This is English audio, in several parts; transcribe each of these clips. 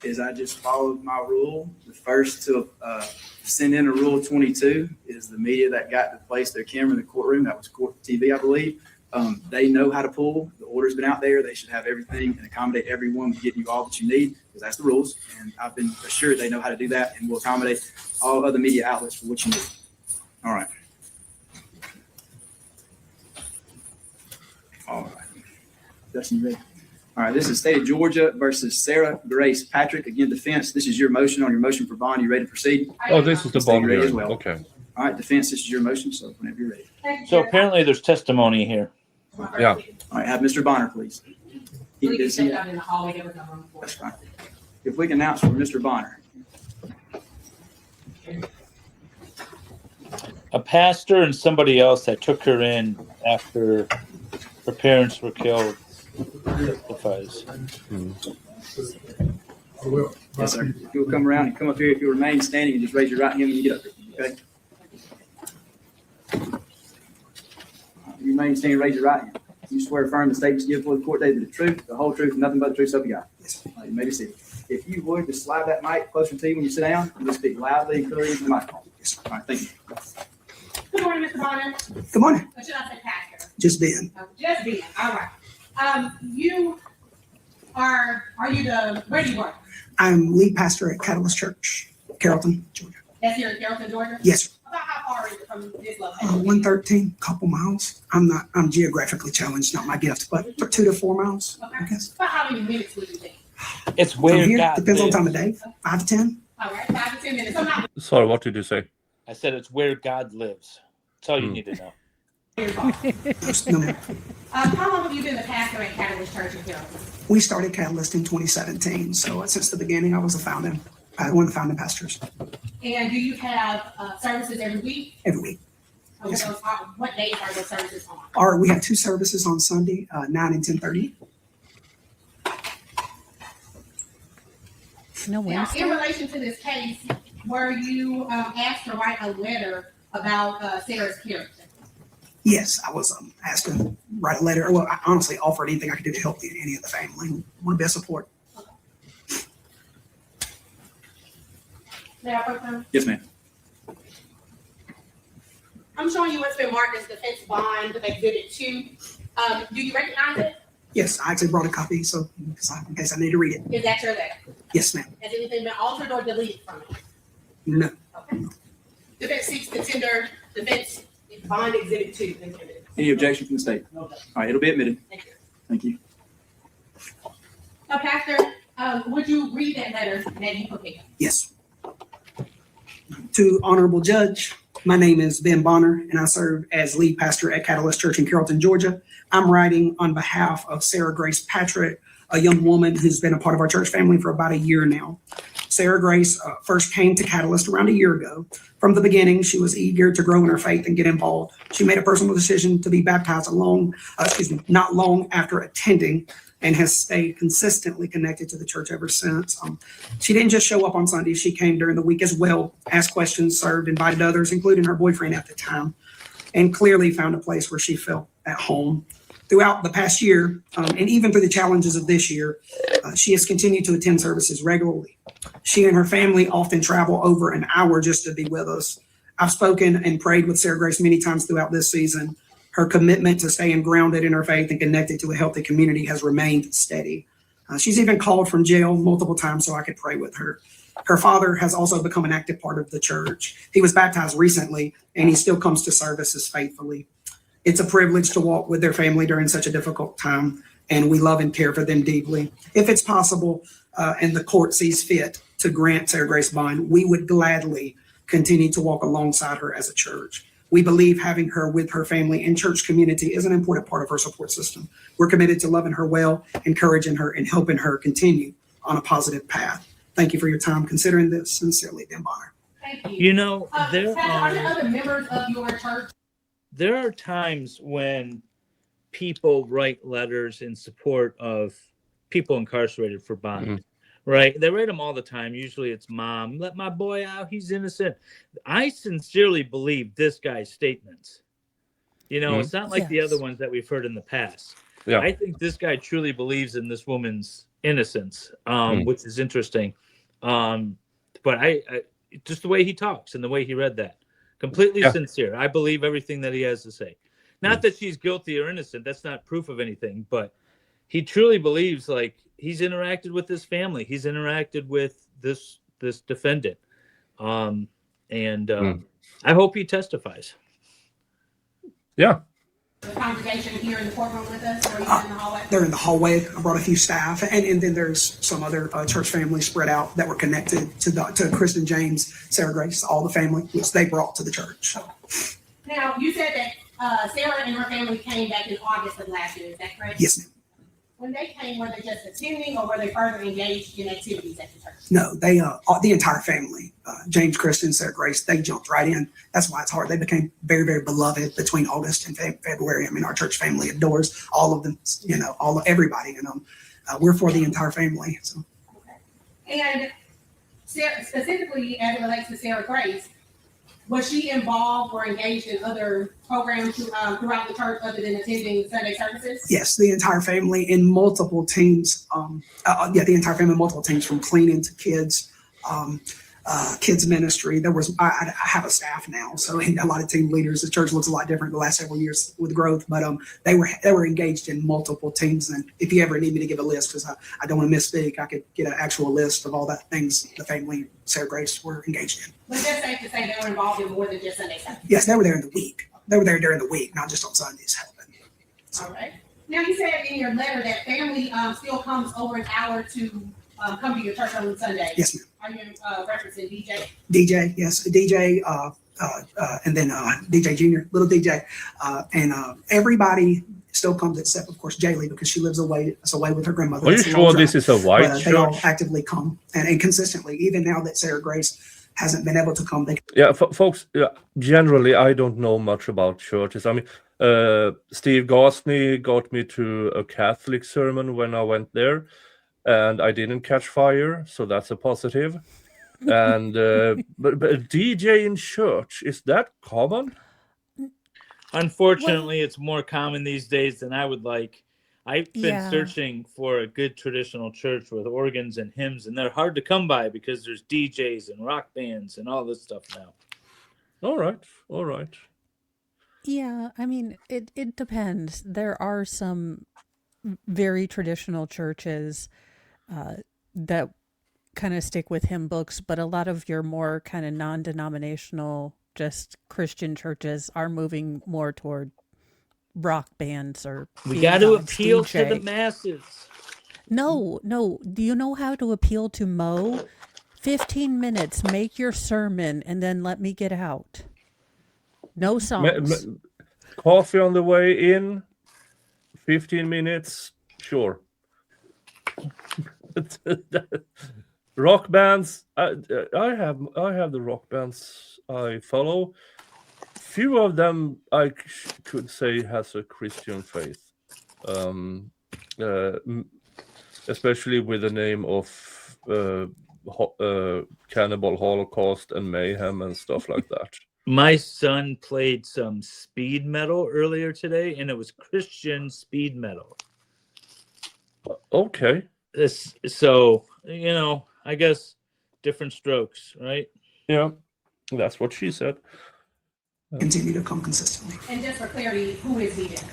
is I just followed my rule. The first to send in a Rule 22 is the media that got to place their camera in the courtroom. That was Court TV, I believe. They know how to pull. The order's been out there. They should have everything and accommodate everyone, getting you all that you need, because that's the rules. And I've been assured they know how to do that and will accommodate all other media outlets for what you need. All right. All right. Justin, you ready? All right. This is State of Georgia versus Sarah Grace Patrick. Again, defense. This is your motion on your motion for bond. You ready to proceed? Oh, this is the bond hearing as well. Okay. All right, defense. This is your motion. So whenever you're ready. So apparently there's testimony here. Yeah. All right. Have Mr. Bonner, please. Please step out in the hallway. There was no room for That's it. fine. If we can announce for Mr. Bonner. A pastor and somebody else that took her in after her parents were killed testifies. Yes, sir. If you'll come around and come up here, if you remain standing and just raise your right hand when you get up here, okay? You remain standing, raise your right hand. You swear affirm the statements you give before the court today, the truth, the whole truth, and nothing but the truth, so be God. Yes. All right, you may be seated. If you would, just slide that mic closer to you when you sit down, and just speak loudly and clearly into the microphone. Yes. All right, thank you. Good morning, Mr. Bonner. Good morning. Or should I say pastor? Just Ben. Just being. All right. Where do you work? I'm lead pastor at Catalyst Church, Carrollton, Georgia. That's here in Carrollton, Georgia? Yes, sir. About how far is it from this location? 113, couple miles. I'm geographically challenged, not my gift, but 2 to 4 miles, I Okay. guess. About how many minutes would you think? It's From where here, God depends on lives. time of day, 5 to 10. All right, 5 to 10 minutes. I'm not Sorry, what did you say? I said it's where God lives. That's all you need to know. very far. No, ma'am. How long have you been the pastor at Catalyst Church in Carrollton? We started Catalyst in 2017, so since the beginning, I was one of the founding pastors And do you have services every week? every week. Okay, Yes, sir. what days are those services on? We have 2 services on Sunday, 9 and 10:30. No Now, Wednesday. in relation to this case, were you asked to write a letter about Sarah's character? Yes, I was asked to write a letter. Well, I honestly offered anything I could do to help any of the family. Want to be a support. May I approach them? Yes, ma'am. I'm showing you what's been marked as defense bond exhibit 2. Do you recognize it? Yes, I actually brought a copy, so in case I need to read it. Is that your letter? Yes, ma'am. Has anything been altered or deleted from it? No. Okay. Defense seeks to tender defense bond exhibit 2. Any objection from the state? No. All right, it'll be admitted. Thank you. Thank you. Now, Pastor, would you read that letter that you prepared? Yes. To Honorable Judge, my name is Ben Bonner, and I serve as lead pastor at Catalyst Church in Carrollton, Georgia. I'm writing on behalf of Sarah Grace Patrick, a young woman who's been a part of our church family for about a year now. Sarah Grace first came to Catalyst around a year ago. From the beginning, she was eager to grow in her faith and get involved. She made a personal decision to be baptized not long after attending, and has stayed consistently connected to the church ever since. She didn't just show up on Sunday. She came during the week as well, asked questions, served, invited others, including her boyfriend at the time, and clearly found a place where she felt at home. Throughout the past year, and even through the challenges of this year, she has continued to attend services regularly. She and her family often travel over an hour just to be with us. I've spoken and prayed with Sarah Grace many times throughout this season. Her commitment to staying grounded in her faith and connected to a healthy community has remained steady. She's even called from jail multiple times so I could pray with her. Her father has also become an active part of the church. He was baptized recently, and he still comes to services faithfully. It's a privilege to walk with their family during such a difficult time, and we love and care for them deeply. If it's possible, and the court sees fit to grant Sarah Grace bond, we would gladly continue to walk alongside her as a church. We believe having her with her family and church community is an important part of her support system. We're committed to loving her well, encouraging her, and helping her continue on a positive path. Thank you for your time considering this. Sincerely, Ben Bonner. Thank you. You know, Pastor, are there other members of your church? there are times when people write letters in support of people incarcerated for bond. Mm-hmm. Right? They write them all the time. Usually it's mom, let my boy out. He's innocent. I sincerely believe this guy's statements. You know, It's not like the other ones that we've heard in the past. Yeah. I think this guy truly believes in this woman's innocence, which is interesting. But I just the way he talks and the way he read that, completely sincere. I believe everything that he has to say. Not that she's guilty or innocent. That's not proof of anything. But he truly believes, like, he's interacted with this family. He's interacted with this defendant. I hope he testifies. Yeah. The congregation here in the courtroom with us, or are you in the hallway? They're in the hallway. I brought a few staff, and then there's some other church families spread out that were connected to Kristen James, Sarah Grace, all the family, which they brought to the church. Now, you said that Sarah and her family came back in August of last year. Is that correct? Yes, ma'am. When they came, were they just attending, or were they further engaged in activities at the church? No, they the entire family, James, Kristen, Sarah Grace, they jumped right in. That's why it's hard. They became very, very beloved between August and February. I mean, our church family adores all of them. You know, everybody, and we're for the entire family. So. Okay. And Sarah, specifically as it relates to Sarah Grace, was she involved or engaged in other programs throughout the church other than attending Sunday services? Yes, the entire family in multiple teams. The entire family, multiple teams, from cleaning to kids, kids ministry. I have a staff now, so and a lot of team leaders. The church looks a lot different the last several years with growth, but they were engaged in multiple teams. And if you ever need me to give a list, because I don't want to misspeak, I could get an actual list of all that things the family, Sarah Grace, were engaged in. Was that safe to say they were involved in more than just Sunday services? Yes, they were there in the week. They were there during the week, not just on Sundays helping. All right. Now, you said in your letter that family still comes over an hour to come to your church on Sunday. Yes, ma'am. Are you referencing DJ? DJ, yes, DJ, and then DJ Junior, little DJ, and everybody still comes except, of course, Jaylee, because she lives away with her grandmother. Are you That's a sure long drive. this is a white But they all church? actively come and consistently, even now that Sarah Grace hasn't been able to come. Yeah, folks. Yeah, generally, I don't know much about churches. I mean, Steve Gosney got me to a Catholic sermon when I went there, and I didn't catch fire, so that's a positive. And but a DJ in church, is that common? Unfortunately, it's more common these days than I would like. I've been searching for a good traditional church with organs and hymns, and they're hard to come by because there's DJs and rock bands and all this stuff now. All right. Yeah, I mean, it depends. There are some very traditional churches that kind of stick with hymn books, but a lot of your more kind of non-denominational, just Christian churches are moving more toward rock bands or We got to bands, appeal DJ. to the masses. No. Do you know how to appeal to Mo? 15 minutes, make your sermon, and then let me get out. No songs. Coffee on the way in, 15 minutes, sure. Rock bands, I have the rock bands I follow. Few of them I could say has a Christian faith, especially with the name of Cannibal Holocaust and Mayhem and stuff like that. My son played some speed metal earlier today, and it was Christian speed metal. Okay. So, I guess different strokes, right? Yeah, that's what she said. Continue to come consistently. And just for clarity, who is DJ?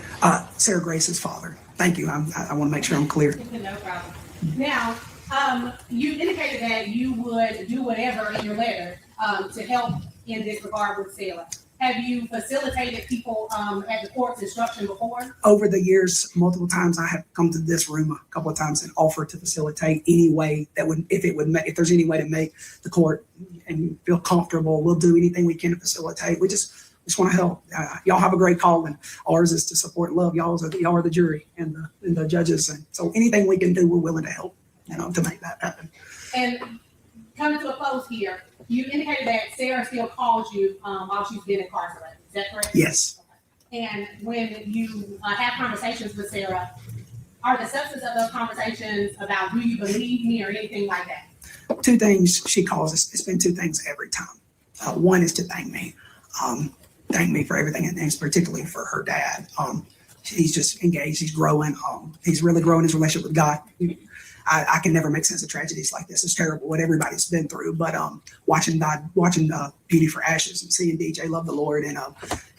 Sarah Grace's father. Thank you. I want to make sure I'm clear. No problem. Now, you indicated that you would do whatever in your letter to help in this regard with Sarah. Have you facilitated people at the court's instruction before? Over the years, multiple times, I have come to this room a couple of times and offered to facilitate any way that would, if there's any way to make the court and you feel comfortable, we'll do anything we can to facilitate. We just want to help. Y'all have a great calling. Ours is to support and love. Y'all are the jury and the judges. And so anything we can do, we're willing to help, to make that happen. And coming to a close here, you indicated that Sarah still calls you while she's been incarcerated. Is that correct? Yes. Okay. And when you have conversations with Sarah, are the substance of those conversations about do you believe me or anything like that? Two things she calls us. It's been two things every time. One is to thank me. Thank me for everything, and particularly for her dad. He's just engaged. He's growing. He's really growing his relationship with God. I can never make sense of tragedies like this. It's terrible what everybody's been through. But watching Beauty for Ashes and seeing DJ love the Lord and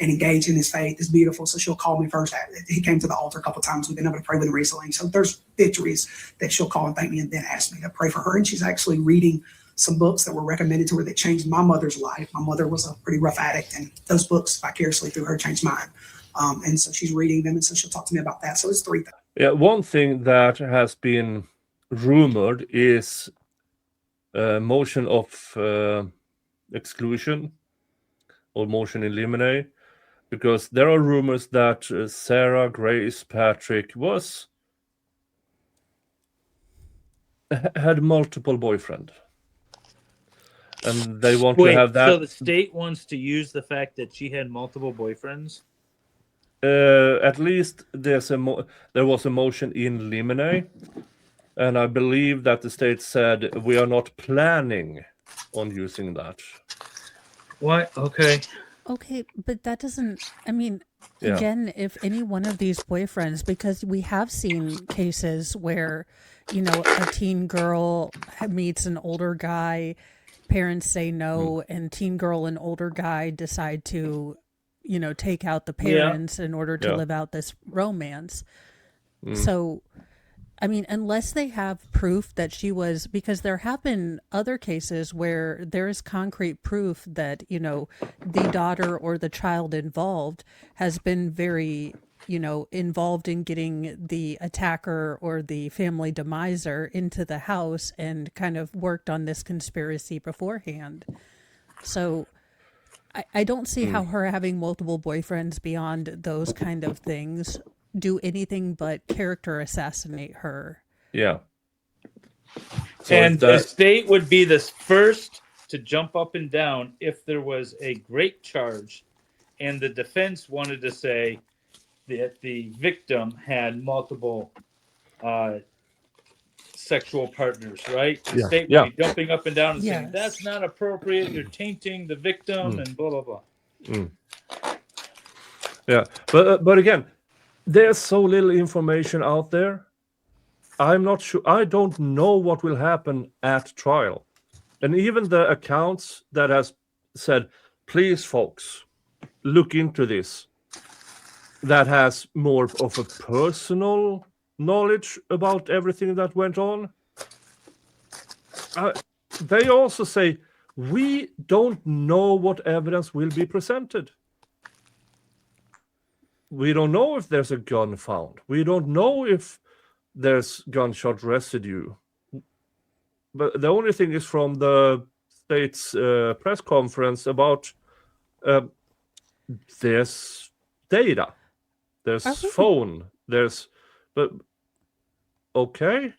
engage in his faith is beautiful. So she'll call me first. He came to the altar a couple of times. We've been able to pray with him recently. So there's victories that she'll call and thank me and then ask me to pray for her. And she's actually reading some books that were recommended to her that changed my mother's life. My mother was a pretty rough addict, and those books vicariously through her changed mine. And so she's reading them, and so she'll talk to me about that. So it's 3 things. Yeah, one thing that has been rumored is motion of exclusion or motion in limine, because there are rumors that Sarah Grace Patrick had multiple boyfriends, and they want to have that. So the state wants to use the fact that she had multiple boyfriends? At least there was a motion in limine, and I believe that the state said we are not planning on using that. What? Okay. Okay, but that doesn't, I mean, Yeah. again, if any one of these boyfriends, because we have seen cases where, you know, a teen girl meets an older guy, parents say no, and teen girl and older guy decide to, you know, take out the parents in order to live out this romance. So, I mean, unless they have proof that she was, because there have been other cases where there is concrete proof that, you know, the daughter or the child involved has been very, you know, involved in getting the attacker or the family demiser into the house and kind of worked on this conspiracy beforehand. So I don't see how her having multiple boyfriends beyond those kind of things do anything but character assassinate her. Yeah. So And the state would be the first to jump up and down if there was a great charge and the defense wanted to say that the victim had multiple sexual partners, right? The state would be jumping up and down and saying, that's not appropriate, you're tainting the victim and blah, blah, blah. Yeah, but again, there's so little information out there. I'm not sure. I don't know what will happen at trial. And even the accounts that has said, please, folks, look into this, that has more of a personal knowledge about everything that went on. They also say, we don't know what evidence will be presented. We don't know if there's a gun found. We don't know if there's gunshot residue. But the only thing is from the state's press conference about there's data, there's phone, but okay.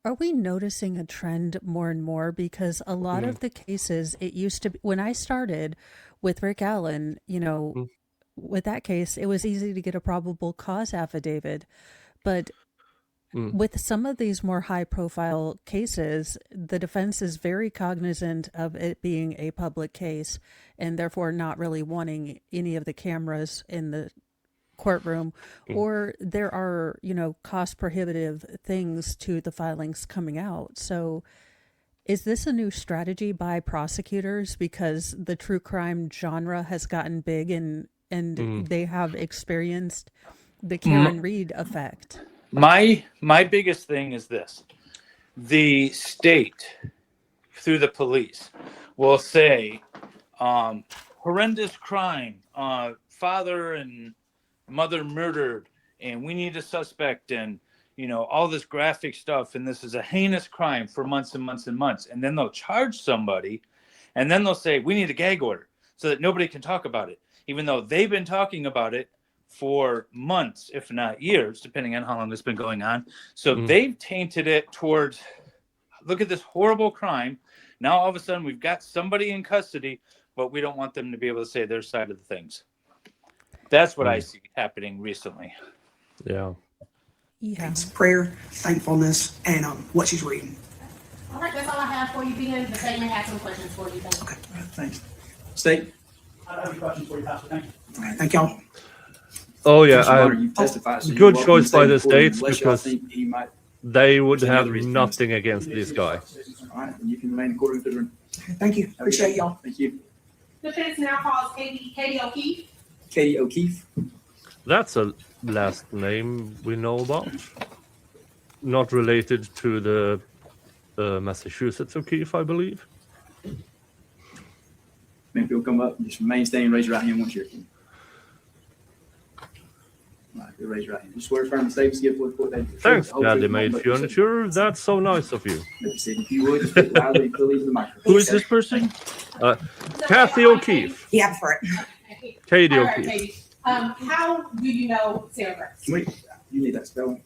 Are we noticing a trend more and more? Because a lot of the cases, it used to be, when I started with Rick Allen, you know, with that case, it was easy to get a probable cause affidavit. But with some of these more high profile cases, the defense is very cognizant of it being a public case and therefore not really wanting any of the cameras in the courtroom, or there are, you know, cost prohibitive things to the filings coming out. So is this a new strategy by prosecutors because the true crime genre has gotten big and they have experienced the Karen Reed effect? My biggest thing is this. The state, through the police, will say, horrendous crime, father and mother murdered, and we need a suspect, and, you know, all this graphic stuff, and this is a heinous crime for months and months and months. And then they'll charge somebody, and then they'll say, we need a gag order so that nobody can talk about it, even though they've been talking about it for months, if not years, depending on how long it's been going on. So they've tainted it towards, look at this horrible crime. Now all of a sudden we've got somebody in custody, but we don't want them to be able to say their side of the things. That's what I see happening recently. Yeah. It's prayer, thankfulness, and what she's reading. All right, that's all I have for you, Ben. The state may have some questions for you. Thank you. Okay. Thanks. State? I have a question for you, Pastor. Thank you. All right, thank y'all. Oh yeah, Mr. Bonner, you testified, so you're good welcome choice to stay by the before you, states unless y'all because think he might They would Any have other reason? nothing against this guy. All right, and you can remain in the courtroom to the room. Thank you. Appreciate y'all. Thank you. Defense now calls Katie O'Keefe. Katie O'Keefe. That's a last name we know about. Not related to the Massachusetts O'Keefe, I believe. Maybe you'll come up and just remain standing, raise your right hand once you're here. All right, you raise your right hand. You swear firm and statement to give forth what they do. Thanks, Hold Badly to the Made mic, Furniture. That's so nice of you. Maybe say, if you would, just speak loudly and clearly to the microphone. Who is this person? Kathy O'Keefe. Yeah, for it. Katie All right, O'Keefe. Katie. How do you know Sarah Grace? Wait, you need that spelling.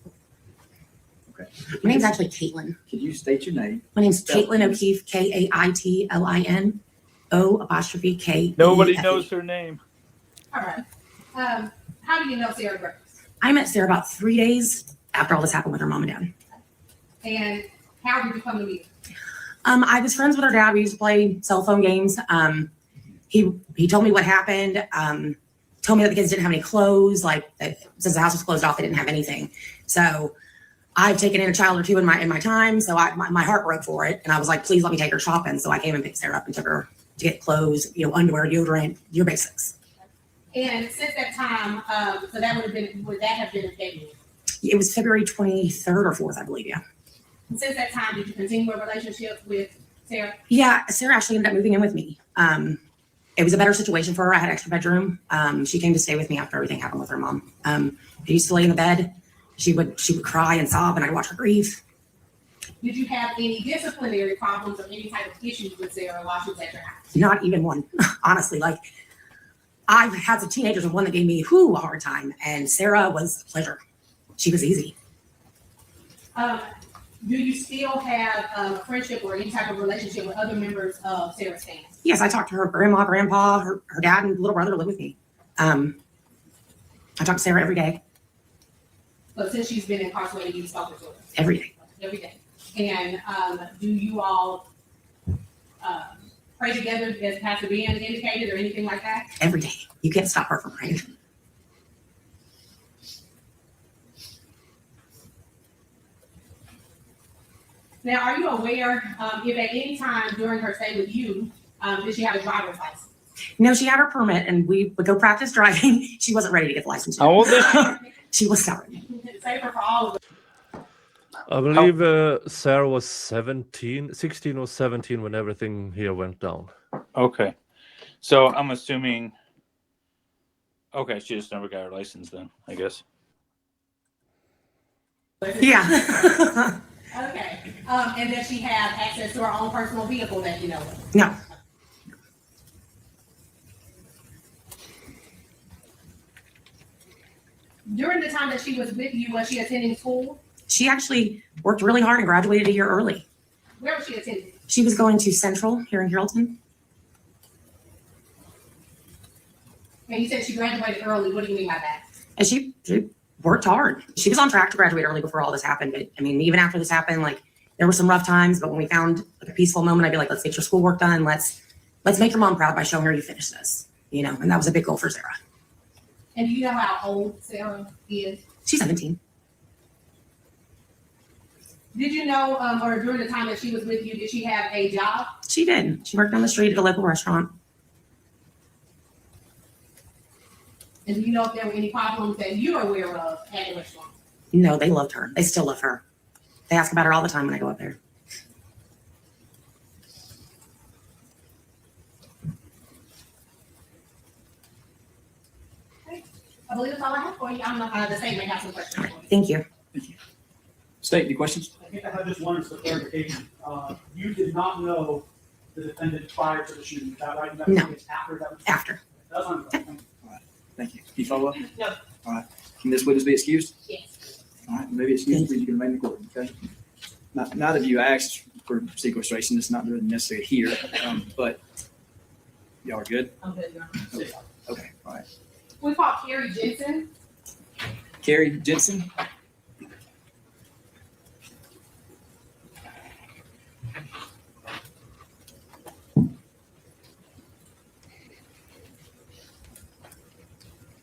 Okay. My name's actually Caitlin. Could you state your name? My name's Caitlin O'Keefe, Kaitlin, O''K. Nobody knows her name. All right. How do you know Sarah Grace? I met Sarah about 3 days after all this happened with her mom and dad. And how did you come to meet her? I was friends with her dad. We used to play cell phone games. He told me what happened. Told me that the kids didn't have any clothes. Since the house was closed off, they didn't have anything. So I've taken in a child or two in my time. So my heart broke for it, and I was like, please let me take her shopping. So I came and picked Sarah up and took her to get clothes, underwear, deodorant, your basics. And since that time, so that would that have been a date? It was February 23rd or 4th, I believe. Yeah. And since that time, did you continue a relationship with Sarah? Yeah, Sarah actually ended up moving in with me. It was a better situation for her. I had an extra bedroom. She came to stay with me after everything happened with her mom. I used to lay in the bed. She would cry and sob, and I'd watch her grieve. Did you have any disciplinary problems or any type of issues with Sarah while she was at your house? Not even one, honestly. I've had some teenagers, and one that gave me a hard time, and Sarah was a pleasure. She was easy. Do you still have a friendship or any type of relationship with other members of Sarah's family? Yes, I talked to her grandma, grandpa, her dad, and little brother live with me. I talk to Sarah every day. But since she's been incarcerated, you've spoken to her? Every day. Every day. And do you all pray together as Pastor Ben indicated or anything like that? Every day. You can't stop her from praying. Now, are you aware if at any time during her stay with you, did she have a driver's license? No, she had her permit, and we would go practice driving. She wasn't ready to get the license yet. How old is she? She was stubborn. Safer for all of us. I believe Sarah was 16 or 17 when everything here went down. Okay. So I'm assuming. Okay, she just never got her license then, I guess. Yeah. Okay. And does she have access to her own personal vehicle that you know of? No. During the time that she was with you, was she attending school? She actually worked really hard and graduated a year early. Where was she attending? She was going to Central here in Carrollton. And you said she graduated early. What do you mean by that? And she worked hard. She was on track to graduate early before all this happened. But I mean, even after this happened, there were some rough times. But when we found a peaceful moment, I'd be like, let's get your schoolwork done. Let's make your mom proud by showing her you finished this. And that was a big goal for Sarah. And do you know how old Sarah is? She's 17. Did you know, or during the time that she was with you, did she have a job? She did. She worked on the street at a local restaurant. And do you know if there were any problems that you're aware of at the restaurant? No, they loved her. They still love her. They ask about her all the time when I go up there. I believe that's all I have for you. I'm the state may have some questions for you. Thank you. State, any questions? I think I have just one for clarification. You did not know the defendant prior to the shooting, is that right? No. It's after that was. After. That's on. Thank you. Thank you. Can you follow up? No. All right. Can this witness be excused? Yes. All right, maybe excused, please, you can remain in the court, okay? Now that you asked for sequestration, it's not really necessary here, but y'all are good? I'm good, Your Honor. Okay, all right. We call Carrie Jensen. Carrie Jensen?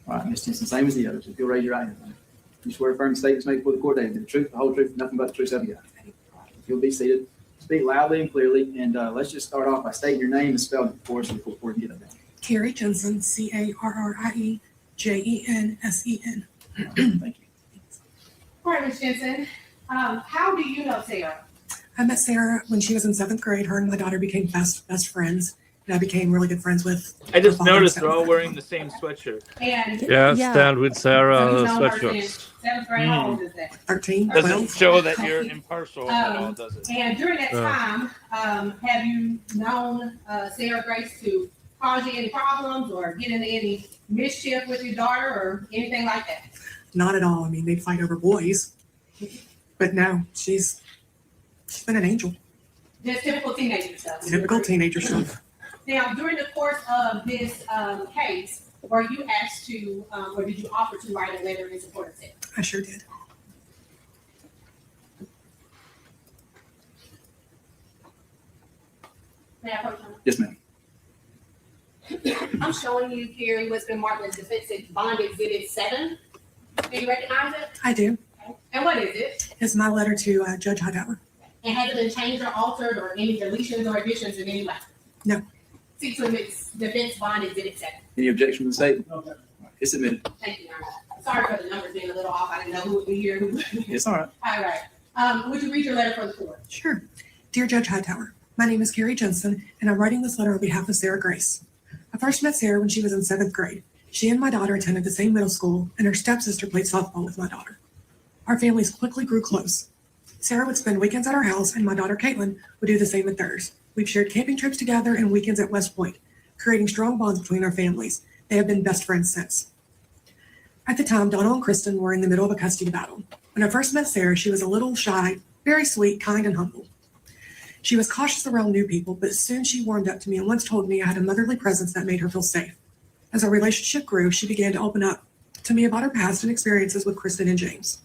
All right, Ms. Jensen, same as the others. If you'll raise your right hand. You swear affirm statements made before the court today, the truth, the whole truth, and nothing but the truth, so help you God. You'll be seated. Speak loudly and clearly, and let's just start off by stating your name and spelling it for us before we get it down. Carrie Jensen, CarrieJensen. Thank you. All right, Ms. Jensen, how do you know Sarah? I met Sarah when she was in 7th grade. Her and my daughter became best friends, and I became really good friends with. I just her father in noticed they're 7th all grade. wearing the same sweatshirt. And Yeah, Yeah. stand with Sarah so you know her since sweatshirts. 7th grade, how old is that? 13, Doesn't 12. show that you're impartial at all, does it? And during that time, have you known Sarah Grace to cause you any problems or get into any mischief with your daughter or anything like that? Not at all. I mean, they'd fight over boys, but no, she's been an angel. Just typical teenager stuff. Typical teenager stuff. Now, during the course of this case, were you asked to, or did you offer to write a letter in support of Sarah? I sure did. May I approach her? Yes, ma'am. I'm showing you, Carrie, what's been marked as defensive bond exhibit 7. Do you recognize it? I do. And what is it? It's my letter to Judge Hightower. And has it been changed or altered or any deletions or additions in any way? No. See to defense bond exhibit 7. Any objection to the statement? Okay. It's admitted. Thank you, Your Honor. Sorry for the numbers being a little off. I didn't know who would be here. Who wouldn't. It's all right. All right. Would you read your letter for the court? Sure. Dear Judge Hightower, my name is Carrie Jensen, and I'm writing this letter on behalf of Sarah Grace. I first met Sarah when she was in 7th grade. She and my daughter attended the same middle school, and her stepsister played softball with my daughter. Our families quickly grew close. Sarah would spend weekends at our house, and my daughter Caitlin would do the same at theirs. We've shared camping trips together and weekends at West Point, creating strong bonds between our families. They have been best friends since. At the time, Donald and Kristen were in the middle of a custody battle. When I first met Sarah, she was a little shy, very sweet, kind, and humble. She was cautious around new people, but soon she warmed up to me and once told me I had a motherly presence that made her feel safe. As our relationship grew, she began to open up to me about her past and experiences with Kristen and James.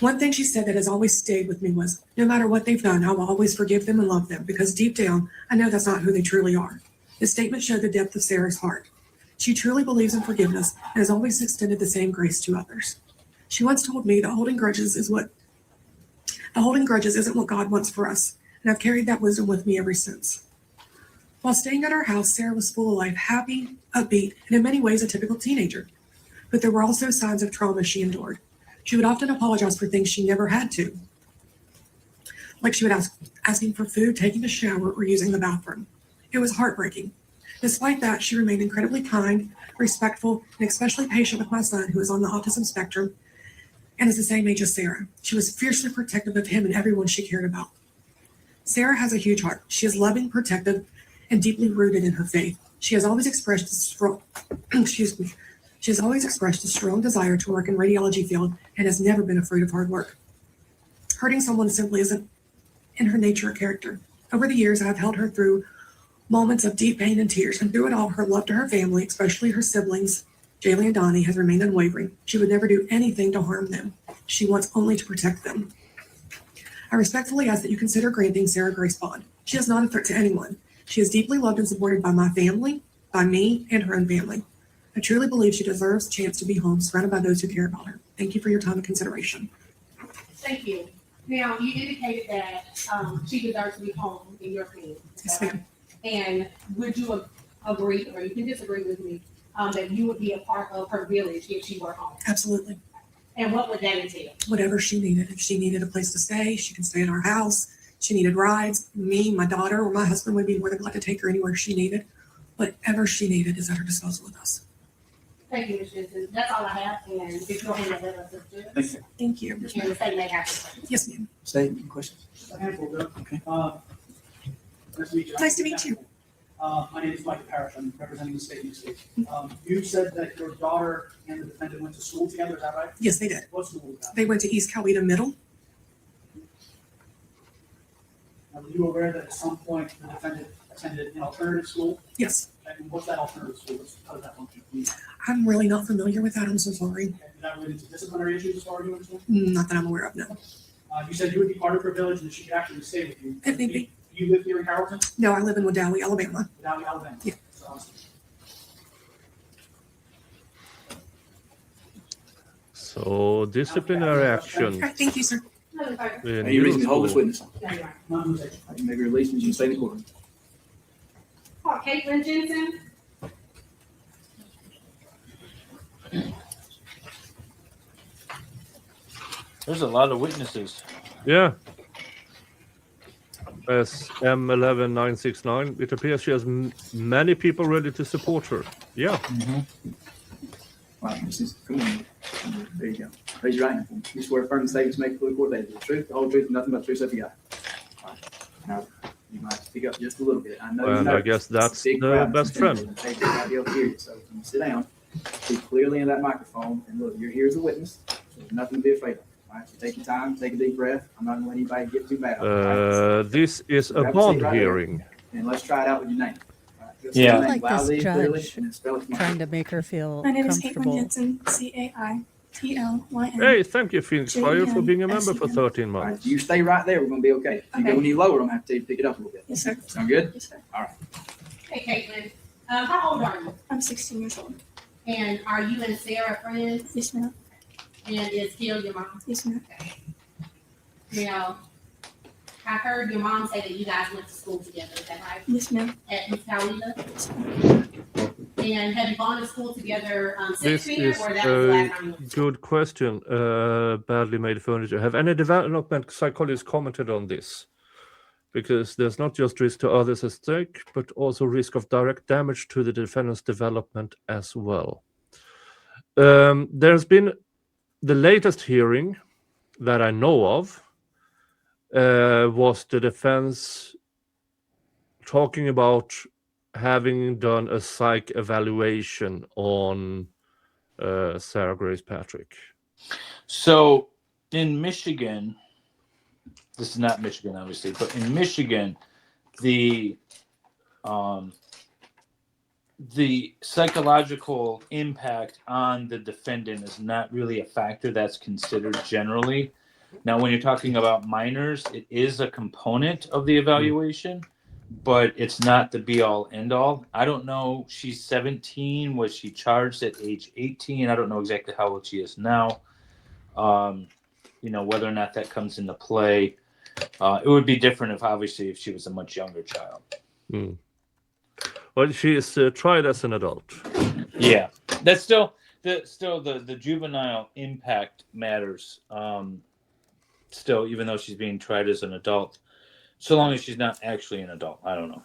One thing she said that has always stayed with me was, no matter what they've done, I will always forgive them and love them, because deep down, I know that's not who they truly are. This statement showed the depth of Sarah's heart. She truly believes in forgiveness and has always extended the same grace to others. She once told me that holding grudges isn't what God wants for us, and I've carried that wisdom with me ever since. While staying at our house, Sarah was full of life, happy, upbeat, and in many ways a typical teenager. But there were also signs of trauma she endured. She would often apologize for things she never had to, like she would asking for food, taking a shower, or using the bathroom. It was heartbreaking. Despite that, she remained incredibly kind, respectful, and especially patient with my son, who is on the autism spectrum and is the same age as Sarah. She was fiercely protective of him and everyone she cared about. Sarah has a huge heart. She is loving, protective, and deeply rooted in her faith. She has always expressed a strong, She has always expressed a strong desire to work in radiology field and has never been afraid of hard work. Hurting someone simply isn't in her nature or character. Over the years, I have held her through moments of deep pain and tears, and through it all, her love to her family, especially her siblings, Jaylee and Donnie, has remained unwavering. She would never do anything to harm them. She wants only to protect them. I respectfully ask that you consider granting Sarah Grace bond. She is not a threat to anyone. She is deeply loved and supported by my family, by me, and her own family. I truly believe she deserves a chance to be home, surrounded by those who care about her. Thank you for your time and consideration. Thank you. Now, you indicated that she deserves to be home in your opinion. Yes, ma'am. And would you agree, or you can disagree with me, that you would be a part of her village if she were home? Absolutely. And what would that entail? Whatever she needed. If she needed a place to stay, she can stay at our house. She needed rides. Me, my daughter, or my husband would be more than glad to take her anywhere she needed. Whatever she needed is at her disposal with us. Thank you, Ms. Jensen. That's all I have, and if you'll hand that letter to the judge. Thank you. Thank you. And the state may have some questions. Yes, ma'am. Statement, questions? Just a handful, Bill. Okay. Nice to meet you. Nice to meet you. My name is Michael Parrish. I'm representing the state of New State. You said that your daughter and the defendant went to school together, is that right? Yes, they did. What school was that? They went to East Coweta Middle. Now, were you aware that at some point the defendant attended an alternative school? Yes. And what's that alternative school? How does that function? I'm really not familiar with that. I'm so sorry. Is that related to disciplinary issues as far as you understand? Not that I'm aware of, no. You said you would be part of her village and that she could actually stay with you. If need be. You live here in Carrollton, No, I live in Wadowee, Alabama. Downey, Alabama? Yeah. So, So disciplinary action. All right, thank you, sir. in Any reason to hold middle this school. witness? Not in the section. Maybe release when you stay in the courtroom. Call Caitlin Jensen. There's a lot of witnesses. Yeah. As M11969, it appears she has many people ready to support her. Yeah. Wow, this is cool. There you go. Raise your right hand. You swear firm statements make before the court that is the truth, the whole truth, and nothing but the truth, so help you God. All right. Now, you might speak up just a little bit. I know And I guess that's the best friend. Take the audio period. So when you sit down, speak clearly in that microphone, and look, you're here as a witness. So there's nothing to be afraid of. All right, so take your time, take a deep breath. I'm not gonna let anybody get too bad. All right? This is a Grab a bond seat right there. hearing. And let's try it out with your name. All right, just say Yeah. your I name like this loudly, clearly, judge and then spell it. trying to make her feel My name is Caitlin comfortable. Jensen, CAITLYN. Hey, thank you, Phoenix Fire, for being a member for 13 All right, months. you stay right there. We're gonna be okay. If you go any lower, I'm gonna have to pick it up a little bit. Yes, sir. Sound good? Yes, sir. Hey, Caitlin. How old are you? I'm 16 years old. And are you and Sarah friends? Yes, ma'am. And is Kill your mom? Yes, ma'am. Now, I heard your mom say that you guys went to school together. Is that right? Yes, ma'am. At East Coweta? Yes, ma'am. And have you gone to school together This since then, is or that was the last time you went to school? Good question. Badly made furniture. Have any development psychologists commented on this? Because there's not just risk to others at stake, but also risk of direct damage to the defendant's development as well. There's been the latest hearing that I know of was the defense talking about having done a psych evaluation on Sarah Grace Patrick. So in Michigan, this is not Michigan, obviously, but in Michigan, the psychological impact on the defendant is not really a factor that's considered generally. Now, when you're talking about minors, it is a component of the evaluation, but it's not the be-all, end-all. I don't know. She's 17. Was she charged at age 18? I don't know exactly how old she is now. Whether or not that comes into play. It would be different if she was a much younger child. Well, she is tried as an adult. Yeah, that's still the juvenile impact matters. Still, even though she's being tried as an adult, so long as she's not actually an adult. I don't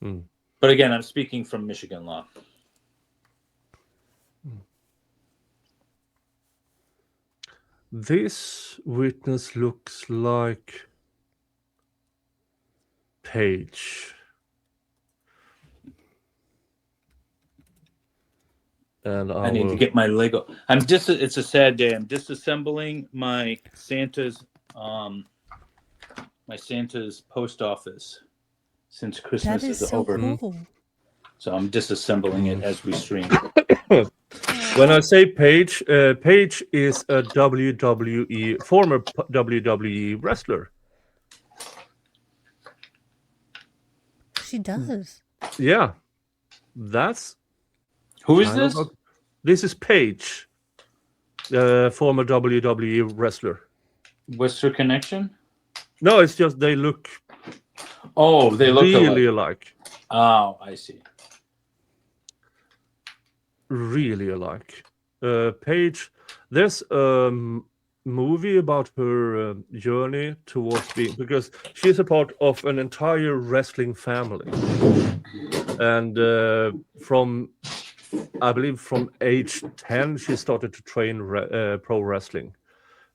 know. But again, I'm speaking from Michigan law. This witness looks like Paige. And I need to get my Lego. It's a sad day. I'm disassembling my Santa's post office since Christmas That is is so over. cool. So I'm disassembling it as we stream. When I say Paige, Paige is a former WWE wrestler. She does. Yeah, that's Who is this? This is Paige, former WWE wrestler. What's her connection? No, it's just they look. Oh, they look really alike. alike. Oh, I see. Really alike. Paige, there's a movie about her journey towards being, because she's a part of an entire wrestling family, and I believe from age 10 she started to train pro wrestling,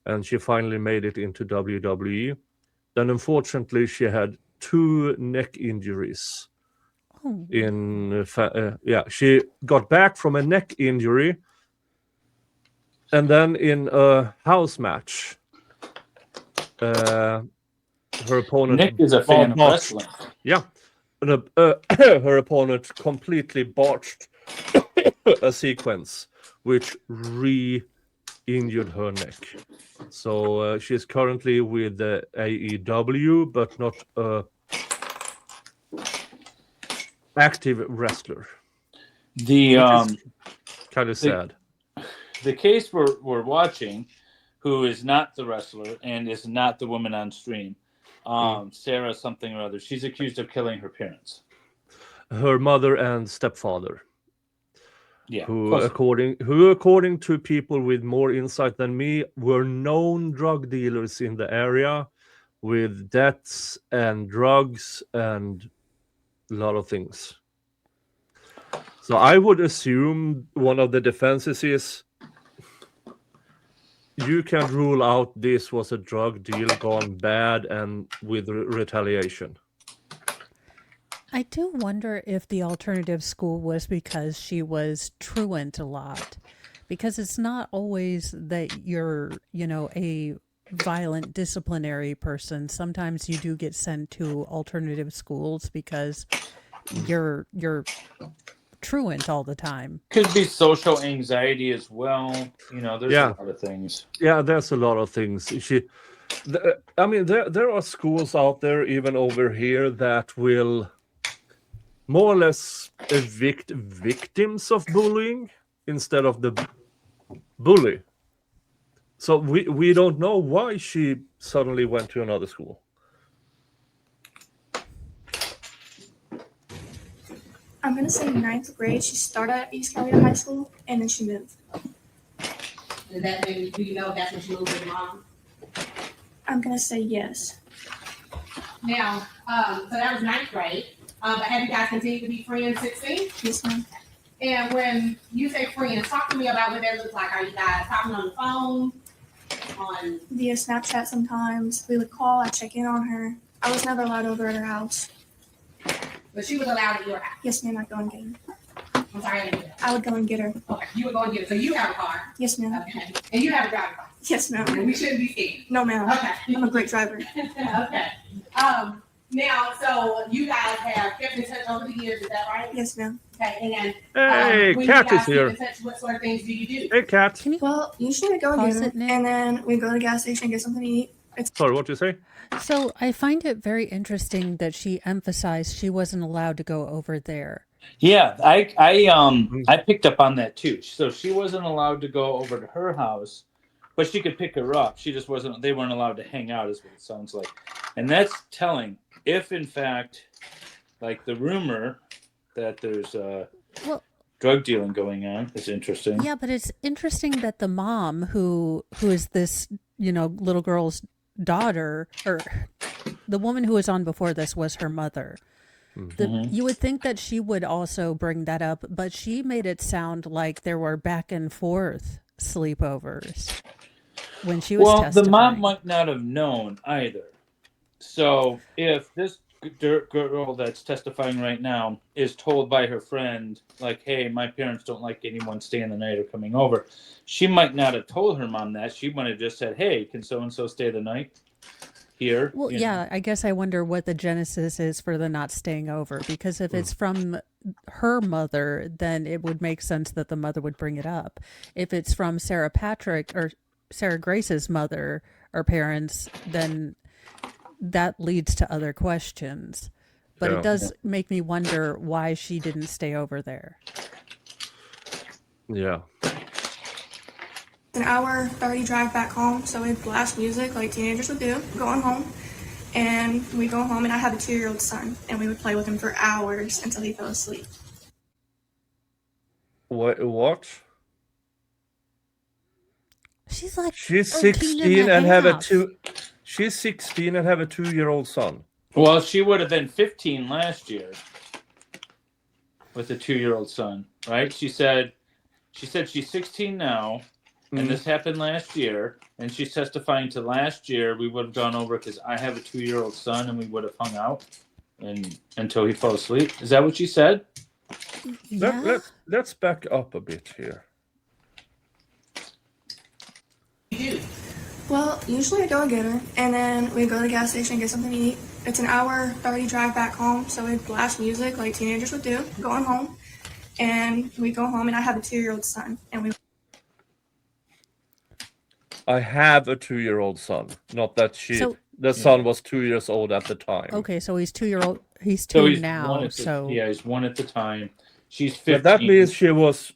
and she finally made it into WWE. Then unfortunately she had 2 neck injuries. She got back from a neck injury, and then in a house match, her opponent Nick is a fan of wrestling. Yeah, and, her opponent completely botched a sequence which re-injured her neck. So she's currently with the AEW, but not active wrestler. The Kind of sad. the case we're watching, who is not the wrestler and is not the woman on stream, Sarah something or other, she's accused of killing her parents. Her mother and stepfather. Yeah. Who according to people with more insight than me, were known drug dealers in the area with debts and drugs and a lot of things. So I would assume one of the defenses is you can rule out this was a drug deal gone bad and with retaliation. I do wonder if the alternative school was because she was truant a lot. Because it's not always that you're, a violent disciplinary person. Sometimes you do get sent to alternative schools because you're truant all the time. Could be social anxiety as well. There's a lot of things. Yeah, there's a lot of things. There are schools out there, even over here, that will more or less evict victims of bullying instead of the bully. So we don't know why she suddenly went to another school. I'm gonna say 9th grade. She started at East Carolina High School, and then she moved. Do you know if that's when she moved with your mom? I'm gonna say yes. Now, so that was 9th grade. But have you guys continued to be friends 16? Yes, ma'am. And when you say friends, talk to me about what that looks like. Are you guys talking on the phone? Via Snapchat sometimes. We would call, I'd check in on her. I was never allowed over at her house. But she was allowed at your house? Yes, ma'am, I'd go and get her. I'm sorry, I didn't hear that. I would go and get her. Okay, you would go and get it. So you have a car? Yes, ma'am. Okay. And you have a driver's license? Yes, ma'am. And we shouldn't be scared? No, ma'am. Okay. I'm a great driver. Okay. Now, so you guys have kept in touch over the years, is that right? Yes, ma'am. Okay, and Hey, when Kat you is guys here. keep in touch, what sort of things do you do? Hey, Kat. Well, usually I go and Pause get her, it, Nick. and then we go to the gas station and get something to eat. Sorry, what you say? So I find it very interesting that she emphasized she wasn't allowed to go over there. Yeah, I picked up on that too. So she wasn't allowed to go over to her house, but she could pick her up. She just wasn't. They weren't allowed to hang out, is what it sounds like, and that's telling. If in fact, like the rumor that there's drug dealing going on is interesting. Yeah, but it's interesting that the mom who is this, little girl's daughter, or the woman who was on before this was her mother. You would think that she would also bring that up, but she made it sound like there were back and forth sleepovers when she was testifying. The mom might not have known either. So if this girl that's testifying right now is told by her friend, like, hey, my parents don't like anyone staying the night or coming over, she might not have told her mom that. She might have just said, hey, can so-and-so stay the night here? Well, yeah, I guess I wonder what the genesis is for the not staying over, because if it's from her mother, then it would make sense that the mother would bring it up. If it's from Sarah Patrick or Sarah Grace's mother or parents, then that leads to other questions. But it does make me wonder why she didn't stay over there. Yeah. An hour 30 drive back home, so we'd blast music like teenagers would do, going home. And we go home, and I have a 2-year-old son, and we would play with him for hours until he fell asleep. What? She's like She's 13 16 and have a 2-year-old son. Well, she would have been 15 last year with a 2-year-old son, right? She said she's 16 now, and this happened last year, and she's testifying to last year we would have gone over because I have a 2-year-old son, and we would have hung out until he fell asleep. Is that what she said? Yeah. Let's back up a bit here. Well, usually I go and get her, and then we go to the gas station and get something to eat. It's an hour 30 drive back home, so we'd blast music like teenagers would do, going home. And we go home, and I have a 2-year-old son, and I have a 2-year-old son. Not that the son was 2 years old at the time. Okay, so he's 2-year-old. He's 2 now. He's 1 at the time. She's 15. But that means she was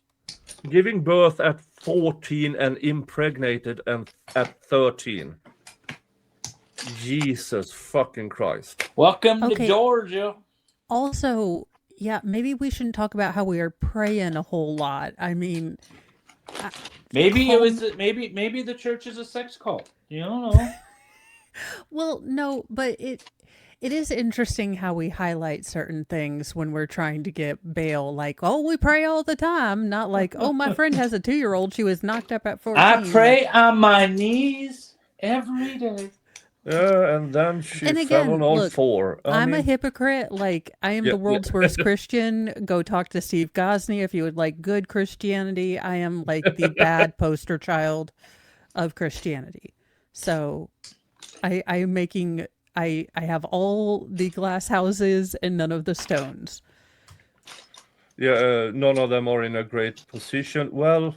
giving birth at 14 and impregnated and at 13. Jesus fucking Christ. Welcome to Okay. Georgia. Also, yeah, maybe we shouldn't talk about how we are praying a whole lot. I mean, Maybe it home- was maybe the church is a sex cult. You don't know. well, no, but it is interesting how we highlight certain things when we're trying to get bail. Like, oh, we pray all the time. Not like, oh, my friend has a 2-year-old. She was knocked up at 14. I pray on my knees every day. And then she And fell again, on all look, four. I'm a hypocrite. Like, I am Yeah, the world's worst Christian. Go talk to Steve Gosney if you would like good Christianity. I am like the bad poster child of Christianity. So I have all the glass houses and none of the stones. Yeah, none of them are in a great position. Well,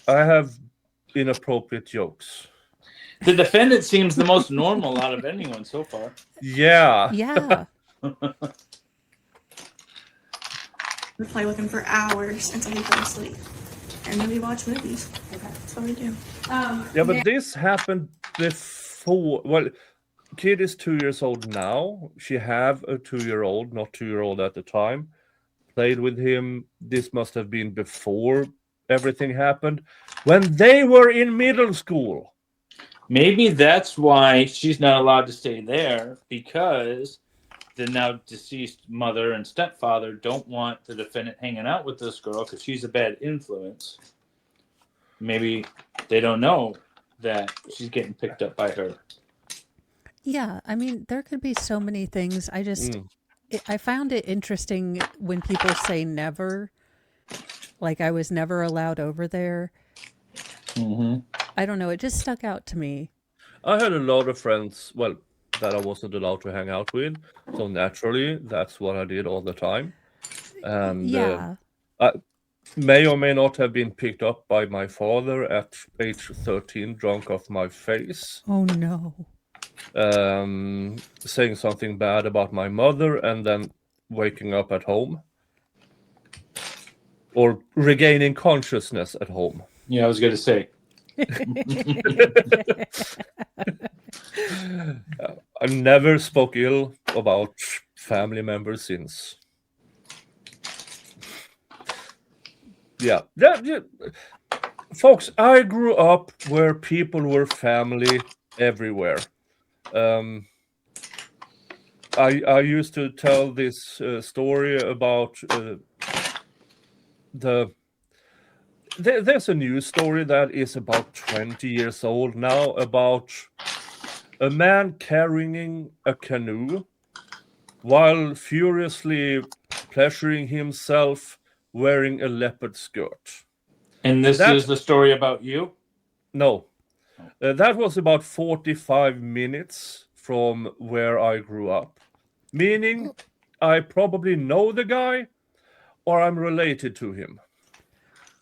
I have inappropriate jokes. The defendant seems the most normal out of anyone so far. Yeah. Yeah. We play with him for hours until he fell asleep. And then we watch movies. That's what we do. Yeah, but this happened before. Well, kid is 2 years old now. She have a 2-year-old, not 2-year-old at the time. Played with him. This must have been before everything happened. When they were in middle school. Maybe that's why she's not allowed to stay there, because the now deceased mother and stepfather don't want the defendant hanging out with this girl because she's a bad influence. Maybe they don't know that she's getting picked up by her. Yeah. I mean, there could be so many things. I found it interesting when people say never. Like, I was never allowed over there. Mm-hmm. I don't know. It just stuck out to me. I had a lot of friends, well, that I wasn't allowed to hang out with. So naturally, that's what I did all the time. And Yeah. I may or may not have been picked up by my father at age 13, drunk off my face, Oh, no. saying something bad about my mother, and then waking up at home. Or regaining consciousness at home. Yeah, I was going to say. I never spoke ill about family members since. Yeah. Folks, I grew up where people were family everywhere. I used to tell this story about there's a news story that is about 20 years old now about a man carrying a canoe while furiously pleasuring himself wearing a leopard skirt. And this is the story about you? No. That was about 45 minutes from where I grew up. Meaning I probably know the guy or I'm related to him.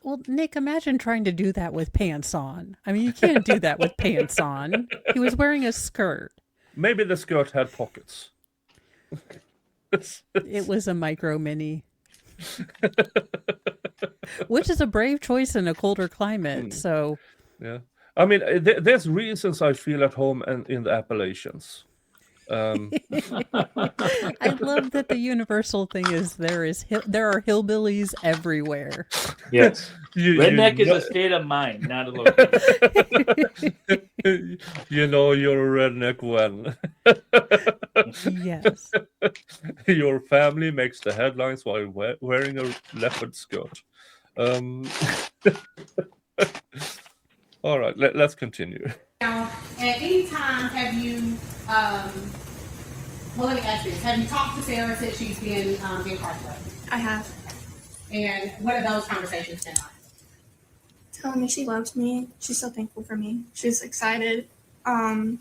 Well, Nick, imagine trying to do that with pants on. I mean, you can't do that with pants on. He was wearing a skirt. Maybe the skirt had pockets. It was a micro mini. Which is a brave choice in a colder climate, so... Yeah. I mean, there's reasons I feel at home and in the Appalachians. I love that the universal thing is there are hillbillies everywhere. Yes. Redneck is know, a state of mind, not a location. You know you're a redneck when Yes. your family makes the headlines while wearing a leopard skirt. All right, let's continue. Now, at any time have you, well, let me ask this. Have you talked to Sarah since she's been incarcerated? I have. And what have those conversations been like? Telling me she loves me. She's so thankful for me. She's excited to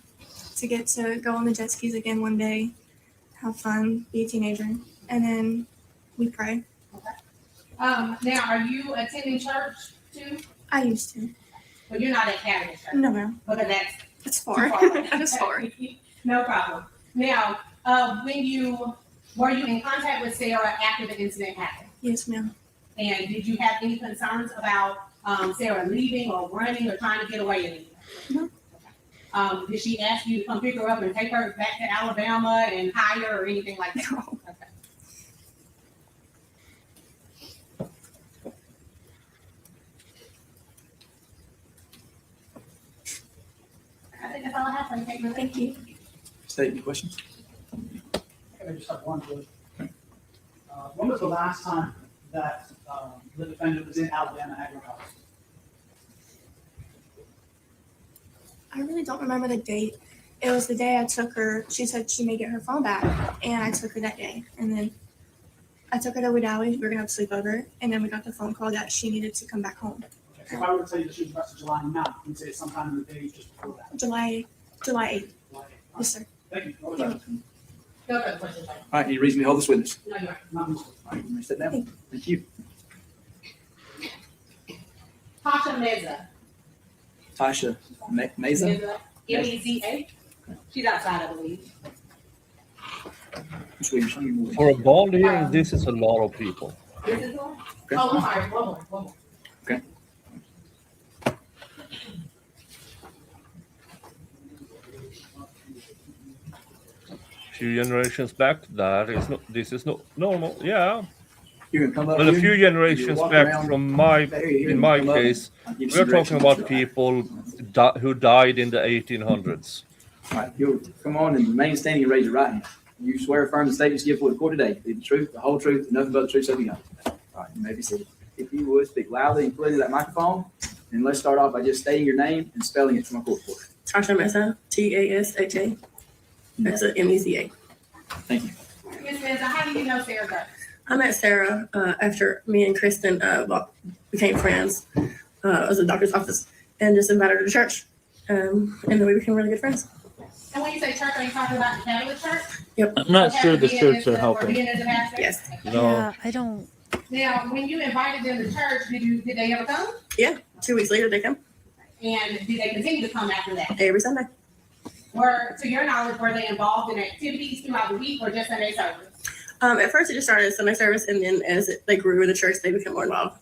get to go on the jet skis again one day, have fun, be a teenager. And then we pray. Okay. Now, are you attending church too? I used to. But you're not at Catholic church? No, ma'am. Because that's It's too far. far away. That is far. No problem. Now, were you in contact with Sarah after the incident happened? Yes, ma'am. And did you have any concerns about Sarah leaving or running or trying to get away anywhere? No. Did she ask you to come pick her up and take her back to Alabama and hide her or anything like that? No. Okay. I think that's all I have for you. Caitlin. Thank you. State your questions. I just have one. When was the last time that the defendant was in Alabama at your house? I really don't remember the date. It was the day I took her. She said she may get her phone back, and I took her that day. And then I took her to Widowie. We were gonna have a sleepover, and then we got the phone call that she needed to come back home. Okay, so if I were to tell you that she was arrested July 9th, you'd say it's sometime in the day just before that. July 8th. July 8th. Yes, sir. Thank you. What was You're that? welcome. No further questions. Mike. All right, can you reasonably hold this witness? No, you're right. Not Mr. All right, you may sit down. Thank you. Tasha Meza. Tasha Meza. M-E-Z-A. She's outside, I believe. Ms. Williams, how many more? For a bond hearing, this is a lot of people. This is one? Okay. Oh, I'm sorry. One more. Okay. Few generations back, this is not normal. Yeah, You're gonna come up but a here, few you generations walk back around from my, there, you're in gonna my come up, case, I'll give you we're some talking directions. about people who died in the 1800s. All right, you'll come on and remain standing and raise your right hand. You swear affirm the statements you give before the court today, be the truth, the whole truth, and nothing but the truth, so be God. All right, you may be seated. If you would, speak loudly and clearly to that microphone, and let's start off by just stating your name and spelling it for my court reporter. Tasha Mesa, Tasha, Mesa, Meza. Thank you. Ms. Meza, how do you know Sarah Gray? I met Sarah after me and Kristen became friends. I was at the doctor's office and just invited her to church. And then we became really good friends. And when you say church, are you talking about the Catholic church? I'm not sure the church are Or helping. being as a pastor? Yes. No. Yeah, I don't. Now, when you invited them to church, did they ever come? Yeah. 2 weeks later, they come And did they continue to come after that? every Sunday. To your knowledge, were they involved in activities throughout the week or just Sunday service? At first, it just started as Sunday service, and then as they grew in the church, they became more involved.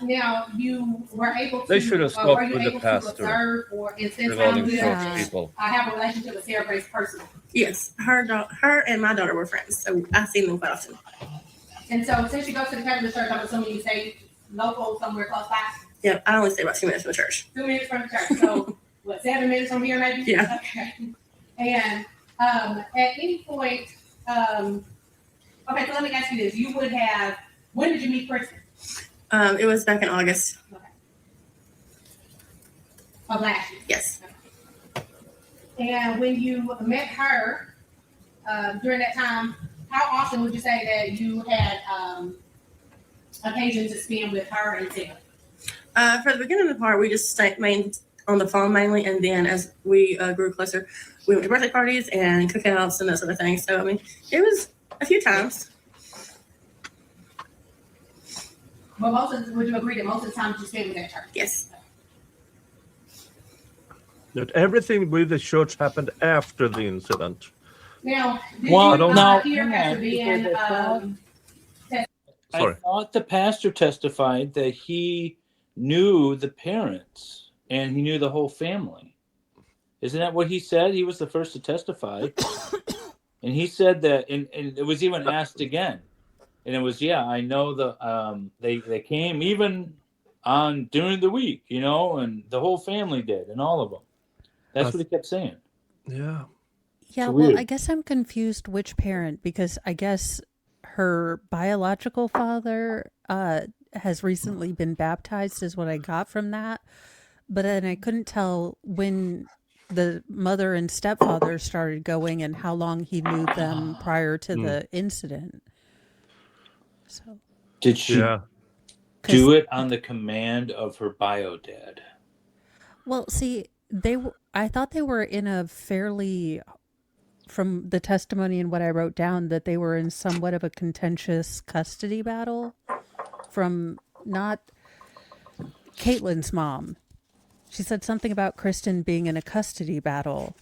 Now, you were able to. They should have were stopped you with the able to pastor observe or spend time regarding with such Yeah. people. I have a relationship with Sarah Grace personally. Yes, her and my daughter were friends, so I've seen them quite often. And so since you go to the Catholic church, I'm assuming you stay local somewhere close by? Yeah, I only stay about 2 minutes from the church. 2 minutes from the church. So what, 7 minutes from here maybe? Yeah. Okay. And at any point, okay, so let me ask you this. When did you meet Kristen? It was back in August. Of last year? Yes. And when you met her, during that time, how often would you say that you had occasion to spend with her and Sarah? For the beginning of the part, we just stayed on the phone mainly, and then as we grew closer, we went to birthday parties and cookouts and that sort of thing. So, I mean, it was a few times. But would you agree that most of the time you spend with that church? Yes. That everything with the church happened after the incident. Now, did Well, you now- hear Pastor Ben, Sorry. I thought the pastor testified that he knew the parents and he knew the whole family. Isn't that what he said? He was the first to testify. And he said that, and it was even asked again. And it was, yeah, I know they came even on during the week, and the whole family did, and all of them. That's what he kept saying. Yeah. Yeah, It's well, weird. I guess I'm confused which parent, because I guess her biological father has recently been baptized, is what I got from that. But then I couldn't tell when the mother and stepfather started going and how long he knew them prior to the incident. So, Did she Yeah. do it on the command of her bio dad? well, see, I thought they were in a fairly, from the testimony and what I wrote down, that they were in somewhat of a contentious custody battle from not Caitlin's mom. She said something about Kristen being in a custody battle,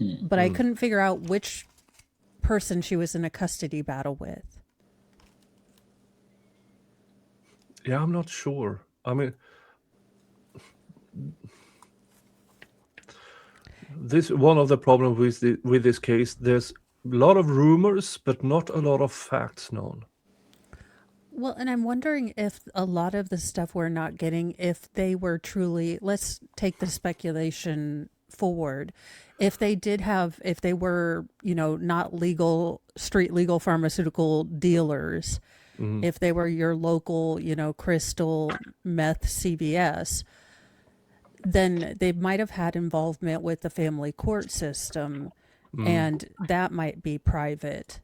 but I couldn't figure out which person she was in a custody battle with. Yeah, I'm not sure. I mean, this one of the problems with this case. There's a lot of rumors, but not a lot of facts known. Well, and I'm wondering if a lot of the stuff we're not getting, if they were truly, let's take the speculation forward. If they were, not street legal pharmaceutical dealers, Mhm. if they were your local, crystal meth CVS, then they might have had involvement with the family court system, and that might be private.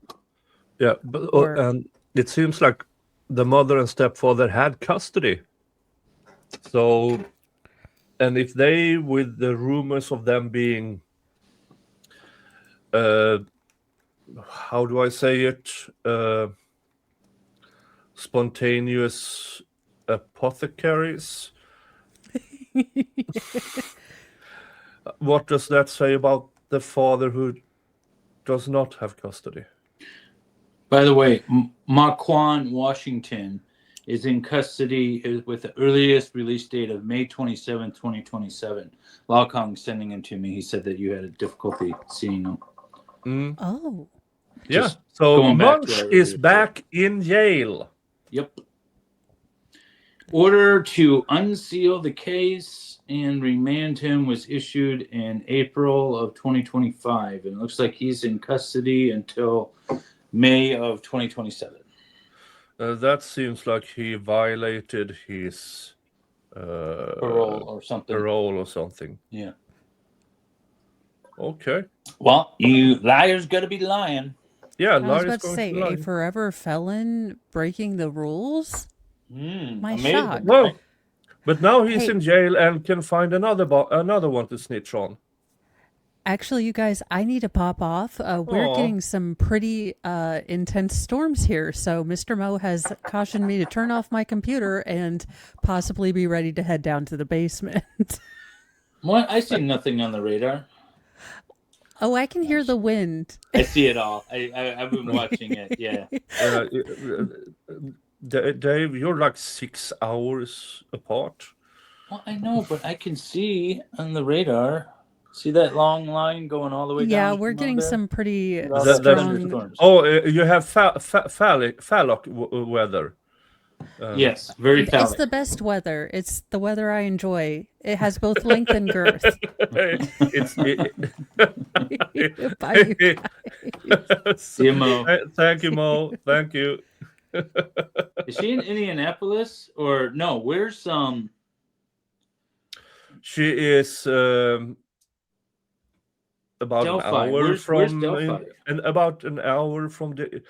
Yeah, but Or- and it seems like the mother and stepfather had custody. So, and if they, with the rumors of them being, how do I say it, spontaneous apothecaries. What does that say about the father who does not have custody? By the way, Marquand Washington is in custody with the earliest release date of May 27, 2027. Lao Kong sending him to me. He said that you had a difficulty seeing him. Oh. Yeah, Just so going back to Munch our is earlier back in jail. Yep. Order to unseal the case and remand him was issued in April of 2025. And it looks like he's in custody until May of 2027. That seems like he violated his Parole or something. Yeah. Okay. Well, you liars got to be lying. Yeah, I was Larry's about to going say, lie. a forever felon breaking the rules? My Amazing. shock. Well, but now he's Hey. in jail and can find another one to snitch on. Actually, you guys, I need to pop off. We're Aw. getting some pretty intense storms here. So Mr. Mo has cautioned me to turn off my computer and possibly be ready to head down to the basement. What? I see nothing on the radar. Oh, I can hear the wind. I see it all. I've been watching it. Yeah. Dave, you're like 6 hours apart. Well, I know, but I can see on the radar. See that long line going all the way down? Yeah, we're from getting over there? some pretty All that strong. thunderstorms. Oh, you have phallic weather. Yes, very It's phallic. the best weather. It's the weather I enjoy. It has both length and girth. Bye, you guys. See you, Mo. Thank you, Mo. Thank you. Is she in Indianapolis or no? Where's She is about Delphi. an hour Where's from Delphi? about an hour from the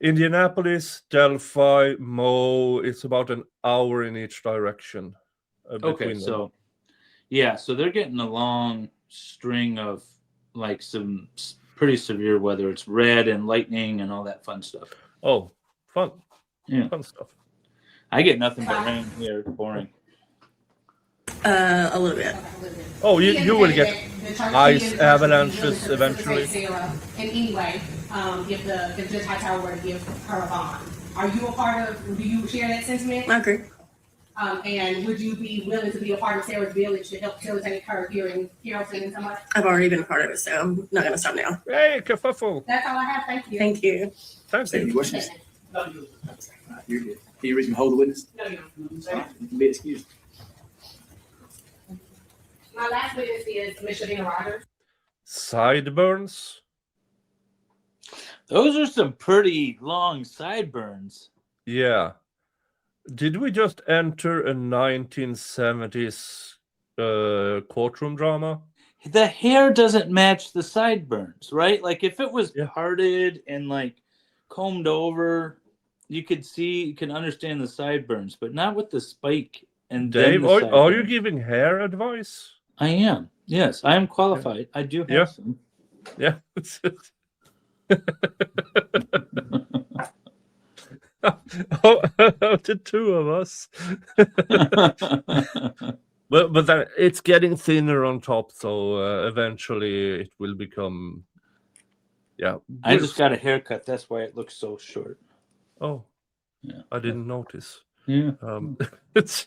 Indianapolis, Delphi, Mo. It's about an hour in each direction. Okay, between them. so yeah, so they're getting a long string of like some pretty severe weather. It's red and lightning and all that fun stuff. Oh, fun. Yeah. Fun stuff. I get nothing but rain here. It's boring. A little bit. Oh, you will get ice is avalanches willing to eventually. facilitate Sarah in any way, if Judge Hightower were to give her a bond. Are you a part of, do you share that sentiment? I agree. And would you be willing to be a part of Sarah's village to help facilitate her hearing Carrollton and somebody? I've already been a part of it, so I'm not going to stop now. Hey, kerfuffle. That's all I have, thank you. Thank you. Thank Any you. questions? No, you- You're good. Can you read me hold the witness? no, you- You can be excused. My last witness is Commissioner Rogers. Sideburns. Those are some pretty long sideburns. Yeah. Did we just enter a 1970s courtroom drama? The hair doesn't match the sideburns, right? Like if it was Yeah. parted and like combed over, you can understand the sideburns, but not with the spike and then Dave, the are you sideburns. giving hair advice? I am. Yes, I am qualified. I do have Yeah. some. Yeah. Oh, the two of us. But then it's getting thinner on top, so eventually it will become. Yeah. I just got a haircut. That's why it looks so short. Oh, Yeah. I didn't notice. Yeah. It's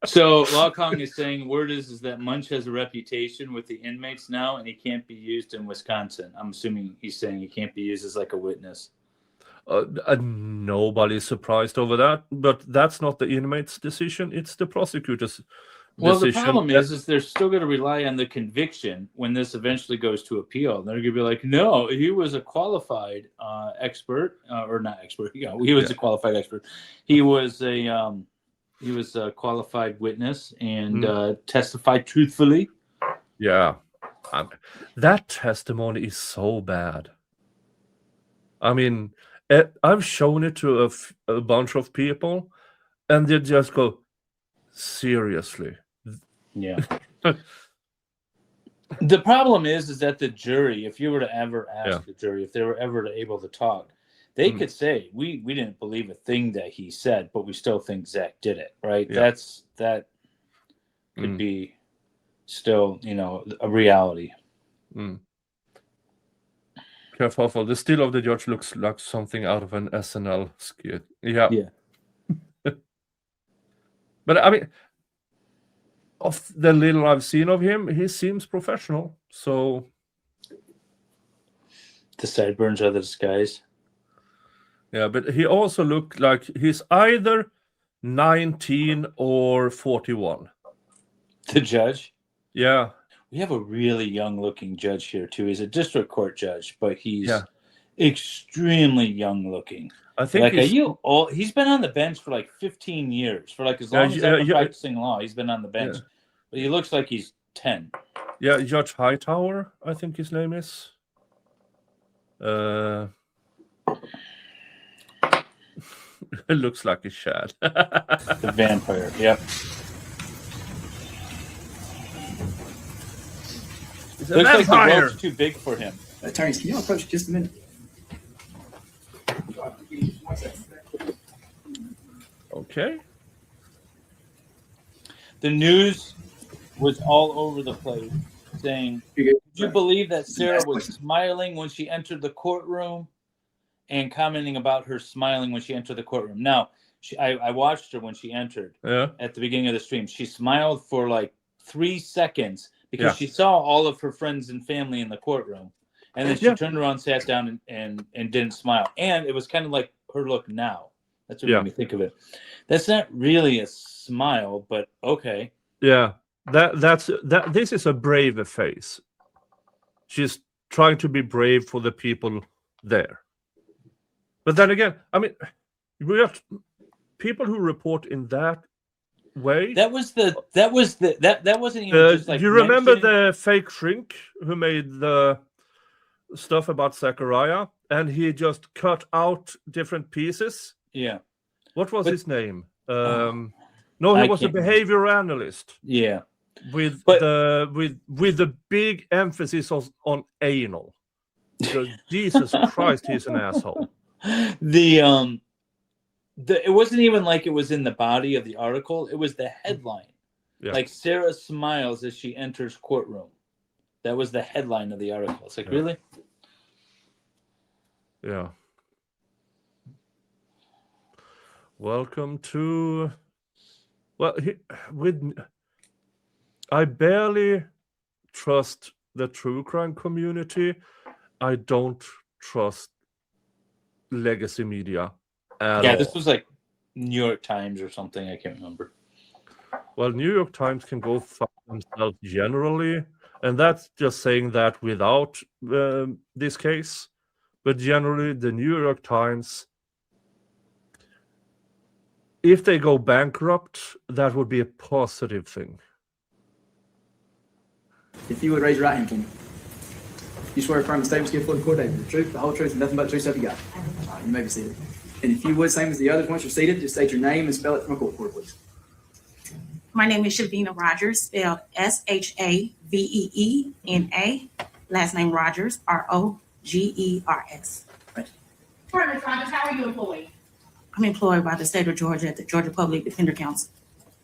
So Law Kong is saying word is that Munch has a reputation with the inmates now, and he can't be used in Wisconsin. I'm assuming he's saying he can't be used as like a witness. nobody's surprised over that, but that's not the inmate's decision. It's the prosecutor's Well, the decision. problem is they're still going to rely on the conviction when this eventually goes to appeal. They're going to be like, no, he was a qualified expert, or not expert. Yeah, he was a qualified expert. He was a qualified witness and testified truthfully. Yeah, that testimony is so bad. I mean, I've shown it to a bunch of people, and they just go, seriously. Yeah. The problem is that the jury, if you were to ever ask the jury, if they were ever able to talk, they could say, we didn't believe a thing that he said, but we still think Zach did it, right? Yeah. That could be still, a reality. Careful, the still of the judge looks like something out of an SNL skit. Yeah. But I mean, of the little I've seen of him, he seems professional. So the sideburns are the disguise. Yeah, but he also looked like he's either 19 or 41. The judge? Yeah. We have a really young-looking judge here, too. He's a district court judge, but he's extremely young-looking. I think he's been on the bench for like 15 years. For like as long as I've been practicing law, he's been on the bench. But he looks like he's 10. Yeah, Judge Hightower, I think his name is. It looks like a Shad. The vampire, yep. It's looks like the world's too big for him. Attorneys, can you approach just a minute? Okay. The news was all over the place saying, "Did you believe that Sarah was smiling when she entered the courtroom?" And commenting about her smiling when she entered the courtroom. Now, I watched her when she entered at the beginning of the stream. She smiled for like 3 seconds because she saw all of her friends and family in the courtroom. And then she turned around, sat down, and didn't smile. And it was kind of like her look now. That's what made me think of it. That's not really a smile, but okay. Yeah, this is a braver face. She's trying to be brave for the people there. But then again, I mean, we have people who report in that way. That wasn't even just like. You remember the fake shrink who made the stuff about Zachariah, and he just cut out different pieces? Yeah. What was his name? No, he was a behavior analyst. Yeah. With the big emphasis on anal. Because Jesus Christ, he's an asshole. It wasn't even like it was in the body of the article. It was the headline. Yeah. Like Sarah smiles as she enters courtroom. That was the headline of the article. It's like, really? Yeah. Welcome to... Well, I barely trust the true crime community. I don't trust legacy media at all. This was like New York Times or something. I can't remember. Well, New York Times can go fuck themselves generally, and that's just saying that without this case. But generally, the New York Times, if they go bankrupt, that would be a positive thing. If you would raise your right hand, Kenny. You swear affirm the statements given before the court today, the truth, the whole truth, and nothing but the truth, so help you God. All right, you may be seated. And if you would, same as the others, once you're seated, just state your name and spell it from a court reporter, please. My name is Shavina Rogers, spelled Shaveena. Last name Rogers, Rogers. Partner Rogers, how are you employed? I'm employed by the state of Georgia at the Georgia Public Defender Council.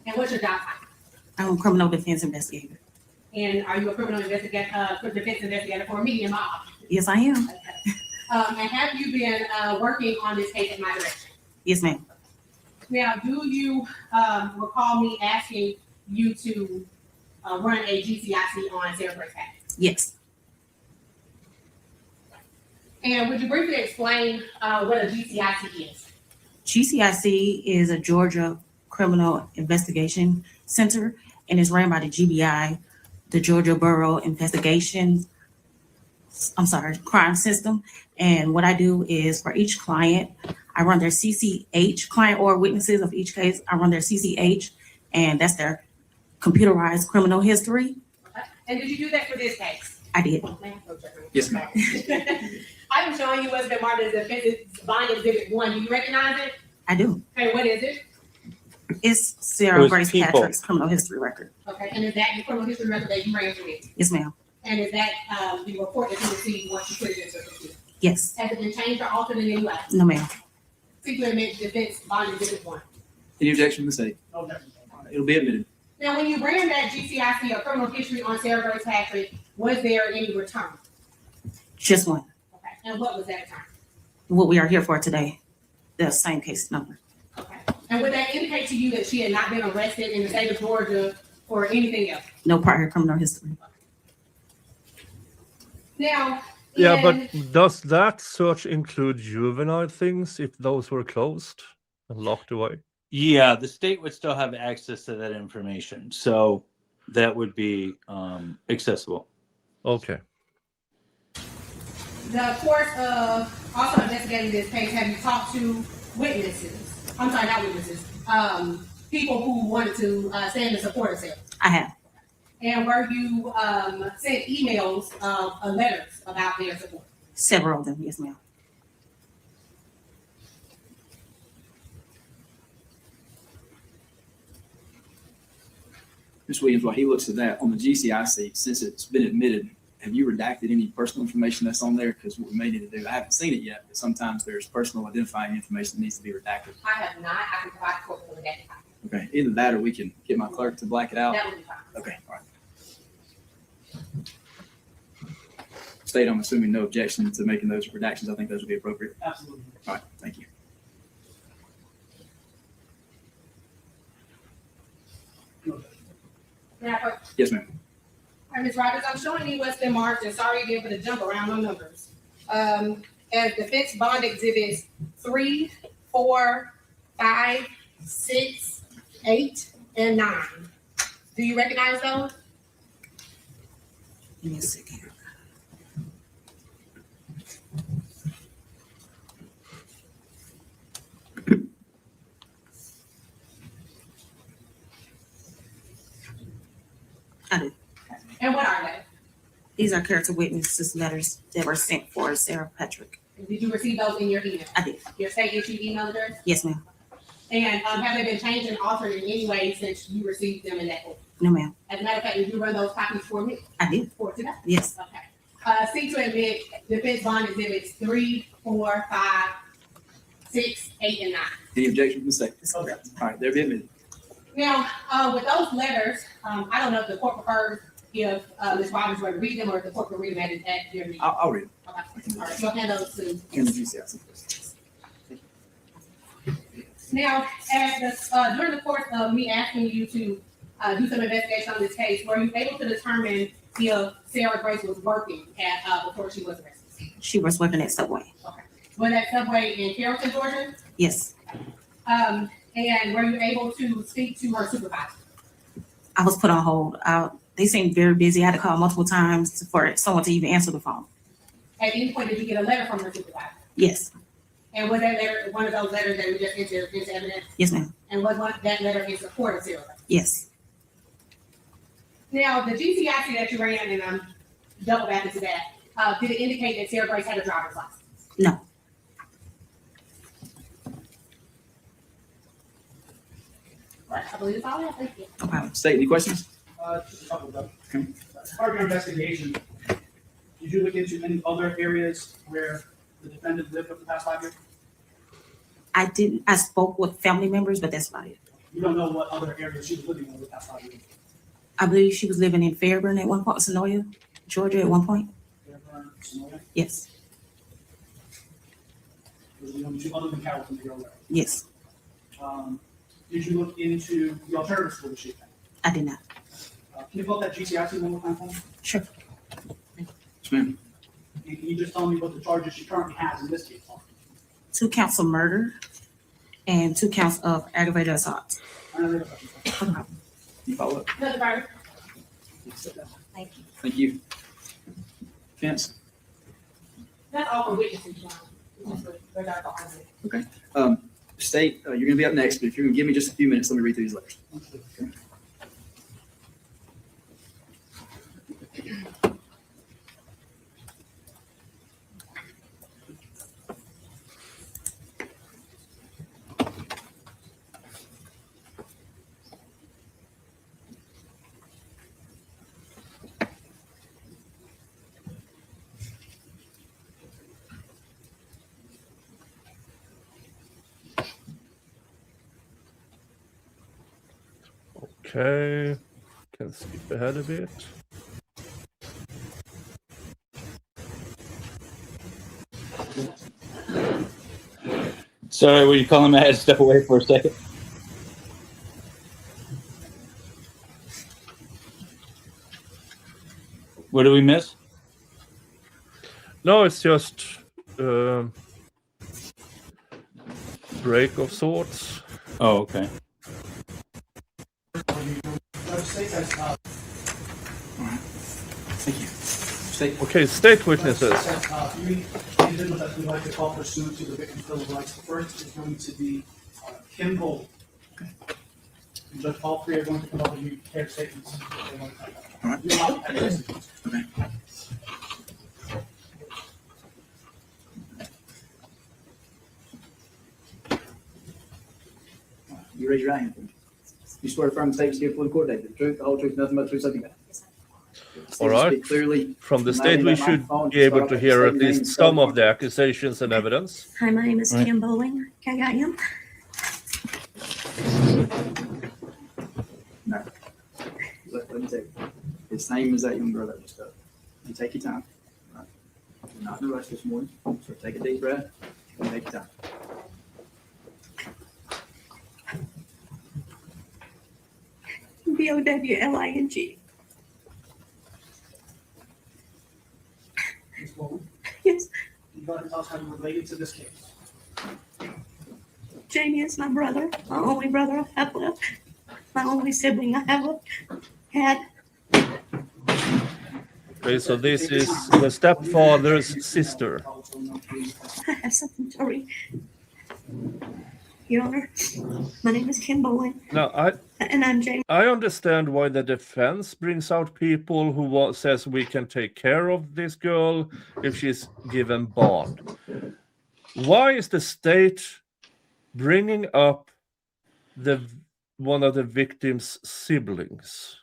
And what's your job title? I'm a criminal defense investigator. And are you a criminal defense investigator for me and my office? Yes, I am. Okay. And have you been working on this case at my direction? Yes, ma'am. Now, do you recall me asking you to run a GCIC on Sarah Grace Patrick? Yes. And would you briefly explain what a GCIC is? GCIC is a Georgia Criminal Investigation Center and is ran by the GBI, the Georgia Bureau Crime System. And what I do is for each client, I run their CCH, client or witnesses of each case. I run their CCH, and that's their computerized criminal history. Okay. And did you do that for this case? I did. Yes, ma'am. I'm showing you what's been marked as offensive bond exhibit 1. Do you recognize it? I do. Okay, what is it? It's Sarah It was Grace people. Patrick's criminal history record. Okay, and is that your criminal history record that you ran through it? Yes, ma'am. And is that the report that you received once you put it into the computer? Yes. Has it been changed or altered in any way? No, ma'am. Seek to admit defense bond exhibit 1. Any objection from the state? No objection. It'll be admitted. Now, when you ran that GCIC or criminal history on Sarah Grace Patrick, was there any return? Just one. Okay, and what was that return? What we are here for today, the same case number. Okay, and would that indicate to you that she had not been arrested in the state of Georgia for anything else? No prior criminal history. Now, Yeah, in- but does that search include juvenile things if those were closed and locked away? Yeah, the state would still have access to that information, so that would be accessible. Okay. the course of also investigating this case, have you talked to witnesses? I'm sorry, not witnesses. People who wanted to stand in support of Sarah. I have. And were you sent emails of letters about their support? Several of them, yes, ma'am. Ms. Williams, while he looks at that, on the GCIC, since it's been admitted, have you redacted any personal information that's on there? Because what we may need to do, I haven't seen it yet, but sometimes there's personal identifying information that needs to be redacted. I have not. I can provide court with a redacted copy. Okay, either that or we can get my clerk to black it out. That would be fine. Okay, all right. State, I'm assuming no objection to making those redactions. I think those would be appropriate. Absolutely. All right, thank you. Now, Yes, ma'am. all right, Ms. Rogers, I'm showing you what's been marked, and sorry again for the jump around on numbers. As defense bond exhibits 3, 4, 5, 6, 8, and 9. Do you recognize those? Give me a second. I do. And what are they? These are character witnesses letters that were sent for Sarah Patrick. Did you receive those in your email? I did. Your state issued email address? Yes, ma'am. And have they been changed and altered in any way since you received them in that order? No, ma'am. As a matter of fact, did you run those copies for me? I did. For today? Yes. Okay. Seek to admit defense bond exhibits 3, 4, 5, 6, 8, and 9. Any objection from the state? Okay. All right, they'll be admitted. Now, with those letters, I don't know if the court prefers if Ms. Robbins were to read them or if the court can read them at your meeting. I'll read it. Okay. All right, you'll hand those to. In the GCIC. Now, during the course of me asking you to do some investigation on this case, were you able to determine if Sarah Grace was working at before she was arrested? She was working at Subway. Was that Subway in Carrollton, Georgia? Yes. And were you able to speak to her supervisor? I was put on hold. They seemed very busy. I had to call multiple times for someone to even answer the phone. At any point, did you get a letter from her supervisor? Yes. And was that letter one of those letters that we just entered into evidence? Yes, ma'am. And was that letter in support of Sarah Grace? Yes. Now, the GCIC that you ran, and I'm double back into that, did it indicate that Sarah Grace had a driver's license? No. Right, I believe it's all that. Thank you. No problem. State, any questions? Just a couple of them. Okay. As part of your investigation, did you look into any other areas where the defendant lived for the past 5 years? I didn't. I spoke with family members, but that's about it. You don't know what other areas she was living in the past 5 years? I believe she was living in Fairburn at one point, Sonoya, Georgia at one point. Fairburn, Sonoma? Yes. Was it the only two other than Carrollton that you're aware of? Yes, Did you look into the alternative school that she attended? I did not. Can you pull up that GCIC one more time for me? Sure. Yes, ma'am. And can you just tell me what the charges she currently has in this case are? 2 counts of murder and 2 counts of aggravated assault. I know there's a question. You follow up? Another fire. Thank you. Thank you. Fence. That's all for witnesses, John. It's just they're not all of it. State, you're gonna be up next, but if you're gonna give me just a few minutes, let me read through these letters. Okay, can skip ahead a bit. Sorry, were you calling me? I had to step away for a second. What did we miss? No, it's just break of sorts. Oh, okay. Thank you. State. Okay, state witnesses. Three individuals that we'd like to call pursuant to the victim's bill of rights. The first is going to be Kim Gold. And Judge, all three are going to come up and you care statements. All right. You're not at risk. Okay. You raise your right hand. You swear to affirm the statements given before the court today, the truth, the whole truth, nothing but the truth, so help you God. All right. Speak clearly. From the state, we should be able to hear at least some of the accusations and evidence. Hi, my name is Kim Bowling, KIM. No. Let me tell you. His name is that young girl that just up. You take your time. All right. You're not in a rush this morning, so take a deep breath and take your time. BOWLING. Ms. Gold, Yes, you go ahead and tell us how you're related to this case. Jamie is my brother, my only brother I have left, my only sibling I have had. Okay, so this is the stepfather's sister. I have something to read. Your Honor, my name is Kim Bowling, Now, and I'm Jamie. I understand why the defense brings out people who says we can take care of this girl if she's given bond. Why is the state bringing up one of the victim's siblings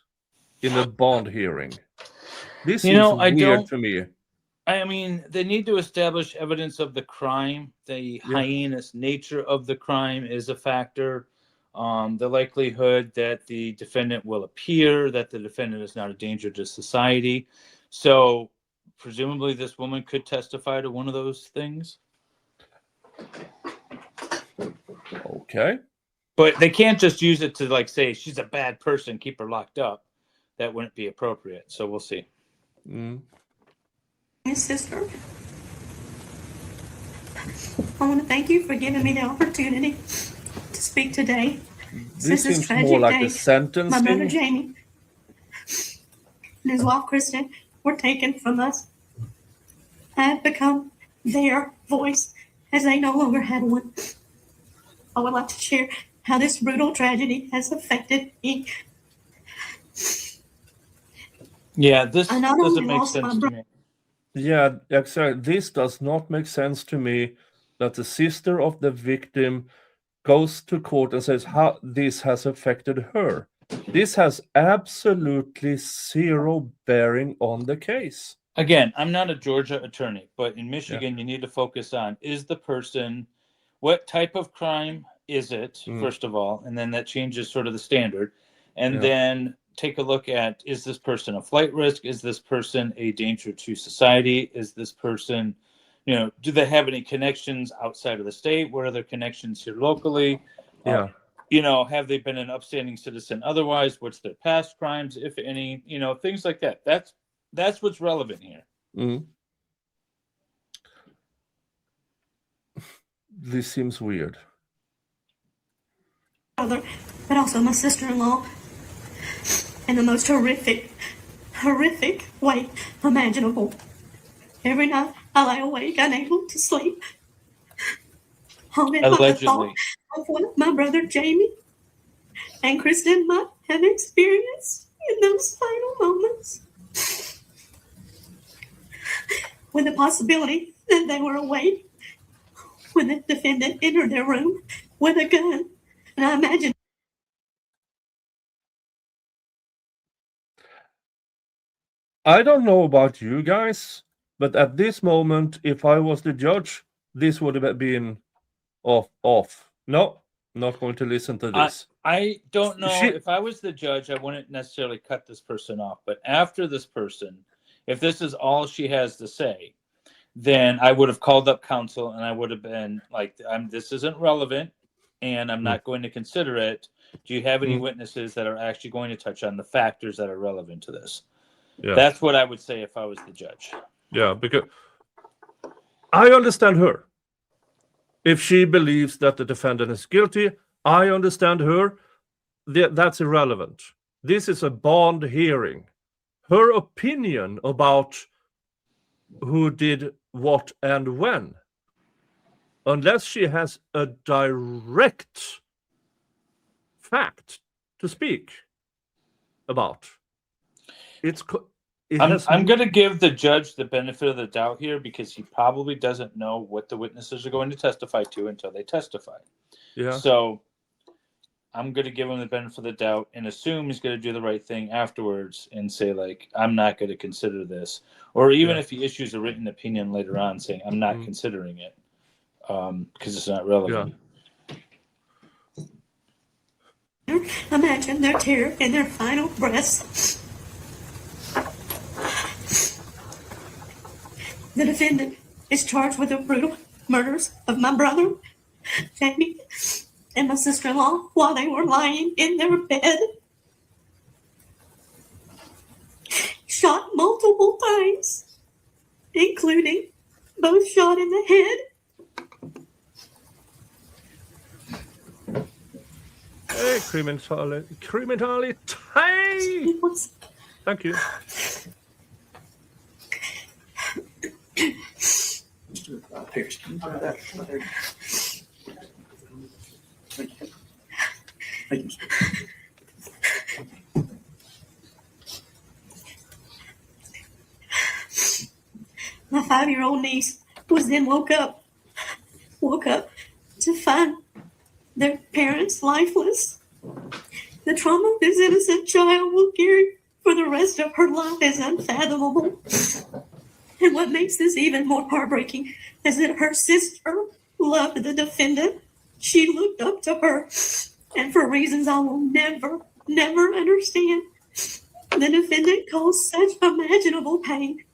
in a bond hearing? This seems weird to me. I mean, they need to establish evidence of the crime. The heinous nature of the crime is a factor. The likelihood that the defendant will appear, that the defendant is not a danger to society. So presumably this woman could testify to one of those things. Okay. But they can't just use it to say she's a bad person, keep her locked up. That wouldn't be appropriate. So we'll see. Mm. His sister. I want to thank you for giving me the opportunity to speak today. This seems more like a sentencing. My brother Jamie and his wife Kristen were taken from us. I have become their voice as they no longer had one. I would like to share how this brutal tragedy has affected me. Yeah, this I not doesn't only make lost my sense to me. Yeah, exactly. This does not make sense to me that the sister of the victim goes to court and says how this has affected her. This has absolutely zero bearing on the case. Again, I'm not a Georgia attorney, but in Michigan, you need to focus on what type of crime is it, first of all, and then that changes sort of the standard. And then take a look at, is this person a flight risk? Is this person a danger to society? Is this person do they have any connections outside of the state? What are their connections here locally? Yeah. Have they been an upstanding citizen otherwise? What's their past crimes, if any? Things like that. That's what's relevant here. Mm. This seems weird. Brother, but also my sister-in-law, in the most horrific way imaginable. Every night I lay awake, unable to sleep, haunted by the thought of what my brother Jamie and Kristen might have experienced in those final moments. With the possibility that they were awake when the defendant entered their room with a gun. And I imagine. I don't know about you guys, but at this moment, if I was the judge, this would have been off. No, not going to listen to this. I don't know. If I was the judge, I wouldn't necessarily cut this person off. But after this person, if this is all she has to say, then I would have called up counsel and I would have been like, this isn't relevant and I'm not going to consider it. Do you have any witnesses that are actually going to touch on the factors that are relevant to this? Yeah. That's what I would say if I was the judge. Yeah, because I understand her. If she believes that the defendant is guilty, I understand her. That's irrelevant. This is a bond hearing. Her opinion about who did what and when, unless she has a direct fact to speak about, I'm going to give the judge the benefit of the doubt here because he probably doesn't know what the witnesses are going to testify to until they testify. Yeah. So I'm going to give him the benefit of the doubt and assume he's going to do the right thing afterwards and say, like, I'm not going to consider this. Or even if he issues a written opinion later on saying, I'm not considering it because it's not relevant. Yeah. Imagine their terror in their final breaths. The defendant is charged with the brutal murders of my brother, Jamie, and my sister-in-law while they were lying in their bed. Shot multiple times, including both shot in the head. Hey, criminality. Thank you. Mr. Pierce, can you try that? Thank you. Thank you, sir. My 5-year-old niece was then woke up to find their parents lifeless. The trauma this innocent child will carry for the rest of her life is unfathomable. And what makes this even more heartbreaking is that her sister loved the defendant. She looked up to her, and for reasons I will never understand, the defendant caused such imaginable pain.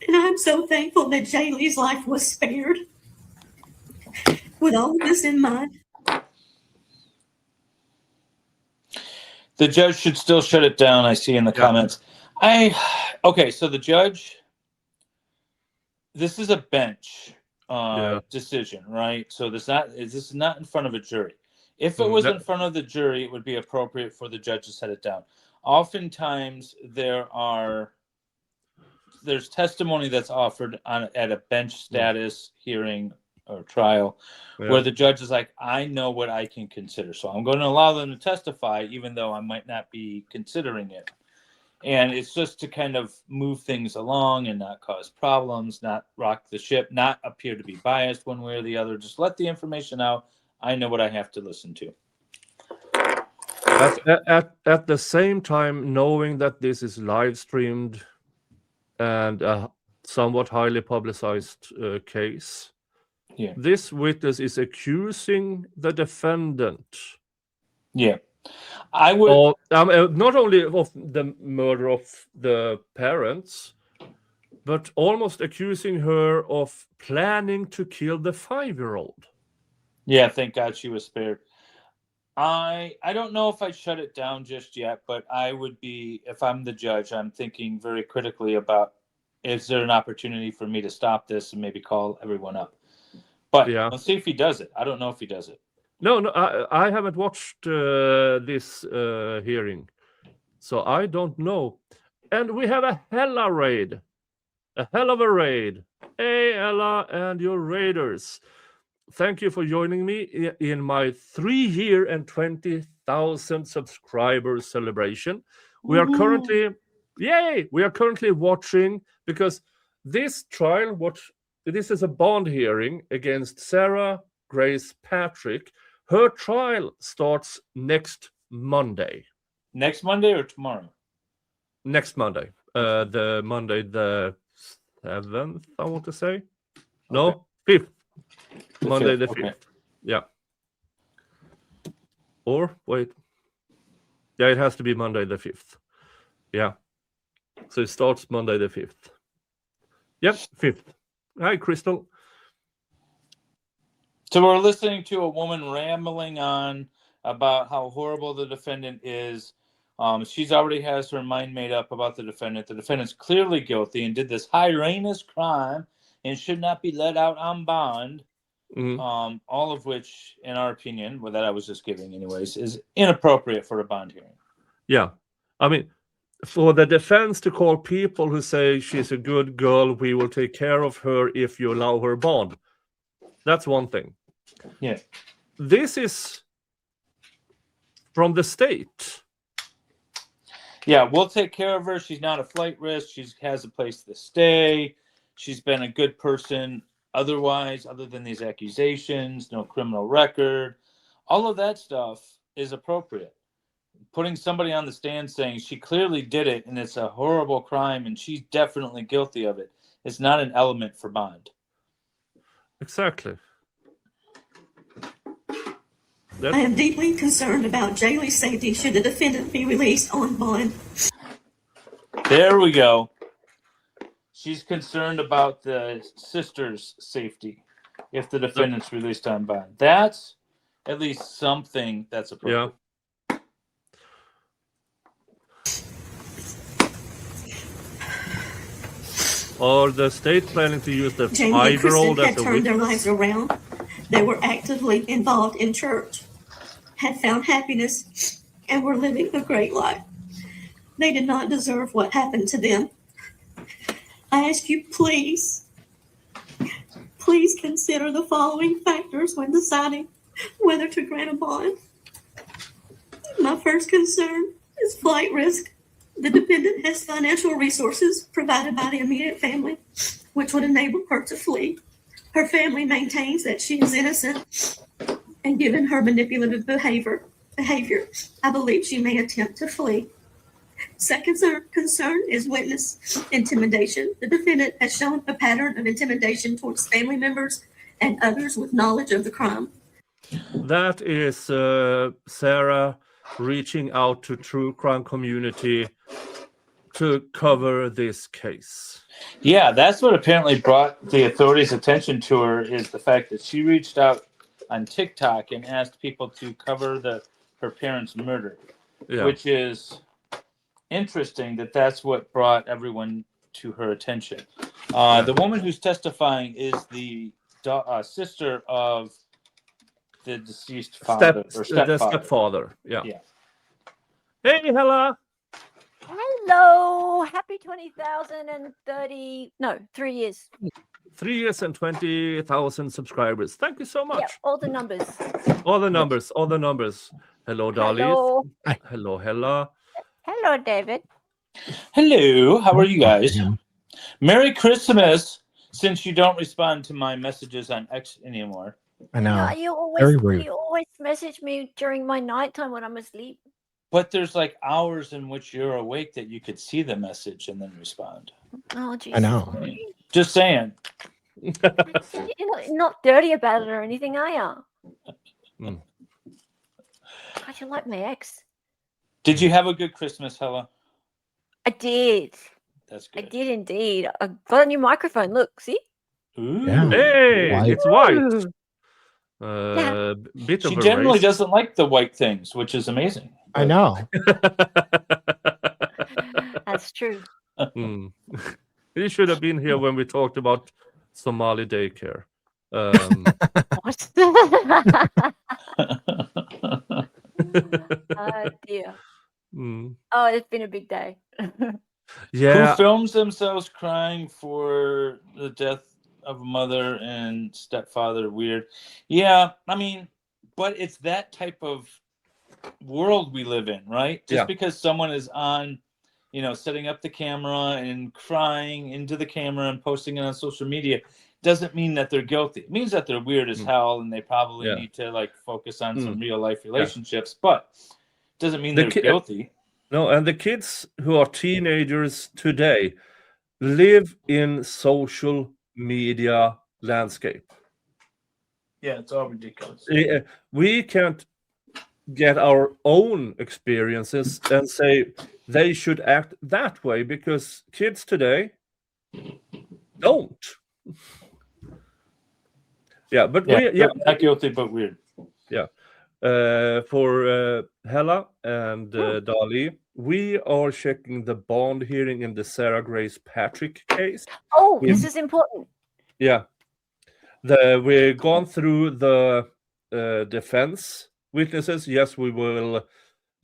And I'm so thankful that Jaylee's life was spared. With all of this in mind, the judge should still shut it down. I see in the comments. So the judge, this is a bench decision, right? So this is not in front of a jury. If it was in front of the jury, it would be appropriate for the judge to set it down. Oftentimes there's testimony that's offered at a bench status hearing or trial where the judge is like, I know what I can consider, so I'm going to allow them to testify even though I might not be considering it. And it's just to kind of move things along and not cause problems, not rock the ship, not appear to be biased one way or the other. Just let the information out. I know what I have to listen to. At the same time, knowing that this is live streamed and a somewhat highly publicized case, this witness is accusing the defendant. Yeah. I would not only of the murder of the parents, but almost accusing her of planning to kill the 5-year-old. Yeah, thank God she was spared. I don't know if I'd shut it down just yet, but I would be, if I'm the judge, I'm thinking very critically about, is there an opportunity for me to stop this and maybe call everyone up? But Yeah. let's see if he does it. I don't know if he does it. No, I haven't watched this hearing, so I don't know. And we have a hella raid. A hell of a raid. Hey, Ella and your raiders. Thank you for joining me in my 3-year and 20,000 subscribers celebration. We are currently, we are currently watching, because this trial, this is a bond hearing against Sarah Grace Patrick. Her trial starts next Monday. Next Monday or tomorrow? Next Monday. The Monday the 7th, I want to say. No, 5th. Monday the 5th. Okay. Yeah. Or wait. Yeah, it has to be Monday the 5th. Yeah. So it starts Monday the 5th. Yep, 5th. Hi, Crystal. So we're listening to a woman rambling on about how horrible the defendant is. She's already has her mind made up about the defendant. The defendant's clearly guilty and did this heinous crime and should not be let out on bond. Mhm. All of which, in our opinion, that I was just giving anyways, is inappropriate for a bond hearing. Yeah. I mean, for the defense to call people who say she's a good girl, we will take care of her if you allow her bond. That's one thing. Yeah. This is from the state. Yeah, we'll take care of her. She's not a flight risk. She has a place to stay. She's been a good person otherwise, other than these accusations, no criminal record. All of that stuff is appropriate. Putting somebody on the stand saying she clearly did it and it's a horrible crime and she's definitely guilty of it, it's not an element for bond. Exactly. I am deeply concerned about Jaylee's safety should the defendant be released on bond. There we go. She's concerned about the sister's safety if the defendant's released on bond. That's at least something that's appropriate. Yeah. Or the state planning to use the Jaylee and 5-year-old Kristen as had a turned their witness? lives around. They were actively involved in church, had found happiness, and were living a great life. They did not deserve what happened to them. I ask you, please consider the following factors when deciding whether to grant a bond. My first concern is flight risk. The defendant has financial resources provided by the immediate family, which would enable her to flee. Her family maintains that she is innocent, and given her manipulative behavior, I believe she may attempt to flee. Second concern is witness intimidation. The defendant has shown a pattern of intimidation towards family members and others with knowledge of the crime. That is Sarah reaching out to true crime community to cover this case. Yeah, that's what apparently brought the authorities' attention to her, is the fact that she reached out on TikTok and asked people to cover her parents' murder, which is interesting that's what brought everyone to her attention. The woman who's testifying is the sister of the deceased father or stepfather. The stepfather, yeah. Hey, Hella. Hello, happy 20,030, no, 3 years. 3 years and 20,000 subscribers. Thank you so much. Yeah, all the numbers. All the numbers, all the numbers. Hello, Dolly. Hello. Hello, Hella. Hello, David. Hello, how are you guys? Merry Christmas, since you don't respond to my messages on X anymore. I know. No, you Very rude. always message me during my nighttime when I'm asleep. But there's like hours in which you're awake that you could see the message and then respond. Oh, Jesus. I know. Just saying. You're not dirty about it or anything, are you? God, you like my ex. Did you have a good Christmas, Hella? I did. That's I good. did indeed. I got a new microphone. Look, see? Ooh. Yeah. Hey, White. it's white. Ooh. Bit She of a generally race. doesn't like the white things, which is amazing. I know. That's true. He should have been here when we talked about Somali daycare. What? Oh dear. Oh, it's been a big day. Yeah. Who films themselves crying for the death of a mother and stepfather? Weird. Yeah, I mean, but it's that type of world we live in, right? Just Yeah. because someone is on, setting up the camera and crying into the camera and posting it on social media doesn't mean that they're guilty. It means that they're weird as hell and they probably need to focus on some real life relationships, but doesn't mean they're guilty. No, and the kids who are teenagers today live in social media landscape. Yeah, it's all ridiculous. We can't get our own experiences and say they should act that way because kids today don't. Yeah, but not guilty, but weird. Yeah. For Hella and Dali, we are checking the bond hearing in the Sarah Grace Patrick case. Oh, this is important. Yeah. We've gone through the defense witnesses. Yes, we will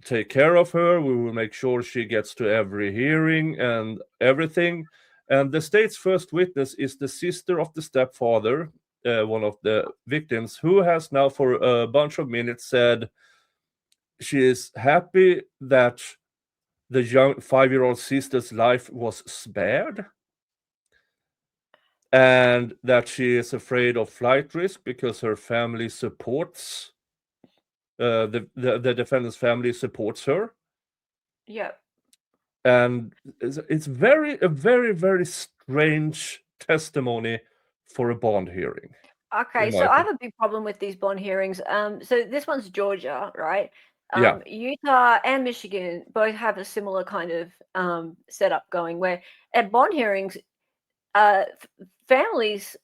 take care of her. We will make sure she gets to every hearing and everything. And the state's first witness is the sister of the stepfather, one of the victims, who has now for a bunch of minutes said she is happy that the young 5-year-old sister's life was spared and that she is afraid of flight risk because her family supports the defendant's family supports her. Yeah. And it's a very strange testimony for a bond hearing. Okay, so I have a big problem with these bond hearings. So this one's Georgia, right? Yeah. Utah and Michigan both have a similar kind of setup going where at bond hearings, families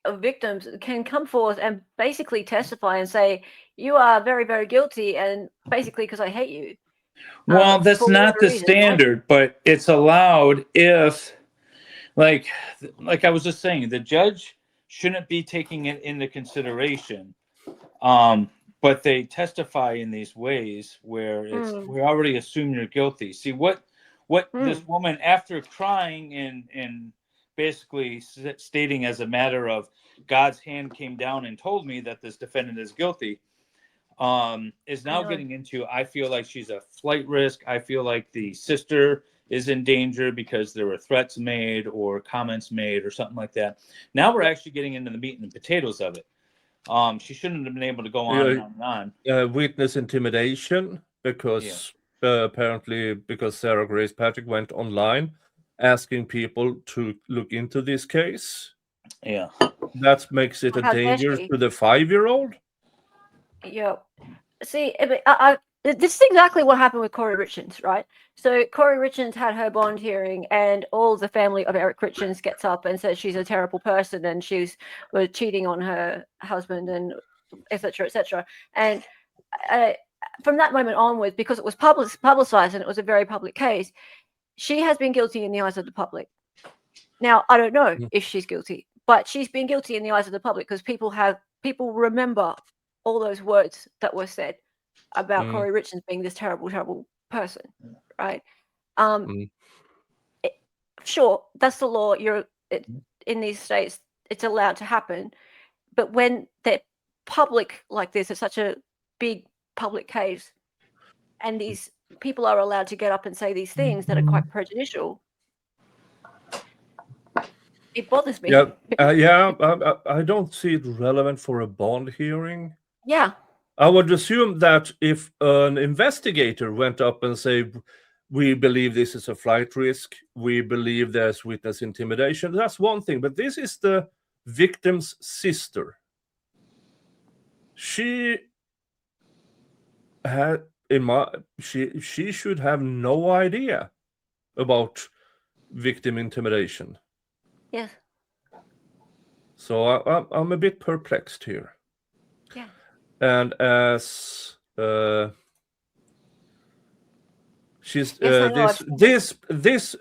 of victims can come forth and basically testify and say, you are very, very guilty, and basically because I hate you. Well, that's not the standard, but it's allowed if, like I was just saying, the judge shouldn't be taking it into consideration. But they testify in these ways where it's we already assume you're guilty. See what this woman, after crying and basically stating as a matter of God's hand came down and told me that this defendant is guilty, is now getting into, I feel like she's a flight risk. I feel like the sister is in danger because there were threats made or comments made or something like that. Now we're actually getting into the meat and potatoes of it. She shouldn't have been able to go on and on and on. Witness intimidation because apparently because Sarah Grace Patrick went online asking people to look into this case. Yeah. That makes it a danger to the 5-year-old. Yeah. See, this is exactly what happened with Corey Richards, right? So Corey Richards had her bond hearing, and all the family of Eric Richards gets up and says she's a terrible person and she's cheating on her husband and etc. etc. And from that moment onwards, because it was publicized and it was a very public case, she has been guilty in the eyes of the public. Now, I don't know if she's guilty, but she's been guilty in the eyes of the public because people remember all those words that were said about Corey Richards being this terrible, terrible person, right? Sure, that's the law. In these states, it's allowed to happen. But when they're public like this, it's such a big public case, and these people are allowed to get up and say these things that are quite prejudicial. It bothers me. I don't see it relevant for a bond hearing. Yeah. I would assume that if an investigator went up and said, we believe this is a flight risk, we believe there's witness intimidation, that's one thing. But this is the victim's sister. She had she should have no idea about victim intimidation. Yes. So I'm a bit perplexed here. Yeah. And as she's Yes, this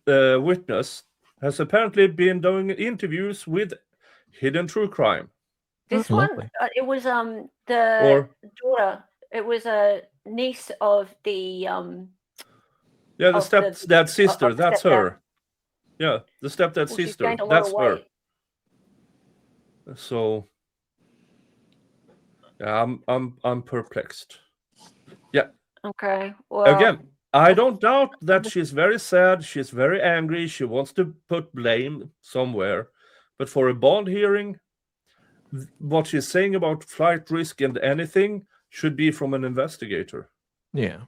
witness has apparently been doing interviews with Hidden True Crime. This one, it was the Or- daughter. It was a niece of the Yeah, the of the- stepdad sister. of the That's stepdad. her. Yeah, the stepdad Well, she's sister. gained a lot That's of her. weight. So yeah, I'm perplexed. Yeah. Okay. Well, Again, I don't doubt that she's very sad. She's very angry. She wants to put blame somewhere. But for a bond hearing, what she's saying about flight risk and anything should be from an investigator. Yeah.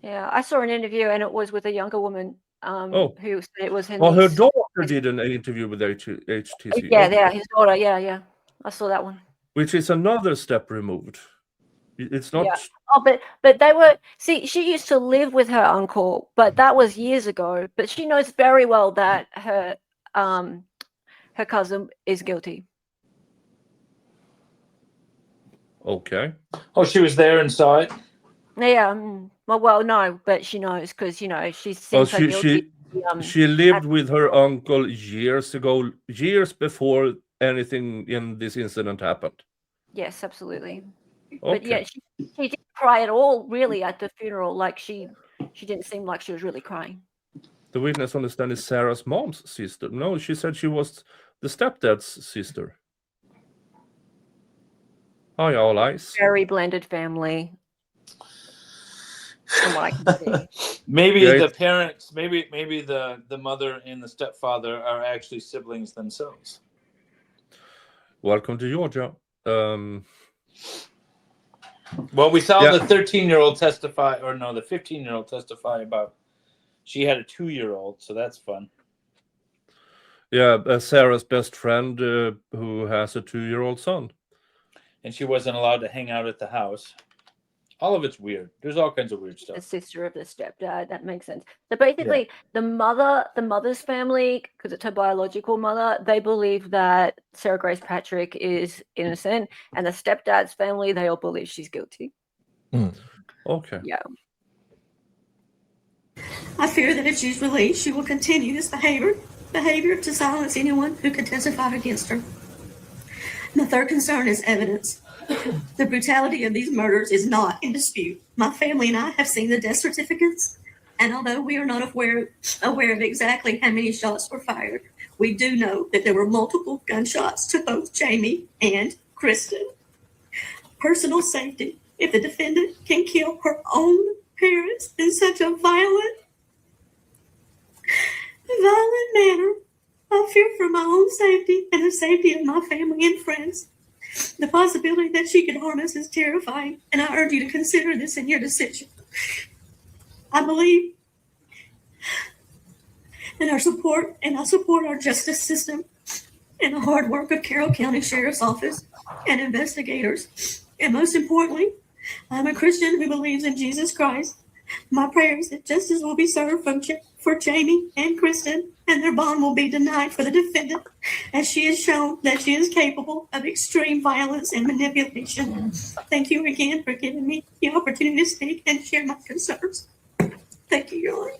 yeah, I saw an interview and it was with a younger woman. Who said it was her Oh, her niece. daughter did an interview with HTC. Yeah, yeah, his daughter. Yeah. I saw that one. Which is another step removed. It's not. Yeah. Oh, but they were. See, she used to live with her uncle, but that was years ago. But she knows very well that her cousin is guilty. Okay. Oh, she was there and saw it. Yeah. Well, no, but she knows because she's seen her guilty. She lived with her uncle years ago, years before anything in this incident happened. Yes, absolutely. Okay. But yeah, she didn't cry at all, really, at the funeral. Like she didn't seem like she was really crying. The witness on the stand is Sarah's mom's sister. No, she said she was the stepdad's sister. Hi, all eyes. Very blended family. From what I can see. Maybe Yeah, the parents, maybe the mother and the stepfather are actually siblings themselves. Welcome to Georgia. Well, we saw Yeah. the 13-year-old testify, or no, the 15-year-old testify about she had a 2-year-old, so that's fun. Yeah, Sarah's best friend who has a 2-year-old son. And she wasn't allowed to hang out at the house. All of it's weird. There's all kinds of weird The stuff. sister of the stepdad. That makes sense. So basically, the mother's family, because it's her biological mother, they believe that Sarah Grace Patrick is innocent, and the stepdad's family, they all believe she's guilty. Okay. Yeah. I fear that if she's released, she will continue this behavior to silence anyone who could testify against her. My third concern is evidence. The brutality of these murders is not in dispute. My family and I have seen the death certificates, and although we are not aware of exactly how many shots were fired, we do know that there were multiple gunshots to both Jamie and Kristen. Personal safety. If the defendant can kill her own parents in such a violent manner, I fear for my own safety and the safety of my family and friends. The possibility that she could harm us is terrifying, and I urge you to consider this in your decision. I believe in our support, and I support our justice system and the hard work of Carroll County Sheriff's Office and investigators. And most importantly, I'm a Christian who believes in Jesus Christ. My prayer is that justice will be served for Jamie and Kristen, and their bond will be denied for the defendant, as she has shown that she is capable of extreme violence and manipulation. Thank you again for giving me the opportunity to speak and share my concerns. Thank you, Your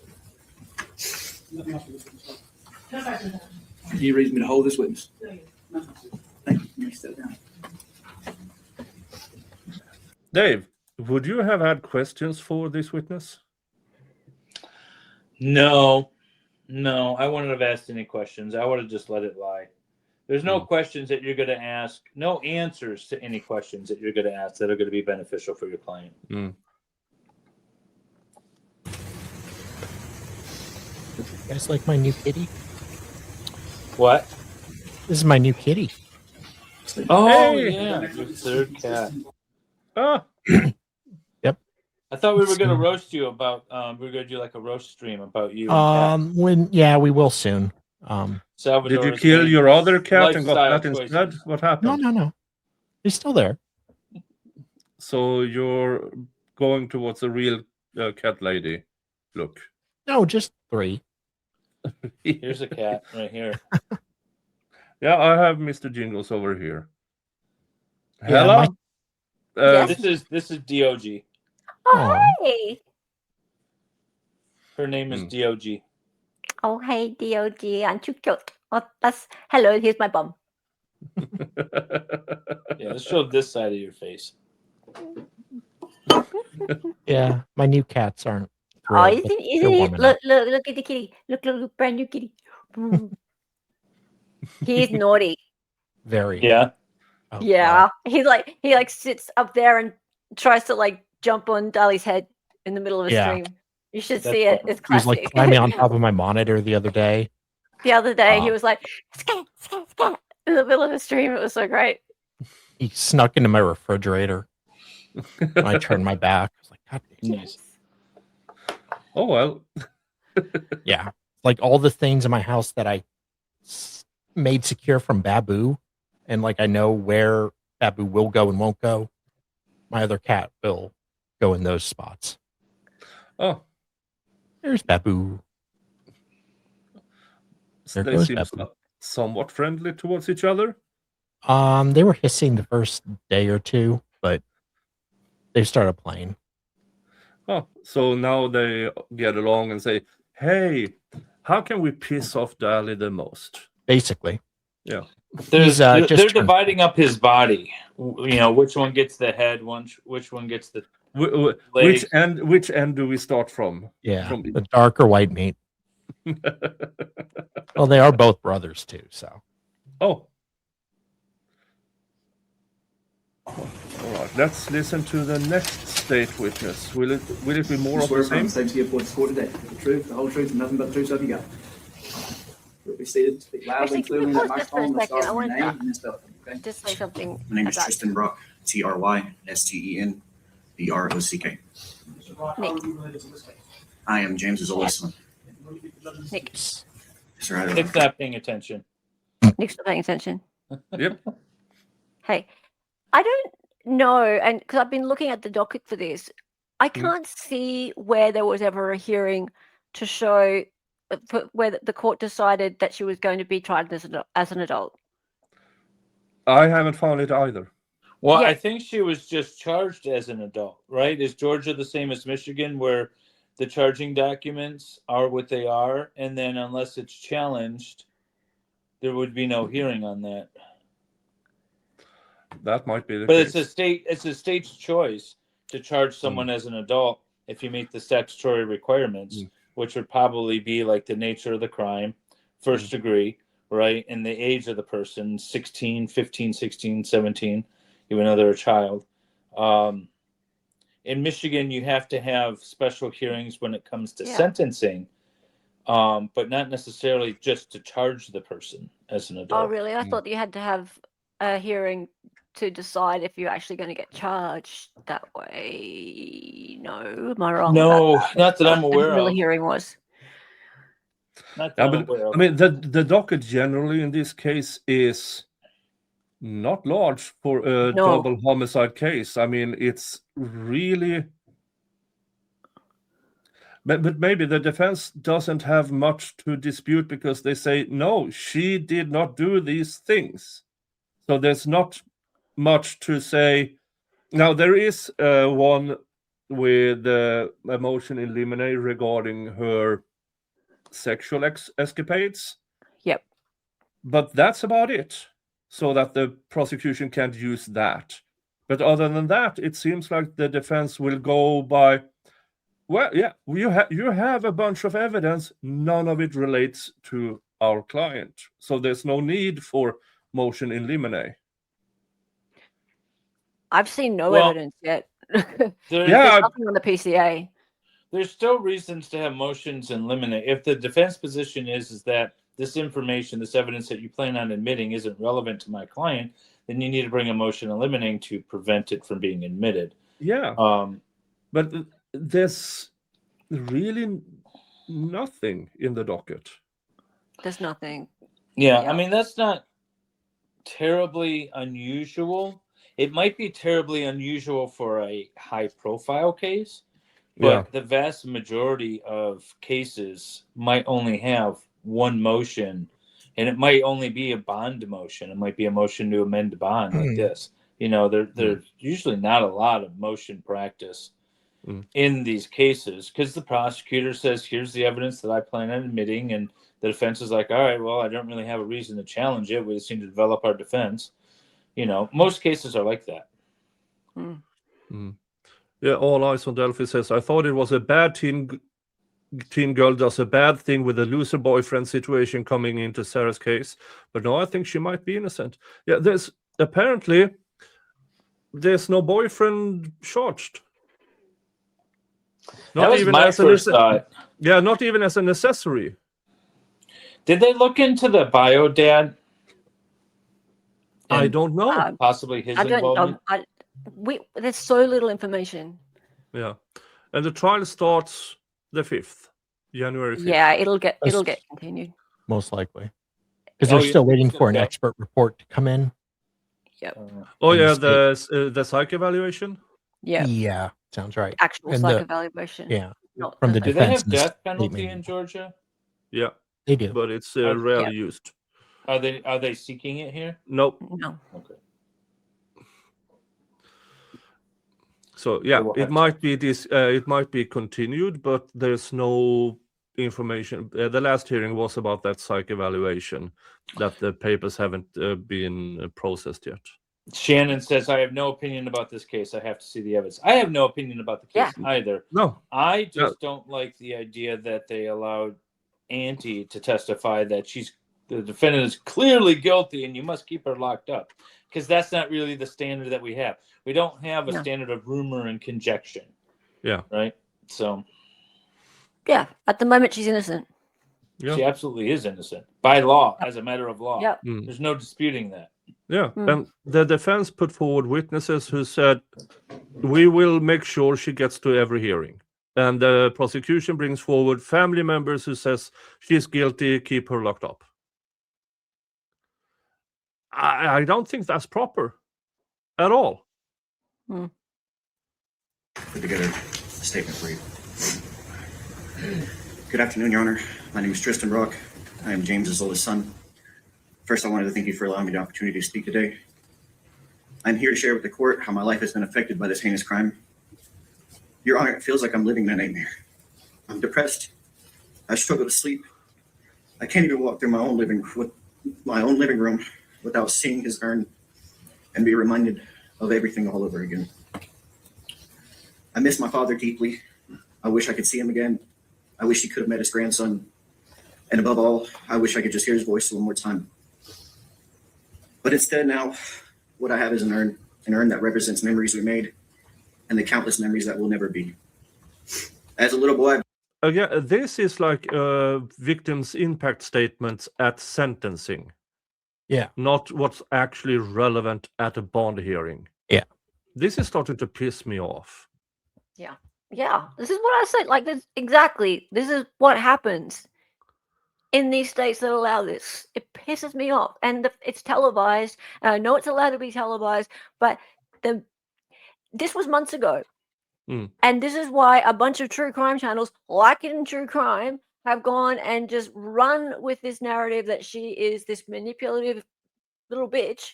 Honor. He reads me to hold this witness. Thank you. You may sit down. Dave, would you have had questions for this witness? No, I wouldn't have asked any questions. I would have just let it lie. There's no questions that you're going to ask, no answers to any questions that you're going to ask that are going to be beneficial for your client. You guys like my new kitty? What? This is my new kitty. Oh, Hey! yeah, your third cat. Ah, Yep. I thought we were going to roast you about, we were going to do like a roast stream about you and We will soon. Salvador. did you kill your other cat and got that instead? What happened? No. He's still there. So you're going towards a real cat lady look. No, just 3. Here's a cat right here. Yeah, I have Mr. Jingles over here. Yeah, Hello. Yes. This is DOG. Oh, hey. Her name is DOG. Oh, hey, DOG. Aren't you cute? Oh, hello. Here's my bum. Yeah, let's show this side of your face. Yeah, my new cats aren't. Oh, thrilled, but isn't they're he? warming up. Look at the kitty. Look, brand new kitty. He's naughty. Very. Yeah. Oh, Yeah, God. he sits up there and tries to jump on Dali's head in the middle of a Yeah. stream. You should That's see it. fun. It's He was classic. climbing on top of my monitor the other day. The other day, he Wow. was like, scat, scat, scat, in the middle of the stream. It was so great. He snuck into my refrigerator. When I turned my back, I was like, God damn. Nice. Oh well. Yeah, like all the things in my house that I made secure from Babu, and I know where Babu will go and won't go. My other cat will go in those spots. Oh, there's Babu. There they goes seem Babu. somewhat friendly towards each other. They were hissing the first day or 2, but they started playing. Oh, so now they get along and say, "Hey, how can we piss off Dali the most?" Basically. Yeah. They're dividing up his body. You know, which one gets the head, which one gets the Which end do we start from? Yeah, From the dark or white meat. Well, they are both brothers too, so. Oh. All right, let's listen to the next state witness. Will it be more of the same? Same to you before the court today. The truth, the whole truth, and nothing but the truth, so you got. You'll be seated. Speak loudly, clearly in that microphone. Let's start with your name and spell. Okay. Just say something. My name is Tristan Brock, TRYSTEN BROCK. Mr. Brock, how are you related to this case? I am James's oldest son. Nick. Sir, I Nick's not paying attention. Nick's not paying attention. Yep. Hey, I don't know, and because I've been looking at the docket for this, I can't see where there was ever a hearing to show where the court decided that she was going to be tried as an adult. I haven't found it either. Well, Yeah. I think she was just charged as an adult, right? Is Georgia the same as Michigan, where the charging documents are what they are, and then unless it's challenged, there would be no hearing on that. That might be the But case. it's a state's choice to charge someone as an adult if you meet the statutory requirements, which would probably be like the nature of the crime, first degree, right? And the age of the person, 16, 15, 16, 17, even though they're a child. In Michigan, you have to have special hearings when it comes to sentencing, but not necessarily just to charge the person as an adult. Oh, really? I thought you had to have a hearing to decide if you're actually going to get charged that way. No, am I wrong? No, about that? not that I'm aware The real of. hearing was. Not that Yeah, I'm but aware of. I mean, the docket generally in this case is not large for a No. double homicide case. I mean, it's really. But maybe the defense doesn't have much to dispute because they say, no, she did not do these things. So there's not much to say. Now, there is one with a motion in limine regarding her sexual escapades. Yep. But that's about it. So that the prosecution can't use that. But other than that, it seems like the defense will go by, well, yeah, you have a bunch of evidence. None of it relates to our client. So there's no need for motion in limine. I've seen no Well, evidence yet. There's nothing on the PCA. There's still reasons to have motions in limine. If the defense position is that this information, this evidence that you plan on admitting isn't relevant to my client, then you need to bring a motion in limine to prevent it from being admitted. Yeah. But there's really nothing in the docket. There's nothing. Yeah, I mean, that's not terribly unusual. It might be terribly unusual for a high-profile case, But the vast majority of cases might only have one motion, and it might only be a bond motion. It might be a motion to amend the bond like this. You know, there's usually not a lot of motion practice in these cases because the prosecutor says, here's the evidence that I plan on admitting, and the defense is like, all right, well, I don't really have a reason to challenge it. We just need to develop our defense. You know, most cases are like that. Yeah, All Eyes on Delphi says, I thought it was a bad teen girl does a bad thing with a loser boyfriend situation coming into Sarah's case, but no, I think she might be innocent. Yeah, there's no boyfriend charged. That was my first thought. Yeah, not even as an accessory. Did they look into the bio dad? I don't know. Possibly his I don't involvement. There's so little information. Yeah, and the trial starts the 5th, January 5th. Yeah, it'll get continued. Most likely, because they're still waiting for an expert report to come in. Yep. The psych evaluation. Yeah, sounds right. Actual psych evaluation. Yeah, not from the Do defense. they have death penalty in Georgia? Yeah, they do, but it's rarely used. Are they seeking it here? Nope. No. Okay. So yeah, it might be it might be continued, but there's no information. The last hearing was about that psych evaluation, that the papers haven't been processed yet. Shannon says, I have no opinion about this case. I have to see the evidence. I have no opinion about the case either. No. I just don't like the idea that they allowed Auntie to testify that the defendant is clearly guilty and you must keep her locked up. Because that's not really the standard that we have. We don't have a standard of rumor and conjecture. Yeah. Right? So. Yeah. At the moment, she's innocent. Yeah. She absolutely is innocent. By law, as a matter of law. Yep. There's no disputing that. Yeah. And the defense put forward witnesses who said, we will make sure she gets to every hearing. And the prosecution brings forward family members who says she's guilty, keep her locked up. I don't think that's proper at all. Put together a statement for you. Good afternoon, Your Honor. My name is Tristan Rock. I am James's oldest son. First, I wanted to thank you for allowing me the opportunity to speak today. I'm here to share with the court how my life has been affected by this heinous crime. Your Honor, it feels like I'm living a nightmare. I'm depressed. I struggle to sleep. I can't even walk through my own living room without seeing his urn and be reminded of everything all over again. I miss my father deeply. I wish I could see him again. I wish he could have met his grandson. And above all, I wish I could just hear his voice one more time. But instead now, what I have is an urn that represents memories we made and the countless memories that will never be. As a little boy, Again, this is like victims' impact statements at sentencing. Yeah. Not what's actually relevant at a bond hearing. Yeah. This is starting to piss me off. Yeah. Yeah. This is what I said. Like this exactly. This is what happens in these states that allow this. It pisses me off. And it's televised. And I know it's allowed to be televised, but this was months ago. And this is why a bunch of true crime channels, like in True Crime, have gone and just run with this narrative that she is this manipulative little bitch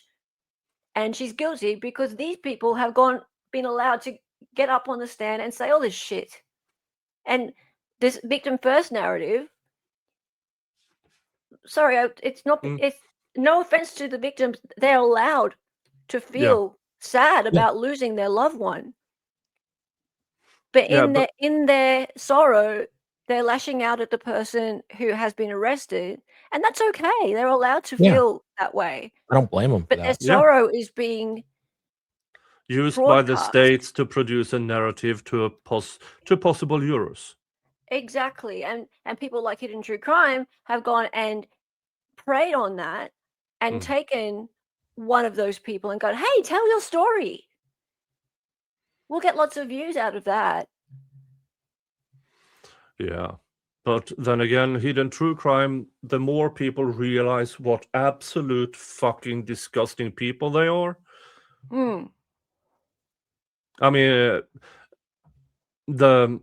and she's guilty because these people have been allowed to get up on the stand and say all this shit. And this victim first narrative, sorry, it's not, it's no offense to the victims. They're allowed to feel sad about losing their loved one. But in their sorrow, they're lashing out at the person who has been arrested, and that's okay. They're allowed to feel that way. I don't blame them for but that. their sorrow is being used by the states to produce a narrative to possible jurors. Exactly, and people like Hidden True Crime have gone and preyed on that and taken one of those people and gone, "Hey, tell your story. We'll get lots of views out of that." Yeah. But then again, Hidden True Crime, the more people realize what absolute fucking disgusting people they are. I mean, the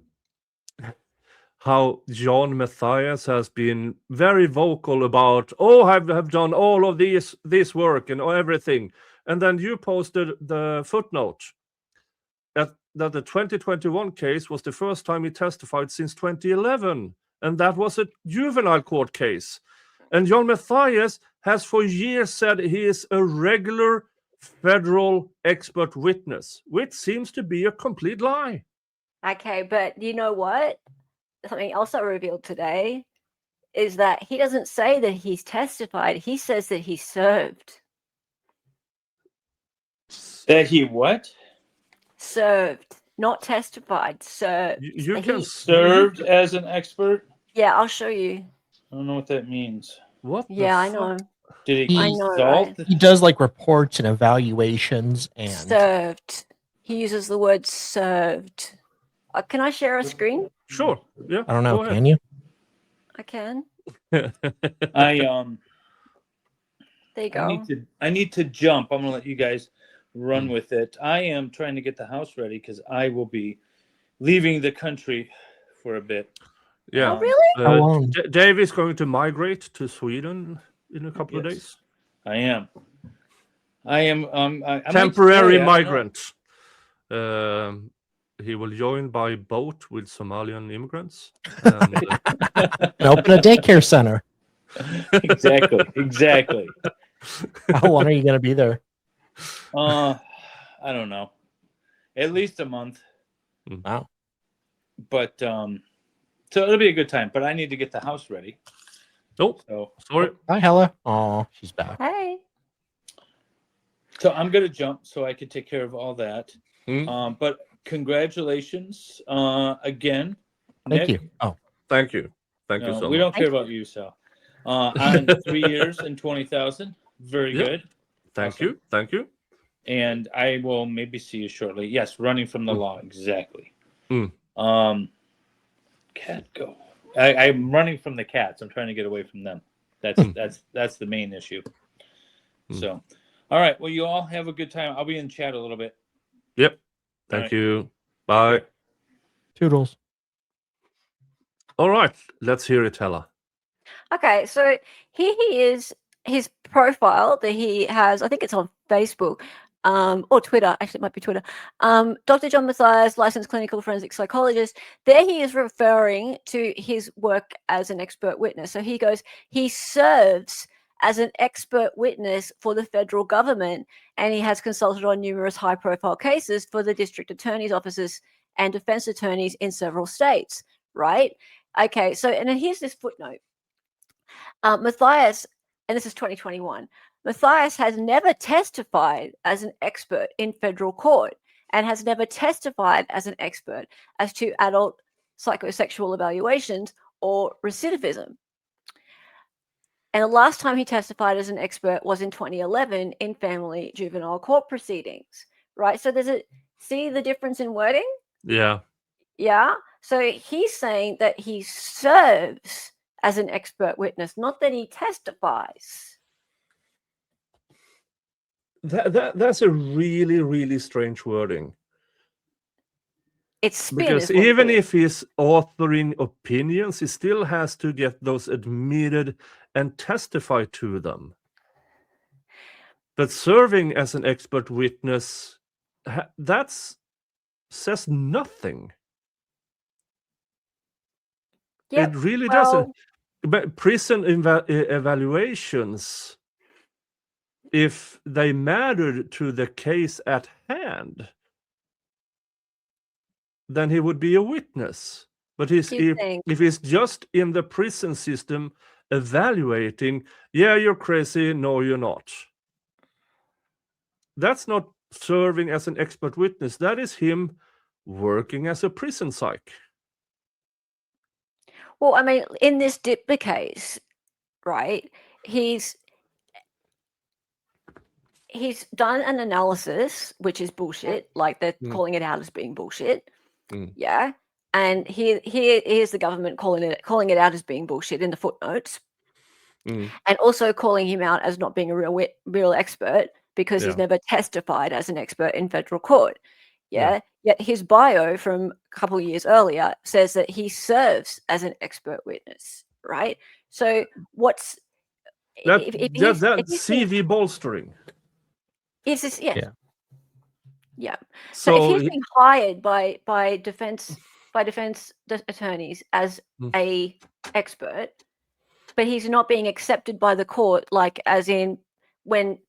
how John Matthias has been very vocal about, oh, I have done all of this work and everything. And then you posted the footnote that the 2021 case was the first time he testified since 2011. And that was a juvenile court case. And John Matthias has for years said he is a regular federal expert witness, which seems to be a complete lie. Okay, but you know what? Something else I revealed today is that he doesn't say that he's testified. He says that he served. That he what? Served, not testified. Served. You can served as an expert. Yeah, I'll show you. I don't know what that means. What? Yeah, I know. Did he I know, consult? right? He does like reports and evaluations and Served. He uses the word served. Can I share a screen? Sure. Yeah. I don't know. Go ahead. Can you? I can. I There you go. I need to jump. I'm gonna let you guys run with it. I am trying to get the house ready because I will be leaving the country for a bit. Yeah. Oh, really? How long? Dave is going to migrate to Sweden in a couple of days. I am. I might Temporary stay, I don't know. migrant. He will join by boat with Somalian immigrants. And, And open a daycare center. Exactly. How long are you going to be there? I don't know. At least a month. Wow. But so it'll be a good time. But I need to get the house ready. Oh, so sorry. Hi, Hella. Oh, she's back. Hey. So I'm gonna jump so I can take care of all that. But congratulations again. Thank Nick. you. Oh, thank you. Thank you so much. We don't care about you, Sal. On 3 years and 20,000. Very good. Thank you. Thank you. And I will maybe see you shortly. Yes, running from the law. Exactly. Cat go. I'm running from the cats. I'm trying to get away from them. That's the main issue. So, all right. Well, you all have a good time. I'll be in chat a little bit. Yep. Thank you. Bye. Toodles. All right. Let's hear it, Hella. Okay, so here he is, his profile that he has, I think it's on Facebook, or Twitter, actually it might be Twitter. Dr. John Matthias, licensed clinical forensic psychologist. There he is referring to his work as an expert witness. So he goes, he serves as an expert witness for the federal government, and he has consulted on numerous high-profile cases for the district attorney's offices and defense attorneys in several states, right? Okay, so, and then here's this footnote. Matthias, and this is 2021, Matthias has never testified as an expert in federal court and has never testified as an expert as to adult psychosexual evaluations or recidivism. And the last time he testified as an expert was in 2011 in family juvenile court proceedings, right? So see the difference in wording? Yeah. Yeah. So he's saying that he serves as an expert witness, not that he testifies. That's a really, really strange wording. It's spin, because even if he's authoring opinions, he still has to get those admitted and testify to them. But serving as an expert witness, says nothing. Yep, it really doesn't. But prison evaluations, if they mattered to the case at hand, then he would be a witness. But if he's just in the prison system evaluating, yeah, you're crazy, no, you're not. That's not serving as an expert witness. That is him working as a prison psych. Well, I mean, in this Dipper case, right, he's done an analysis, which is bullshit, like they're calling it out as being bullshit. Yeah. And here's the government calling it out as being bullshit in the footnotes. And also calling him out as not being a real expert because he's never testified as an expert in federal court. Yeah. Yet his bio from a couple of years earlier says that he serves as an expert witness, right? So what's That if that's he's being- CV bolstering. Is this Yeah. Yeah. So if he's being hired by defense attorneys as a expert, but he's not being accepted by the court, like as in when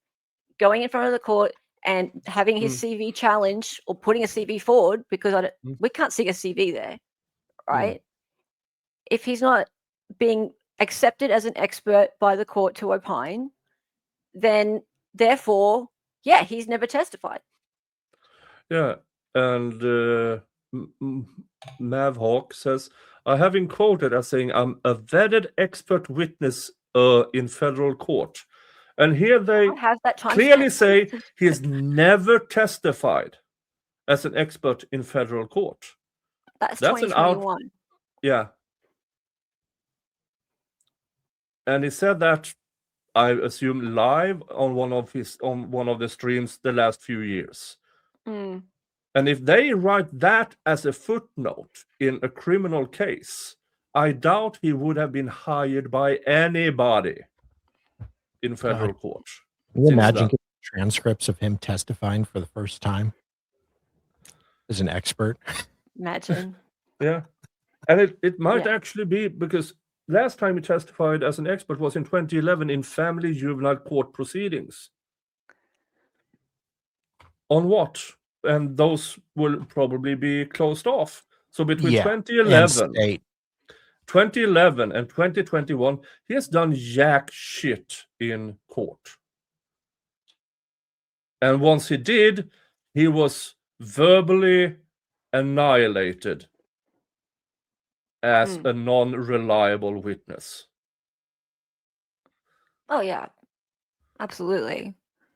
going in front of the court and having his CV challenged or putting a CV forward, because we can't see a CV there, right? If he's not being accepted as an expert by the court to opine, then therefore, yeah, he's never testified. Yeah, and Mav Hawk says, I have been quoted as saying I'm a vetted expert witness in federal court. And here they have that clearly timestamp. say he has never testified as an expert in federal court. That's an 2021. Yeah. And he said that, I assume, live on one of the streams the last few years. And if they write that as a footnote in a criminal case, I doubt he would have been hired by anybody in federal court. Can you imagine getting transcripts of him testifying for the first time as an expert? Imagine. Yeah. And it might actually be because last time he testified as an expert was in 2011 in family juvenile court proceedings. On what? And those will probably be closed off. So between 2011 and 2021, he has done jack shit in court. And once he did, he was verbally annihilated as a non-reliable witness. Oh yeah, absolutely.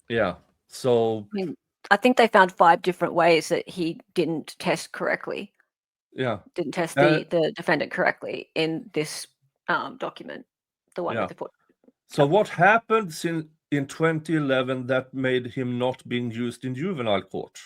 Yeah. So I mean, I think they found 5 different ways that he didn't test correctly. Yeah. Didn't test the defendant correctly in this document, the one with the foot. So what happened in 2011 that made him not being used in juvenile court?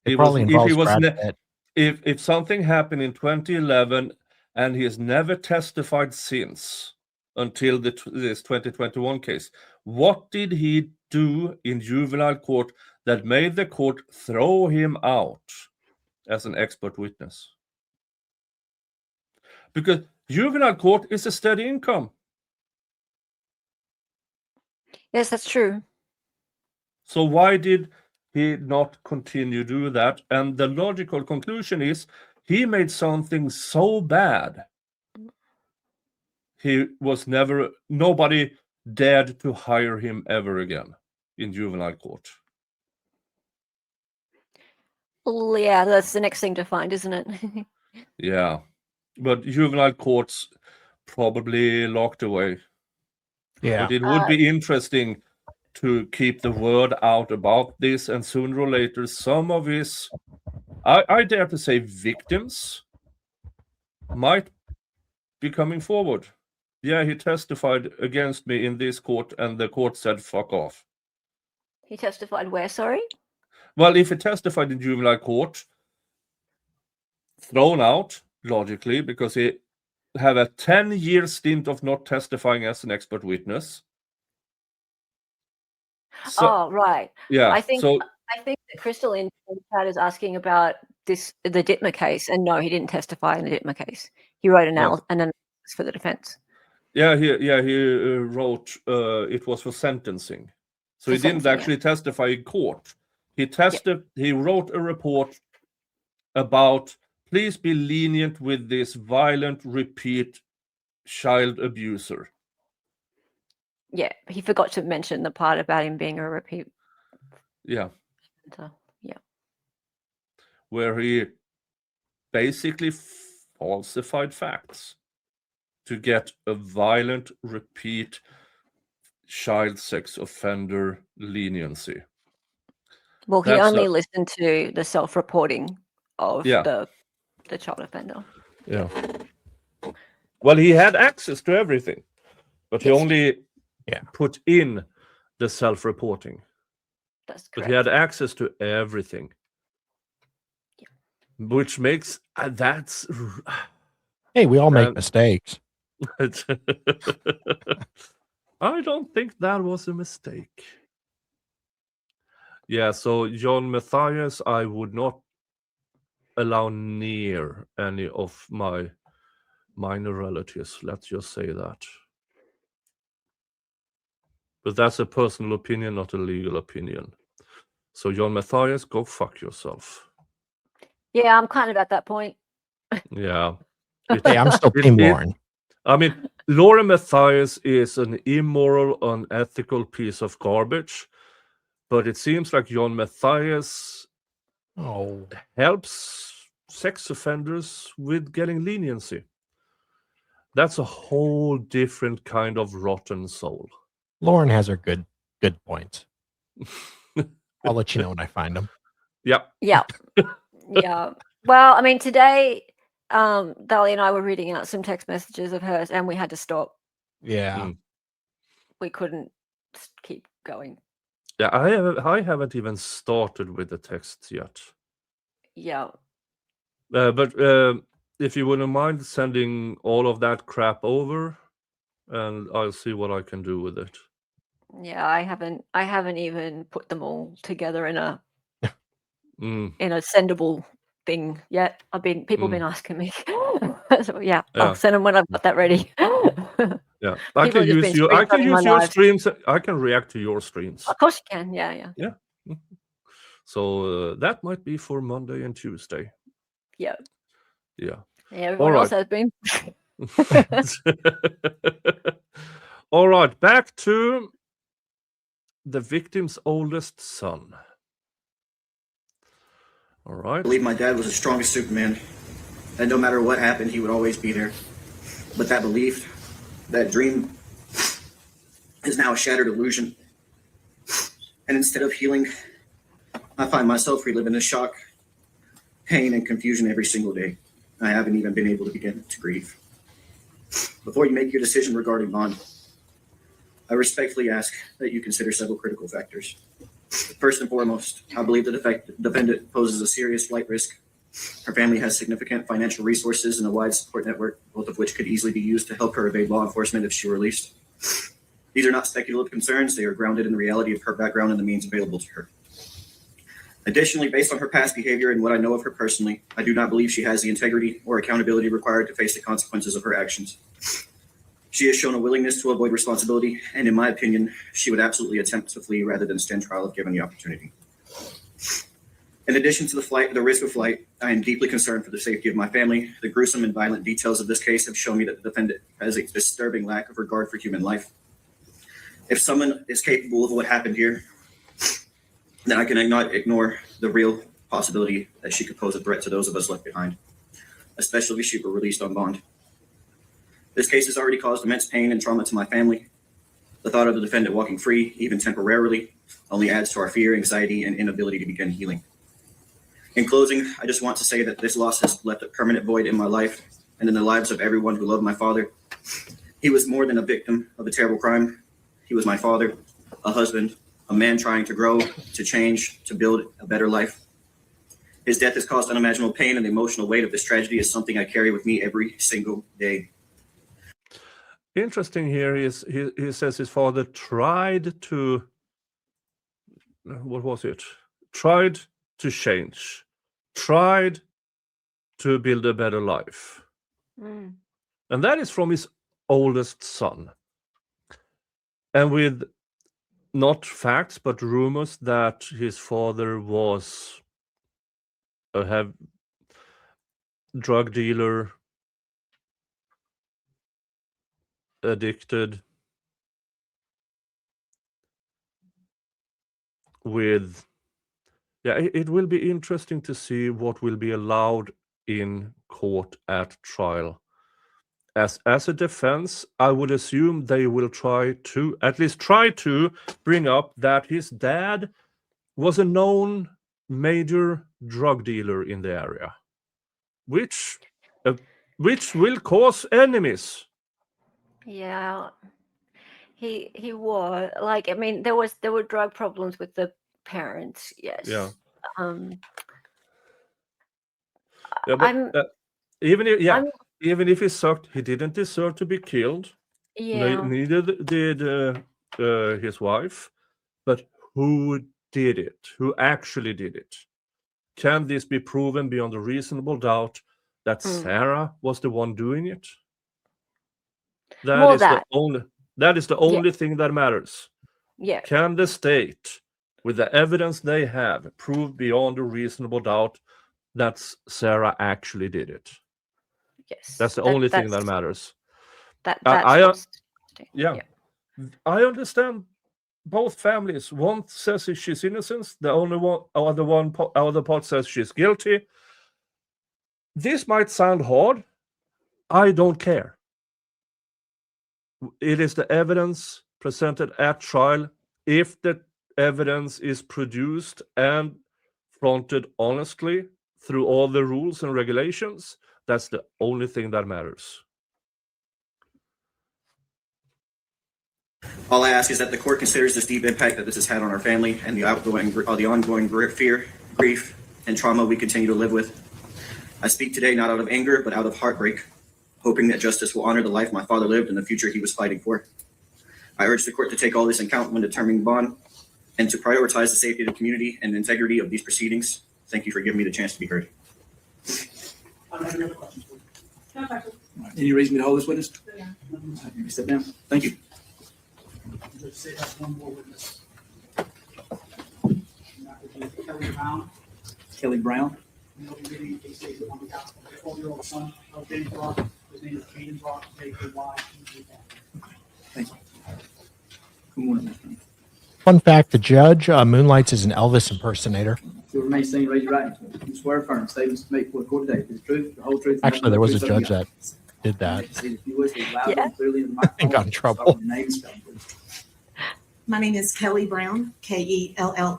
If something happened in 2011 and he has never testified since until this 2021 case, what did he do in juvenile court that made the court throw him out as an expert witness? Because juvenile court is a steady income. Yes, that's true. So why did he not continue to do that? And the logical conclusion is he made something so bad nobody dared to hire him ever again in juvenile court. Well, yeah, that's the next thing to find, isn't it? Yeah, but juvenile courts probably locked away. Yeah, but it would be interesting to keep the word out about this, and sooner or later some of his, I dare to say, victims might be coming forward. Yeah, he testified against me in this court and the court said fuck off. He testified where, sorry? Well, if he testified in juvenile court, thrown out logically because he have a 10-year stint of not testifying as an expert witness. So, right. Yeah. I think that Crystal in chat is asking about the Dittmer case, and no, he didn't testify in the Dittmer case. He wrote an analysis for the defense. Yeah, he wrote it was for sentencing, so he didn't actually testify in court. He wrote a report about please be lenient with this violent repeat child abuser. Yeah, he forgot to mention the part about him being a repeat. Yeah. Yeah. Where he basically falsified facts to get a violent repeat child sex offender leniency. Well, he only listened to the self-reporting of the child offender. Yeah. Well, he had access to everything, but he only put in the self-reporting. That's But correct. he had access to everything. Which makes that's Hey, we all make And- mistakes. I don't think that was a mistake. Yeah, so John Matthias, I would not allow near any of my minor relatives. Let's just say that. But that's a personal opinion, not a legal opinion. So John Matthias, go fuck yourself. Yeah, I'm kind of at that point. Yeah. Hey, I'm still Team Lauren. I mean, Lauren Matthias is an immoral, unethical piece of garbage, but it seems like John Matthias helps sex offenders with getting leniency. That's a whole different kind of rotten soul. Lauren has her good points. I'll let you know when I find them. Yeah. Yeah. Yeah. Well, I mean, today, Dali and I were reading out some text messages of hers, and we had to stop. Yeah. We couldn't keep going. Yeah, I haven't even started with the texts yet. Yeah. But if you wouldn't mind sending all of that crap over, and I'll see what I can do with it. Yeah, I haven't even put them all together in a in a sendable thing yet. People been asking me. So yeah, I'll send them when I've got that ready. Yeah, I can use your streams. I can react to your streams. Of course you can. Yeah. Yeah. So that might be for Monday and Tuesday. Yeah. Yeah. Everyone else has been. All right, back to the victim's oldest son. All right. I believe my dad was the strongest Superman, and no matter what happened, he would always be there. But that belief, that dream, is now a shattered illusion. And instead of healing, I find myself reliving the shock, pain, and confusion every single day. I haven't even been able to begin to grieve. Before you make your decision regarding bond, I respectfully ask that you consider several critical factors. First and foremost, I believe the defendant poses a serious flight risk. Her family has significant financial resources and a wide support network, both of which could easily be used to help her evade law enforcement if she were released. These are not speculative concerns. They are grounded in the reality of her background and the means available to her. Additionally, based on her past behavior and what I know of her personally, I do not believe she has the integrity or accountability required to face the consequences of her actions. She has shown a willingness to avoid responsibility, and in my opinion, she would absolutely attempt to flee rather than stand trial if given the opportunity. In addition to the risk of flight, I am deeply concerned for the safety of my family. The gruesome and violent details of this case have shown me that the defendant has a disturbing lack of regard for human life. If someone is capable of what happened here, then I cannot ignore the real possibility that she could pose a threat to those of us left behind, especially if she were released on bond. This case has already caused immense pain and trauma to my family. The thought of the defendant walking free, even temporarily, only adds to our fear, anxiety, and inability to begin healing. In closing, I just want to say that this loss has left a permanent void in my life and in the lives of everyone who loved my father. He was more than a victim of a terrible crime. He was my father, a husband, a man trying to grow, to change, to build a better life. His death has caused unimaginable pain, and the emotional weight of this tragedy is something I carry with me every single day. Interesting here is he says his father tried to, what was it? Tried to change, tried to build a better life. And that is from his oldest son. And with not facts, but rumors that his father was a drug dealer, addicted, with it will be interesting to see what will be allowed in court at trial. As a defense, I would assume they will at least try to bring up that his dad was a known major drug dealer in the area, which will cause enemies. Yeah, he was like, I mean, there were drug problems with the parents. Yes. Yeah. Um, Yeah, but even if I'm- even if he sucked, he didn't deserve to be killed. yeah. Neither did his wife. But who did it? Who actually did it? Can this be proven beyond a reasonable doubt that Sarah was the one doing it? That is the only thing that matters. Yeah. Can the state, with the evidence they have, prove beyond a reasonable doubt that Sarah actually did it? Yes. That's the only thing that matters. Yeah. I understand both families. One says she's innocent. The other part says she's guilty. This might sound hard. I don't care. It is the evidence presented at trial. If the evidence is produced and fronted honestly through all the rules and regulations, that's the only thing that matters. All I ask is that the court considers this deep impact that this has had on our family and the ongoing fear, grief, and trauma we continue to live with. I speak today not out of anger, but out of heartbreak, hoping that justice will honor the life my father lived and the future he was fighting for. I urge the court to take all this in account when determining bond and to prioritize the safety of the community and the integrity of these proceedings. Thank you for giving me the chance to be heard. Any other questions? No question. Any reason to hold this witness? Yeah. You step down. Thank you. Judge State has one more witness. And that would be Kelly Brown. Kelly Brown. And he'll be giving a statement on behalf of the 12-year-old son of James Brock. His name is Jaden Brock, J-A-Y-E-D-N. Thank you. Good morning, Mr. Brown. Fun fact, the judge moonlights as an Elvis impersonator. If you remain standing, raise your right hand. You swear or affirm statements to make before the court today. The truth, the whole truth. and Actually, there was a nothing but the judge truth, that so help did you that. God. If you would, speak loudly and clearly in the microphone. And got in Start trouble. with your name and spelling, please. My name is Kelly Brown, Kellie Brown.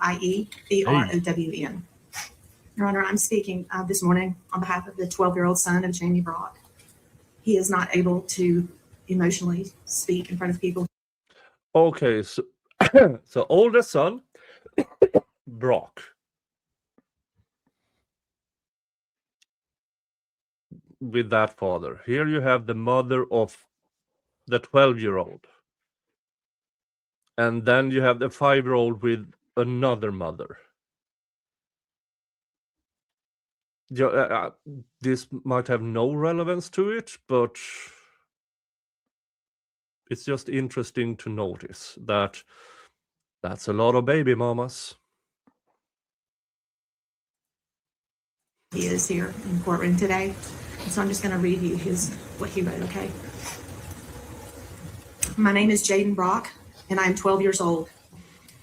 Your Honor, I'm speaking this morning on behalf of the 12-year-old son of Jamie Brock. He is not able to emotionally speak in front of people. Okay, so so oldest son, Brock. With that father. Here you have the mother of the 12-year-old. And then you have the 5-year-old with another mother. This might have no relevance to it, but it's just interesting to notice that that's a lot of baby mamas. He is here in the courtroom today. And so I'm just going to read you what he wrote, okay? My name is Jaden Brock, and I'm 12 years old.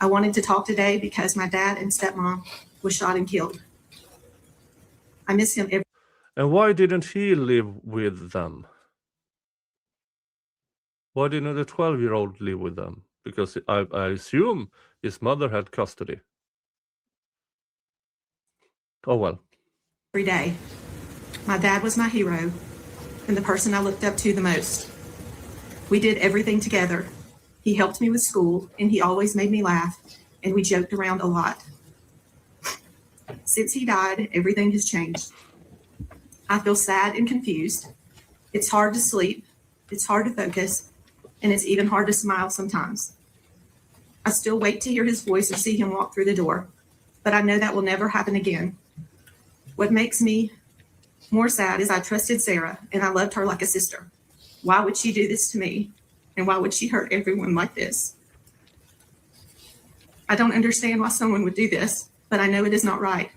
I wanted to talk today because my dad and stepmom was shot and killed. I miss him every. And why didn't he live with them? Why didn't the 12-year-old live with them? Because I assume his mother had custody. Oh well. Every day. My dad was my hero and the person I looked up to the most. We did everything together. He helped me with school and he always made me laugh, and we joked around a lot. Since he died, everything has changed. I feel sad and confused. It's hard to sleep, it's hard to focus, and it's even hard to smile sometimes. I still wait to hear his voice or see him walk through the door, but I know that will never happen again. What makes me more sad is I trusted Sarah and I loved her like a sister. Why would she do this to me? And why would she hurt everyone like this? I don't understand why someone would do this, but I know it is not right.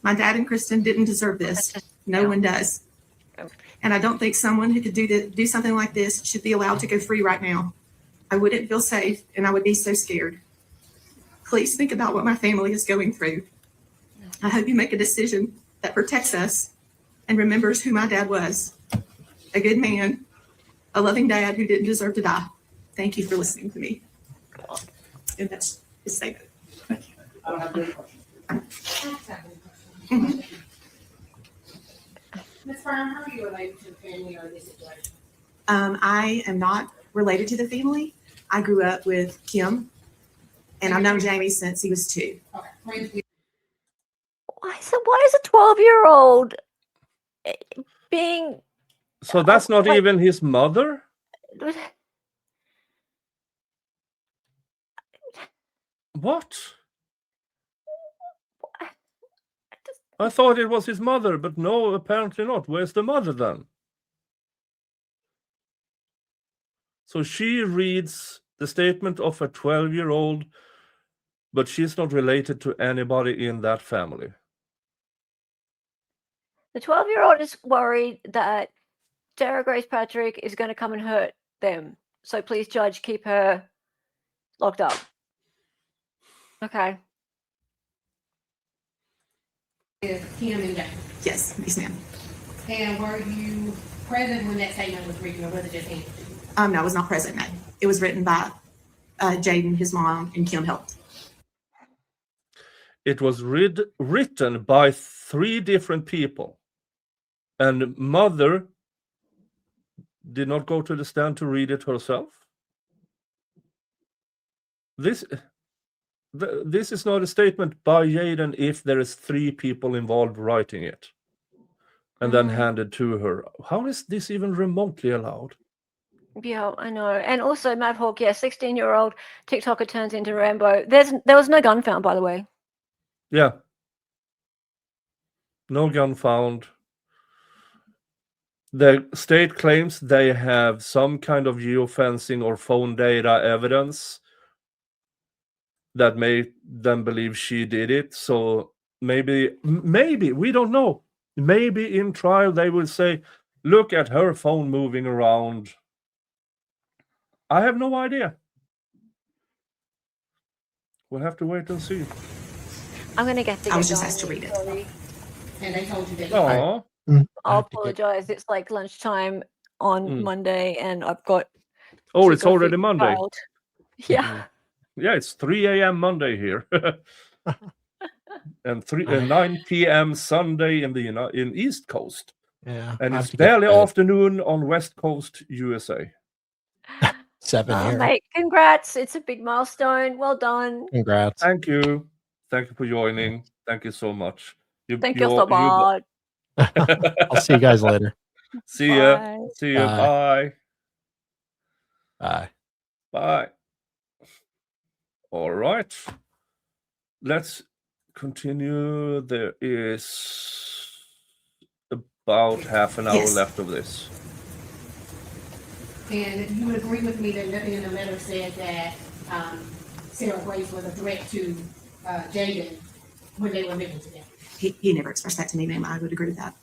My dad and Kristen didn't deserve this. No one does. And I don't think someone who could do something like this should be allowed to go free right now. I wouldn't feel safe and I would be so scared. Please think about what my family is going through. I hope you make a decision that protects us and remembers who my dad was. A good man, a loving dad who didn't deserve to die. Thank you for listening to me. And that's his statement. I don't have any questions. Ms. Brown, how are you related to the family or this situation? I am not related to the family. I grew up with Kim And I've known Jamie since he was 2. Okay, friends with. Why is a 12-year-old being? So that's not like- even his mother? What? I thought it was his mother, but no, apparently not. Where's the mother then? So she reads the statement of a 12-year-old, but she's not related to anybody in that family. The 12-year-old is worried that Sarah Grace Patrick is going to come and hurt them. So please, judge, keep her locked up. Okay. With Kim and Jane. Yes, ma'am. And were you present when that statement was written, or was it just handed to you? No, I was not present. No. It was written by Jaden, his mom, and Kim helped. It was written by 3 different people. And mother did not go to the stand to read it herself. This is not a statement by Jaden if there is 3 people involved writing it and then handed to her. How is this even remotely allowed? Yeah, I know. And also, Matt Hawk, 16-year-old TikToker turns into Rambo. There was no gun found, by the way. Yeah. No gun found. The state claims they have some kind of geofencing or phone data evidence that made them believe she did it. So maybe, we don't know. Maybe in trial they will say, look at her phone moving around. I have no idea. We'll have to wait and see. I'm going to get I was just asked to read it. Sorry. And they told you that. Oh, I'll apologize. It's like lunchtime on Monday, and I've got. oh, to it's go already feed the Monday. child. Yeah. Yeah, it's 3 a.m. Monday here. And 9 p.m. Sunday in East Coast. Yeah. And I have it's to get barely to bed. afternoon on West Coast, USA. 7 Oh, here. mate, congrats. It's a big milestone. Well done. Congrats. Thank you. Thank you for joining. Thank you so much. Thank you so much. I'll see you guys later. See ya. Bye. See ya. Bye. Bye. Bye. Bye. All right. Let's continue. There is about half an hour Yes. left of this. And you would agree with me that nothing in the letter said that Sarah Grace was a threat to Jaden when they were living together. He never expressed that to me, ma'am. I would agree with that.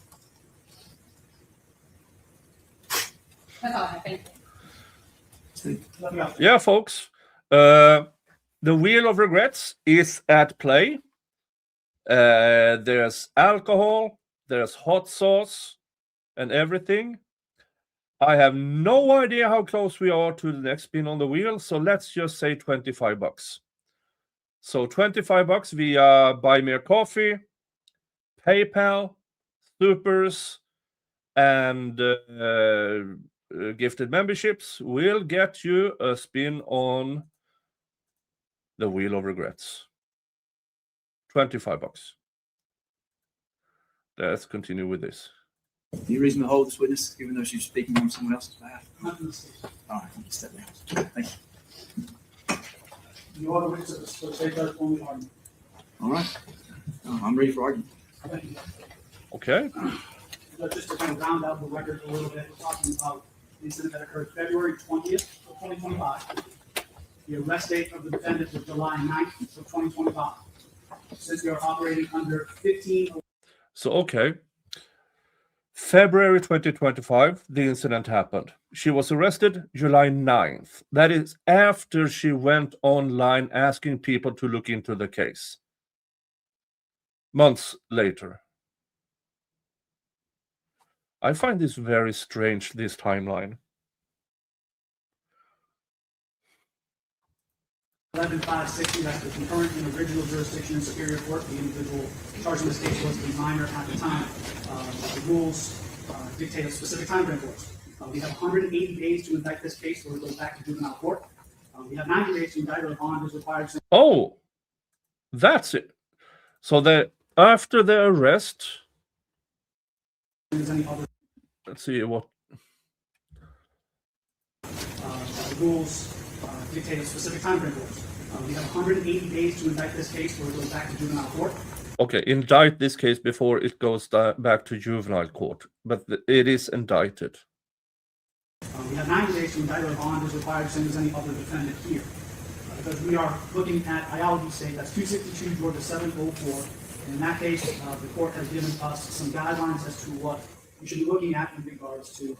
That's all I have. Thank you. Yeah, folks. The Wheel of Regrets is at play. There's alcohol, there's hot sauce, and everything. I have no idea how close we are to the next spin on the wheel, so let's just say $25. So $25 via Buy Me a Coffee, PayPal, Supers, and gifted memberships will get you a spin on the Wheel of Regrets. $25. Let's continue with this. Any reason to hold this witness, even though she's speaking on someone else's behalf? All right, you can step down. Thank you. You are the witness of the state judge only argument. All right. I'm ready for argument. Thank you. Okay. Just to kind of round out the record a little bit, we're talking about the incident that occurred February 20th of 2025. The arrest date of the defendant was July 9th of 2025. Since we are operating under 15. So, okay. February 2025, the incident happened. She was arrested July 9th. That is after she went online asking people to look into the case. Months later. I find this very strange, this timeline. 11-5-60, that's the concurrent and original jurisdiction in Superior Court. The individual charged in this case was a minor at the time. The rules dictate a specific time frame for us. We have 180 days to indict this case, where it goes back to juvenile court. We have 90 days to indict or bond is required. Oh, that's it. So after the arrest, Any other let's see what. the rules dictate a specific time frame for us. We have 180 days to indict this case where it goes back to juvenile court. Okay, indict this case before it goes back to juvenile court, but it is indicted. We have 90 days to indict or bond is required, same as any other defendant here. Because we are looking at Iology State, that's 262 Georgia 704. And in that case, the court has given us some guidelines as to what we should be looking at in regards to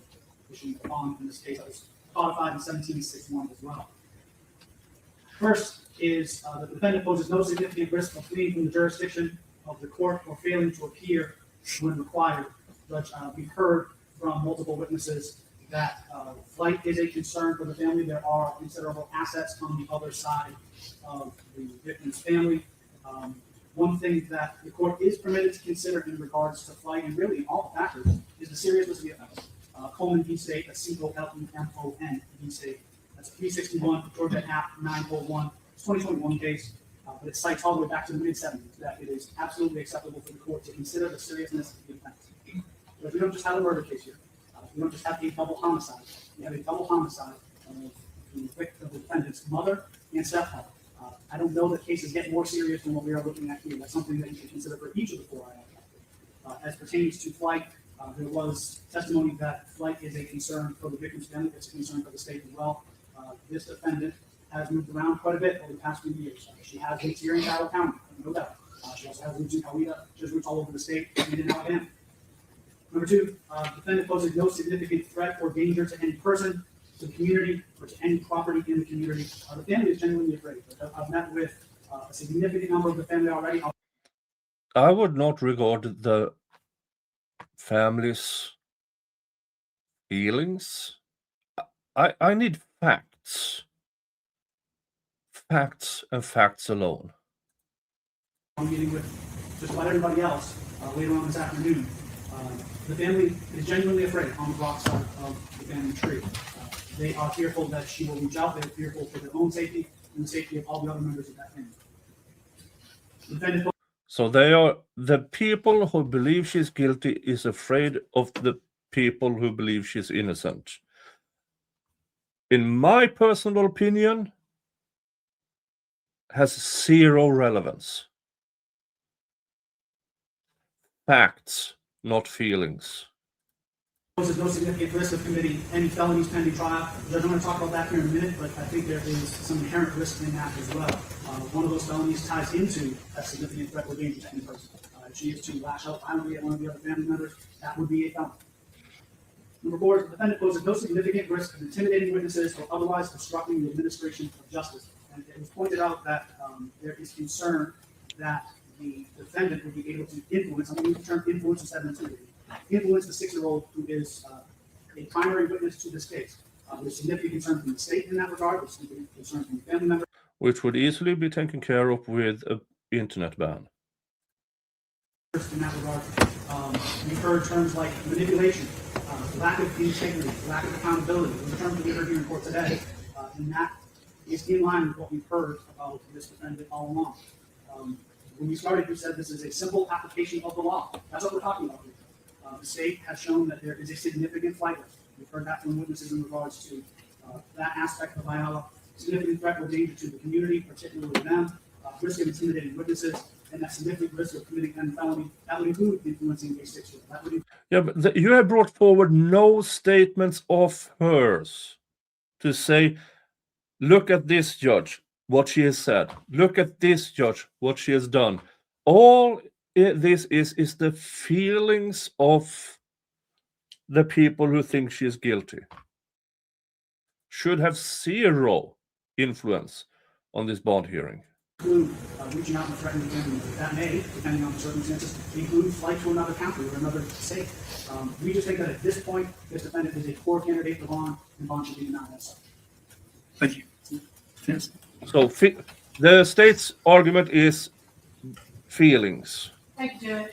issuing a bond. In this case, that was codified in 1761 as well. First is the defendant poses no significant risk of fleeing from the jurisdiction of the court or failing to appear when required. But we've heard from multiple witnesses that flight is a concern for the family. There are considerable assets on the other side of the victim's family. One thing that the court is permitted to consider in regards to flight, and really all factors, is the seriousness of the offense. Coleman v. State, that's C-O-L-E-M-O-N v. State. That's 361 Georgia App 941. It's a 2021 case, but it cites all the way back to the mid-70s that it is absolutely acceptable for the court to consider the seriousness of the offense. But we don't just have a murder case here. We don't just have a double homicide. We have a double homicide of the defendant's mother and stepfather. I don't know that cases get more serious than what we are looking at here. That's something that you should consider for each of the four items. As pertains to flight, there was testimony that flight is a concern for the victim's family. It's a concern for the state as well. This defendant has moved around quite a bit over the past few years. She has roots here in Starow County, no doubt. She also has roots in Coweta. She has roots all over the state and in Alabama. Number two, defendant poses no significant threat or danger to any person, to the community, or to any property in the community. The family is genuinely afraid. I've met with a significant number of the family already. I would not regard the family's feelings. I need facts. Facts and facts alone. I'm meeting with just about everybody else later on this afternoon. The family is genuinely afraid on the rock side of the family tree. They are fearful that she will reach out. They're fearful for their own safety and the safety of all the other members of that family. So the people who believe she's guilty is afraid of the people who believe she's innocent. In my personal opinion, has zero relevance. Facts, not feelings. There's no significant risk of committing any felonies pending trial. I don't want to talk about that here in a minute, but I think there is some inherent risk in that as well. One of those felonies ties into a significant threat or danger to any person. If she is to lash out violently at one of the other family members, that would be a felony. Number four, the defendant poses no significant risk of intimidating witnesses or otherwise obstructing the administration of justice. And it was pointed out that there is concern that the defendant would be able to influence, I'm going to use the term influence instead of intimidate, influence the 6-year-old who is a primary witness to this case. There's significant concern from the state in that regard. There's significant concern from the family member. Which would easily be taken care of with an internet ban. In that regard, we've heard terms like manipulation, lack of integrity, lack of accountability. Those are terms that we heard here in court today. And that is in line with what we've heard about this defendant all along. When we started, we said this is a simple application of the law. That's what we're talking about here. The state has shown that there is a significant flight risk. We've heard that from witnesses in regards to that aspect of Iowa. Significant threat or danger to the community, particularly them, risk of intimidating witnesses, and that significant risk of committing any felony. That would include influencing a 6-year-old. Yeah, but you have brought forward no statements of hers to say, look at this judge, what she has said. Look at this judge, what she has done. All this is the feelings of the people who think she is guilty. Should have zero influence on this bond hearing. Include reaching out and threatening the family member. That may, depending on the circumstances, include flight to another county or another state. We just think that at this point, this defendant is a poor candidate for bond, and bond should be denied as such. Thank you. Yes. So the state's argument is feelings. Thank you, Judge.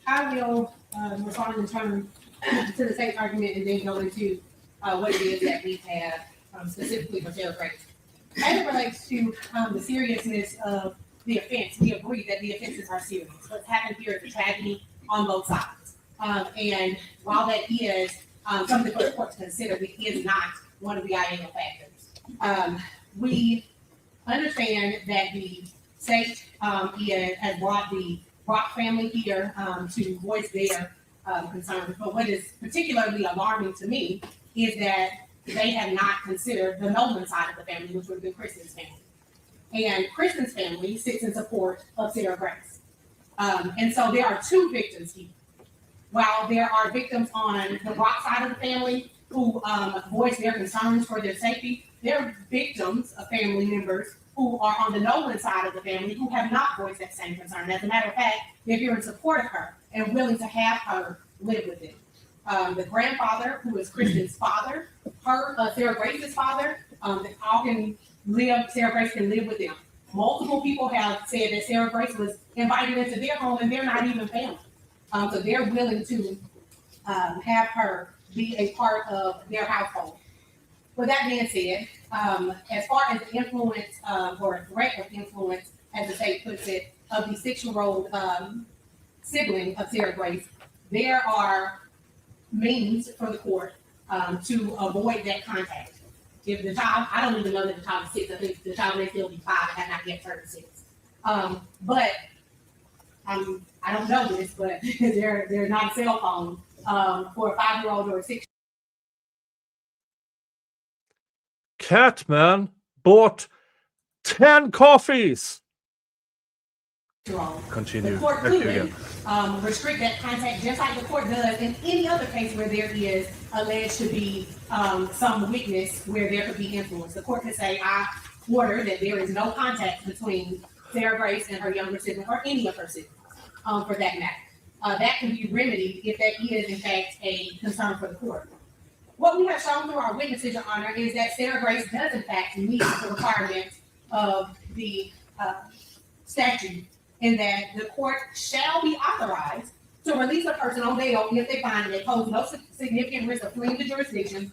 I will respond in turn to the state's argument and then go into what it is that we have specifically for Sarah Grace. As it relates to the seriousness of the offense, we agree that the offenses are serious. What's happened here is a tragedy on both sides. And while that is something for the court to consider, it is not one of the IAO factors. We understand that the state has brought the Rock family here to voice their concerns. But what is particularly alarming to me is that they have not considered the Nolan side of the family, which would have been Kristen's family. And Kristen's family sits in support of Sarah Grace. And so there are two victims here. While there are victims on the Rock side of the family who voice their concerns for their safety, there are victims of family members who are on the Nolan side of the family who have not voiced that same concern. As a matter of fact, they're here in support of her and willing to have her live with it. The grandfather, who is Kristen's father, Sarah Grace's father, Sarah Grace can live with them. Multiple people have said that Sarah Grace was invited into their home and they're not even family. So they're willing to have her be a part of their household. With that being said, as far as the influence or threat of influence, as the state puts it, of the 6-year-old sibling of Sarah Grace, there are means for the court to avoid that contact. If the child, I don't even know that the child is 6. I think the child may still be 5 and have not yet turned 6. But I don't know this, but there's not a cell phone for a 5-year-old or a 6. Catman bought 10 coffees. Continue. The court could restrict that contact just like the court does in any other case where there is alleged to be some witness where there could be influence. The court could say, I order that there is no contact between Sarah Grace and her younger sibling or any of her siblings for that matter. That can be remedied if that is in fact a concern for the court. What we have shown through our witnesses, Your Honor, is that Sarah Grace does in fact meet the requirements of the statute, in that the court shall be authorized to release a person on bail if they find they pose no significant risk of fleeing the jurisdiction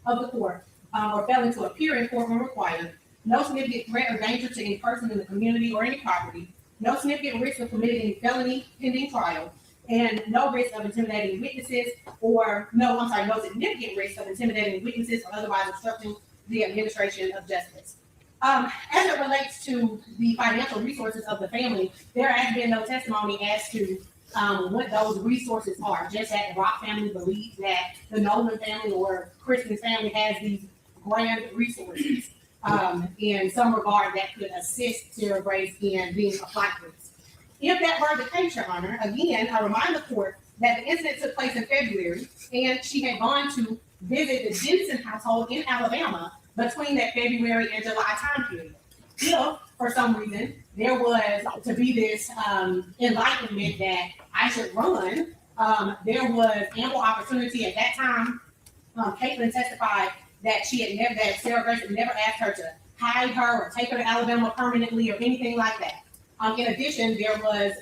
of the court or failing to appear in court when required, no significant threat or danger to any person in the community or any property, no significant risk of committing any felony pending trial, and no risk of intimidating witnesses no significant risk of intimidating witnesses or otherwise obstructing the administration of justice. As it relates to the financial resources of the family, there has been no testimony as to what those resources are. Just that the Rock family believes that the Nolan family or Kristen's family has these grand resources in some regard that could assist Sarah Grace in being a flight risk. If that were the case, Your Honor, again, I remind the court that the incident took place in February and she had gone to visit the Jensen household in Alabama between that February and July time period. If, for some reason, there was to be this enlightenment that I should run, there was ample opportunity at that time. Caitlin testified that that Sarah Grace had never asked her to hide her or take her to Alabama permanently or anything like that. In addition, there was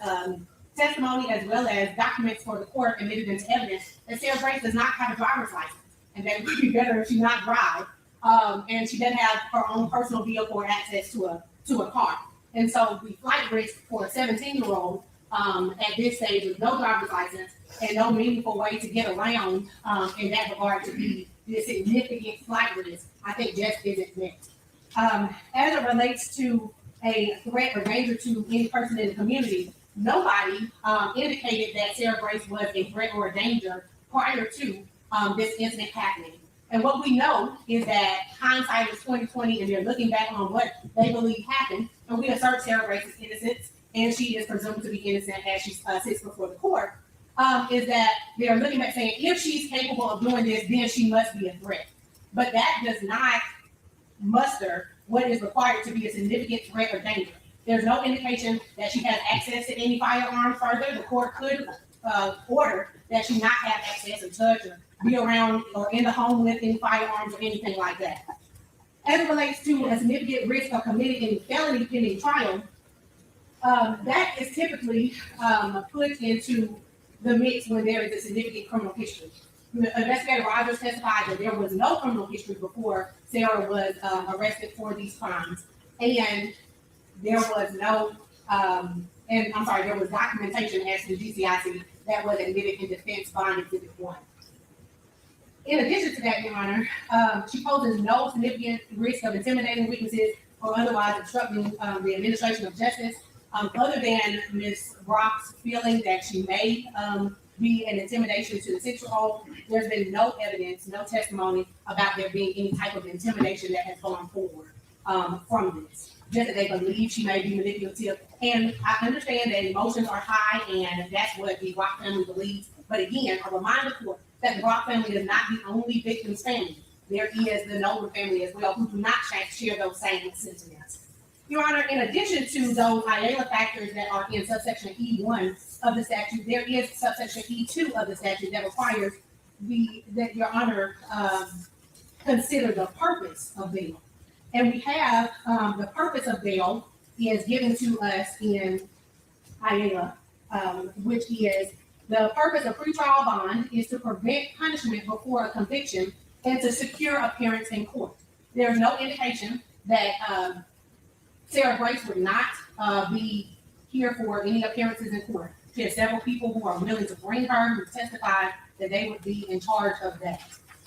testimony as well as documents for the court admitted into evidence that Sarah Grace does not have a driver's license and that it would be better if she not drive. And she doesn't have her own personal vehicle or access to a car. And so the flight risk for a 17-year-old at this stage with no driver's license and no meaningful way to get around in that regard to be the significant flight risk, I think just isn't met. As it relates to a threat or danger to any person in the community, nobody indicated that Sarah Grace was a threat or a danger prior to this incident happening. And what we know is that hindsight is 20/20, and they're looking back on what they believe happened. And we assert Sarah Grace's innocence, and she is presumed to be innocent as she sits before the court. Is that they're looking back saying if she's capable of doing this, then she must be a threat. But that does not muster what is required to be a significant threat or danger. There's no indication that she has access to any firearms. Further, the court could order that she not have access or touch or be around or in the home with any firearms or anything like that. As it relates to a significant risk of committing any felony pending trial, that is typically put into the mix when there is a significant criminal history. Investigator Rogers testified that there was no criminal history before Sarah was arrested for these crimes, and there was no, there was documentation as to GCIC that was admitted in defense bond exhibit 1. In addition to that, Your Honor, she poses no significant risk of intimidating witnesses or otherwise obstructing the administration of justice, other than Ms. Brock's feeling that she may be an intimidation to the 6-year-old. There's been no evidence, no testimony about there being any type of intimidation that has gone forward from this. Just that they believe she may be manipulative. And I understand that emotions are high, and that's what the Brock family believes. But again, I remind the court that the Brock family is not the only victim's family. There is the Nolan family as well, who do not share those same sentiments. Your Honor, in addition to those IALA factors that are in subsection E1 of the statute, there is subsection E2 of the statute that requires that Your Honor consider the purpose of bail. And we have the purpose of bail is given to us in IALA, which is the purpose of pretrial bond is to prevent punishment before a conviction and to secure appearance in court. There's no indication that Sarah Grace would not be here for any appearances in court. She has several people who are willing to bring her, who testify that they would be in charge of that.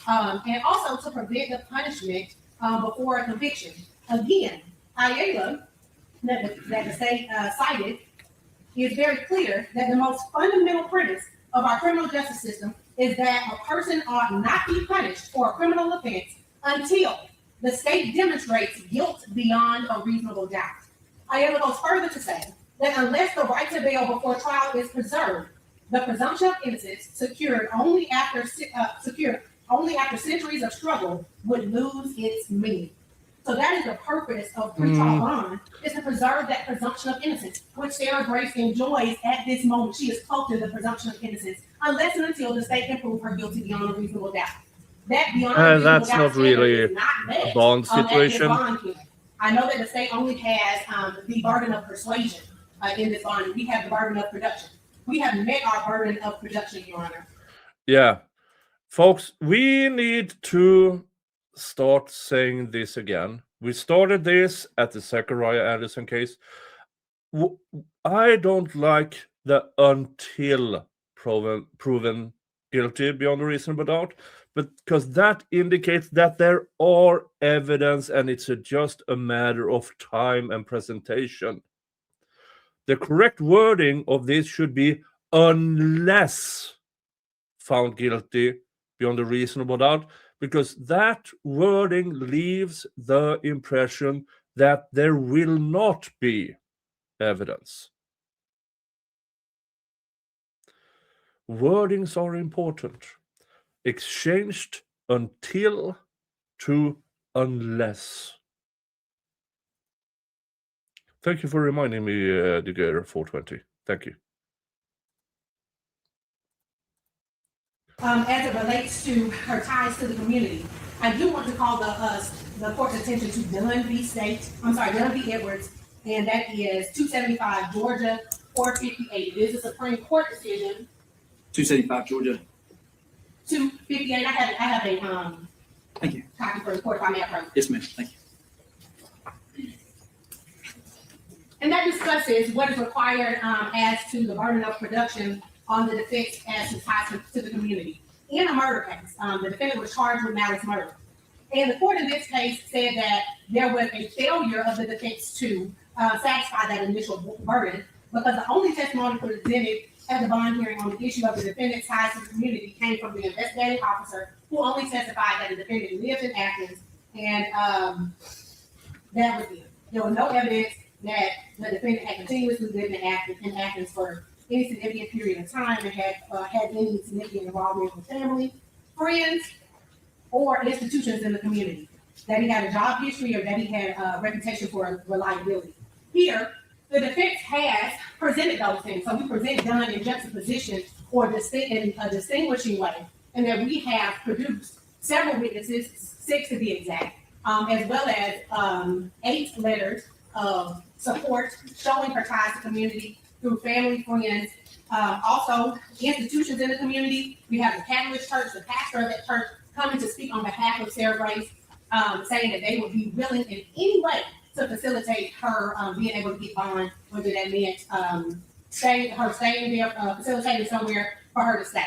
And also to prevent the punishment before a conviction. Again, IALA, that the state cited, is very clear that the most fundamental premise of our criminal justice system is that a person ought not be punished for a criminal offense until the state demonstrates guilt beyond a reasonable doubt. IALA goes further to say that unless the right to bail before trial is preserved, the presumption of innocence secured only after centuries of struggle would lose its meaning. So that is the purpose of pretrial bond, is to preserve that presumption of innocence, which Sarah Grace enjoys at this moment. She is close to the presumption of innocence, unless and until the state can prove her guilty beyond a reasonable doubt. That beyond a reasonable that's doubt not really is not met a bond at this situation. bond hearing. I know that the state only has the burden of persuasion in this bond. We have the burden of production. We have met our burden of production, Your Honor. Yeah, folks, we need to start saying this again. We started this at the Zachariah Anderson case. I don't like the until proven guilty beyond a reasonable doubt, but because that indicates that there are evidence and it's just a matter of time and presentation. The correct wording of this should be unless found guilty beyond a reasonable doubt, because that wording leaves the impression that there will not be evidence. Wordings are important. Exchanged until to unless. Thank you for reminding me, Degator 420. Thank you. As it relates to her ties to the community, I do want to call the court's attention to Dillon v. Edwards, and that is 275 Georgia 458. It is a Supreme Court decision. 275 Georgia. 258. I have a Thank you. copy for the court if I may approach. Yes, ma'am. Thank you. And that discusses what is required as to the burden of production on the defense as to ties to the community. In a murder case, the defendant was charged with malice murder. And the court in this case said that there was a failure of the defense to satisfy that initial burden, because the only testimony presented at the bond hearing on the issue of the defendant's ties to the community came from the investigating officer, who only testified that the defendant lived in Athens, and that was it. There was no evidence that the defendant had continuously lived in Athens for any significant period of time and had any significant involvement with family, friends, or institutions in the community. That he had a job history or that he had a reputation for reliability. Here, the defense has presented those things. So we present Dunn in juxtaposition or in a distinguishing way, and that we have produced several witnesses, 6 to be exact, as well as 8 letters of support showing her ties to community through family, friends, Also, institutions in the community, we have the Catalyst Church, the pastor of that church coming to speak on behalf of Sarah Grace, saying that they would be willing in any way to facilitate her being able to get bond, whether that meant staying there, facilitating somewhere for her to stay.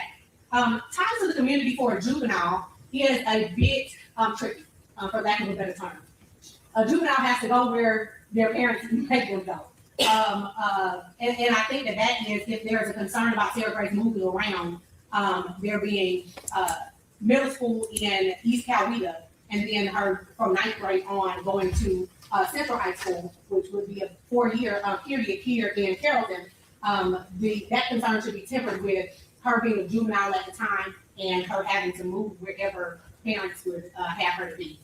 Ties to the community for a juvenile is a bit tricky, for lack of a better term. A juvenile has to go where their parents make them go. And I think that is, if there's a concern about Sarah Grace moving around, there being middle school in East Coweta, and then her from 9th grade on going to Central High School, which would be a 4-year period here in Carrollton. That concern should be tempered with her being a juvenile at the time and her having to move wherever parents would have her to be.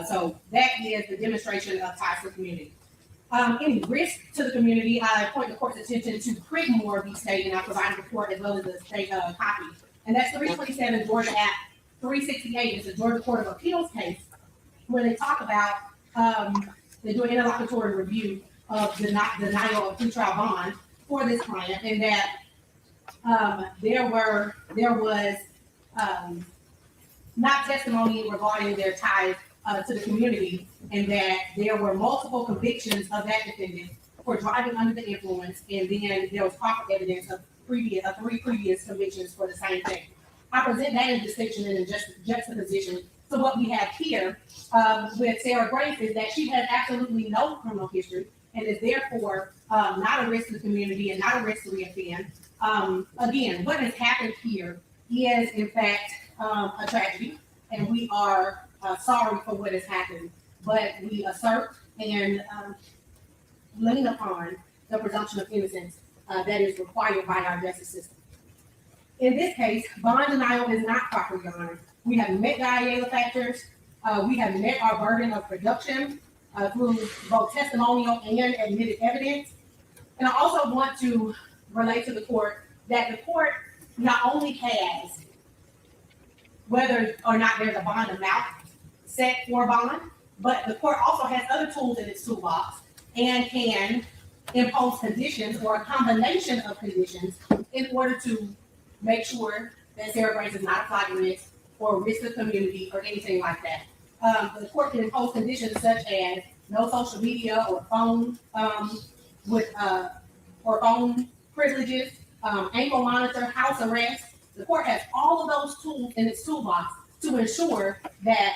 So that is the demonstration of ties to the community. Any risk to the community, I point the court's attention to Creedmoor v. State, and I provided the court as well as the state copy. And that's 327 Georgia Act 368. It's a Georgia Court of Appeals case where they talk about they do an interlocutory review of the denial of pretrial bond for this client, and that there was not testimony regarding their ties to the community, and that there were multiple convictions of that defendant for driving under the influence, and then there was proper evidence of 3 previous convictions for the same thing. I present that in distinction and in juxtaposition to what we have here with Sarah Grace, is that she has absolutely no criminal history and is therefore not a risk to the community and not a risk to reoffend. Again, what has happened here is in fact a tragedy, and we are sorry for what has happened, but we assert and lean upon the presumption of innocence that is required by our justice system. In this case, bond denial is not proper, Your Honor. We have met the IAEA factors. We have met our burden of production through both testimonial and admitted evidence. And I also want to relate to the court that the court not only has whether or not there's a bond amount set for bond, but the court also has other tools in its toolbox and can impose conditions or a combination of conditions in order to make sure that Sarah Grace is not a flagrant risk or risk to the community or anything like that. The court can impose conditions such as no social media or phone or phone privileges, ankle monitor, house arrest. The court has all of those tools in its toolbox to ensure that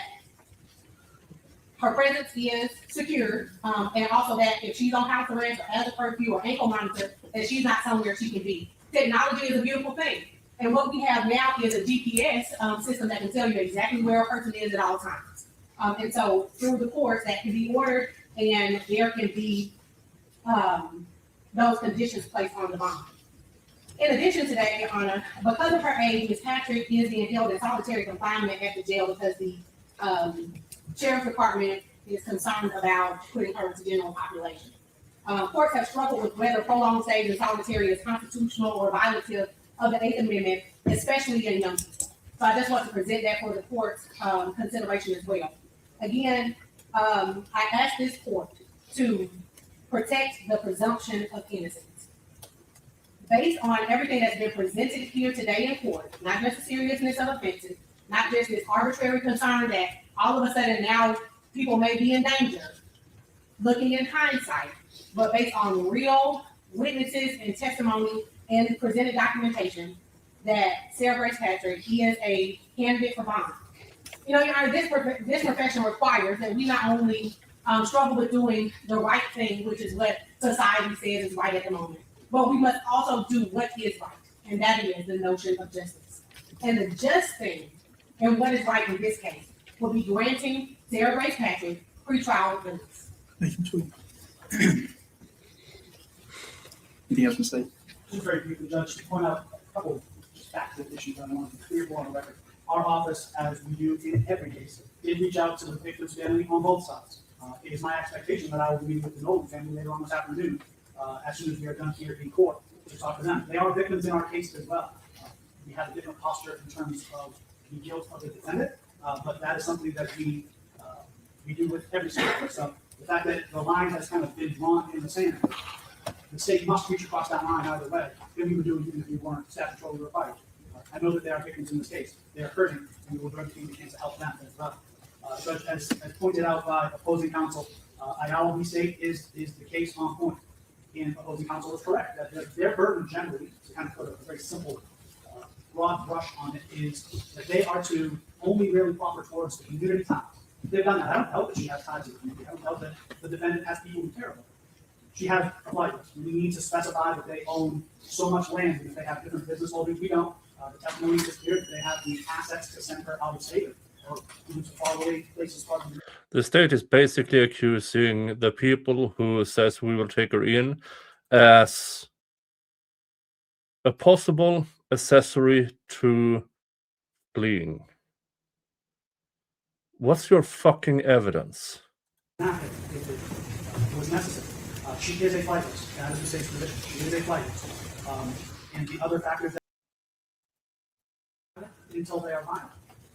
her presence is secure, and also that if she's on house arrest or has a curfew or ankle monitor, that she's not somewhere she can be. Technology is a beautiful thing. And what we have now is a GPS system that can tell you exactly where a person is at all times. And so through the courts, that can be ordered, and there can be those conditions placed on the bond. In addition to that, Your Honor, because of her age, Ms. Patrick is being held in solitary confinement at the jail because the Sheriff's Department is concerned about putting her into general population. Courts have struggled with whether prolonged stay in solitary is constitutional or violative of the 8th Amendment, especially in young people. So I just want to present that for the court's consideration as well. Again, I ask this court to protect the presumption of innocence. Based on everything that's been presented here today in court, not just the seriousness of offenses, not just this arbitrary concern that all of a sudden now people may be in danger, looking in hindsight, but based on real witnesses and testimony and presented documentation that Sarah Grace Patrick is a candidate for bond. You know, Your Honor, this profession requires that we not only struggle with doing the right thing, which is what society says is right at the moment, but we must also do what is right, and that is the notion of justice. And the just thing, and what is right in this case, will be granting Sarah Grace Patrick pretrial release. Thank you, Tweet. Anything else, Ms. State? Just very briefly, Judge, to point out a couple of factual issues I want to be clear for on the record. Our office, as we do in every case, did reach out to the victim's family on both sides. It is my expectation that I will be with the Nolan family later on this afternoon, as soon as we are done here in court, to talk to them. They are victims in our case as well. We have a different posture in terms of the guilt of the defendant, but that is something that we do with every single person. So the fact that the line has kind of been drawn in the sand the state must reach across that line either way, then we would do it even if we weren't statutorily required. I know that there are victims in this case. They are hurting, and we will do everything we can to help them as well. Judge, as pointed out by opposing counsel, Ayala v. State is the case on point. And opposing counsel is correct that their burden generally, to kind of put a very simple, broad brush on it, is that they are to only really proffer towards the community ties. If they've done that, I don't doubt that she has ties to the community. I don't doubt that the defendant has people who care about her. She has a flight list. We need to specify that they own so much land, and if they have different business holdings, we don't. The testimony is clear that they have the assets to send her out of state or to faraway places. The state is basically accusing the people who says we will take her in as a possible accessory to fleeing. What's your fucking evidence? It was necessary. She is a flight risk. That is the state's position. She is a flight risk. And the other factors that until they are violent.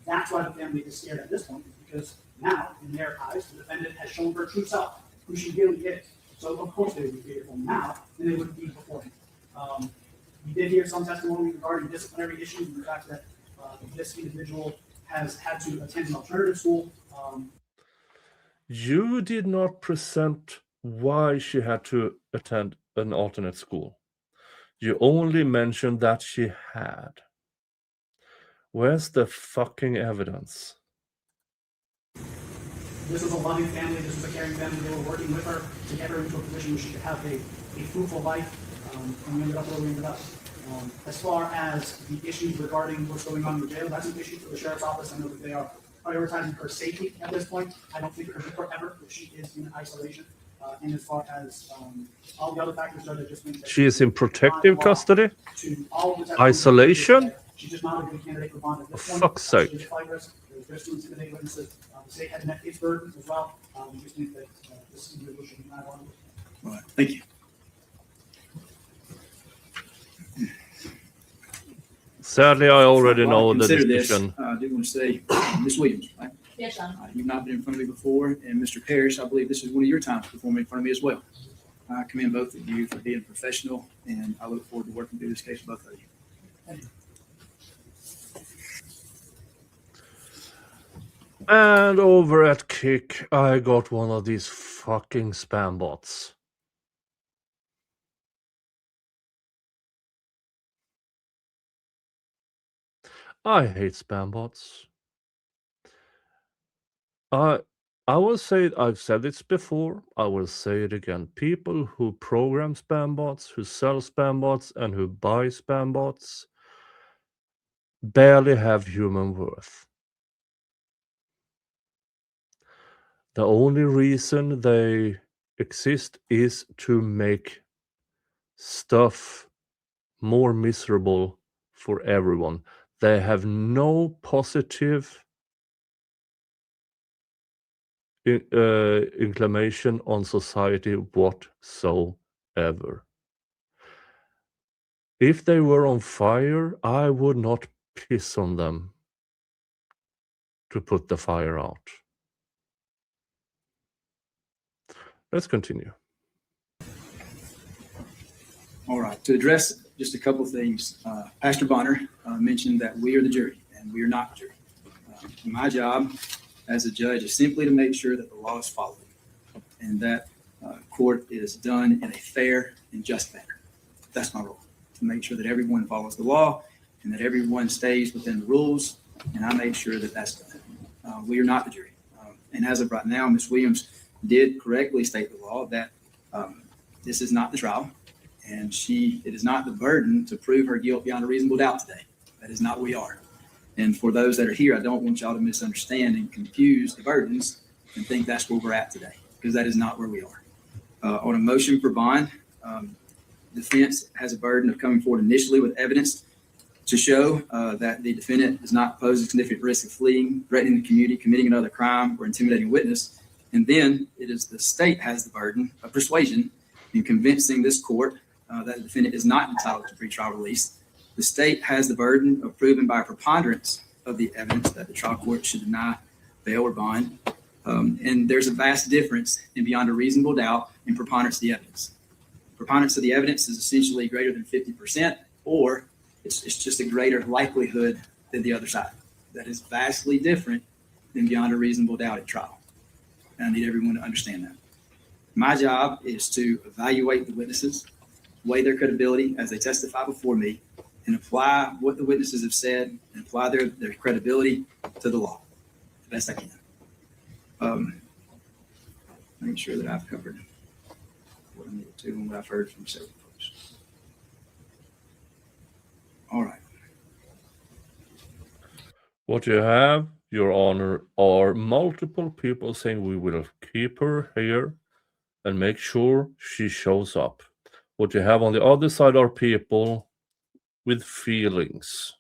That's why the family is scared at this point, because now, in their eyes, the defendant has shown her true self, who she really is. So, of course, they would be fearful now than they would be beforehand. We did hear some testimony regarding disciplinary issues and the fact that this individual has had to attend an alternative school. You did not present why she had to attend an alternate school. You only mentioned that she had. Where's the fucking evidence? This was a loving family. This was a caring family. They were working with her to get her into a position where she could have a fruitful life. And we ended up where we ended up. As far as the issues regarding what's going on in the jail, that's an issue for the sheriff's office. I know that they are prioritizing her safety at this point. I don't think her forever if she is in isolation. And as far as all the other factors, I just think that she is in protective custody? to all of the Isolation? She's just not a good candidate for bond at this For point. fuck's sake. She's a flight risk. There's to intimidate witnesses. The state had met its burden as well. We just think that this individual should be not on. All right, thank you. Sadly, I already While know I the consider this, decision. I do want to say, Ms. Williams, right? Yes, sir. You've not been in front of me before, and Mr. Parrish, I believe this is one of your times performing in front of me as well. I commend both of you for being professional, and I look forward to working through this case with both of you. Thank you. And over at Kick, I got one of these fucking spam bots. I hate spam bots. I will say, I've said this before, I will say it again. People who program spam bots, who sell spam bots, and who buy spam bots barely have human worth. The only reason they exist is to make stuff more miserable for everyone. They have no positive inclination on society whatsoever. If they were on fire, I would not piss on them to put the fire out. Let's continue. All right, to address just a couple of things, Pastor Bonner mentioned that we are the jury, and we are not the jury. My job as a judge is simply to make sure that the law is followed and that court is done in a fair and just manner. That's my role, to make sure that everyone follows the law and that everyone stays within the rules, and I make sure that that's done. We are not the jury. And as of right now, Ms. Williams did correctly state the law that this is not the trial, and it is not the burden to prove her guilt beyond a reasonable doubt today. That is not who we are. And for those that are here, I don't want y'all to misunderstand and confuse the burdens and think that's where we're at today, because that is not where we are. On a motion for bond, defense has a burden of coming forward initially with evidence to show that the defendant does not pose a significant risk of fleeing, threatening the community, committing another crime, or intimidating a witness. And then it is the state has the burden of persuasion in convincing this court that the defendant is not entitled to pretrial release. The state has the burden of proving by a preponderance of the evidence that the trial court should deny bail or bond. And there's a vast difference in beyond a reasonable doubt in preponderance of the evidence. preponderance of the evidence is essentially greater than 50%, or it's just a greater likelihood than the other side. That is vastly different than beyond a reasonable doubt at trial. And I need everyone to understand that. My job is to evaluate the witnesses, weigh their credibility as they testify before me, and apply what the witnesses have said and apply their credibility to the law the best I can. Making sure that I've covered what I needed to and what I've heard from several folks. All right. What you have, Your Honor, are multiple people saying we will keep her here and make sure she shows up. What you have on the other side are people with feelings.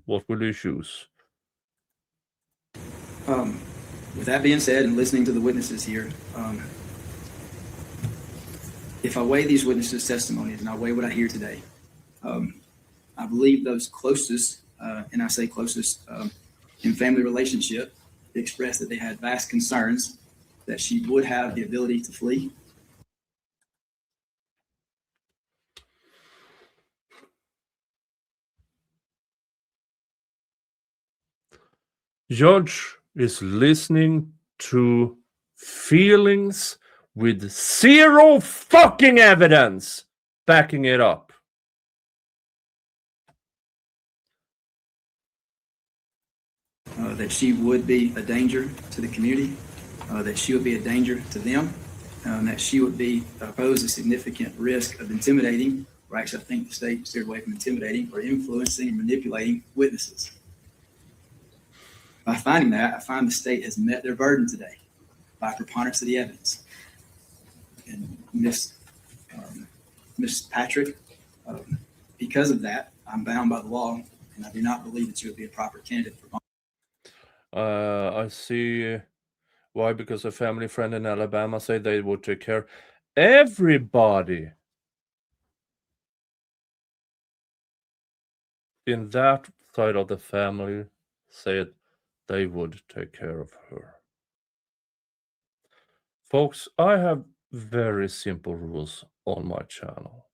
What will you choose? With that being said, and listening to the witnesses here, if I weigh these witnesses' testimonies and I weigh what I hear today, I believe those closest, and I say closest in family relationship, expressed that they had vast concerns that she would have the ability to flee. Judge is listening to feelings with zero fucking evidence backing it up. That she would be a danger to the community, that she would be a danger to them, that she would pose a significant risk of intimidating, or actually I think the state steered away from intimidating, or influencing and manipulating witnesses. By finding that, I find the state has met their burden today by preponderance of the evidence. And Miss Patrick, because of that, I'm bound by the law, and I do not believe that you would be a proper candidate for bond. I see why, because a family friend in Alabama said they would take care. Everybody in that side of the family said they would take care of her. Folks, I have very simple rules on my channel.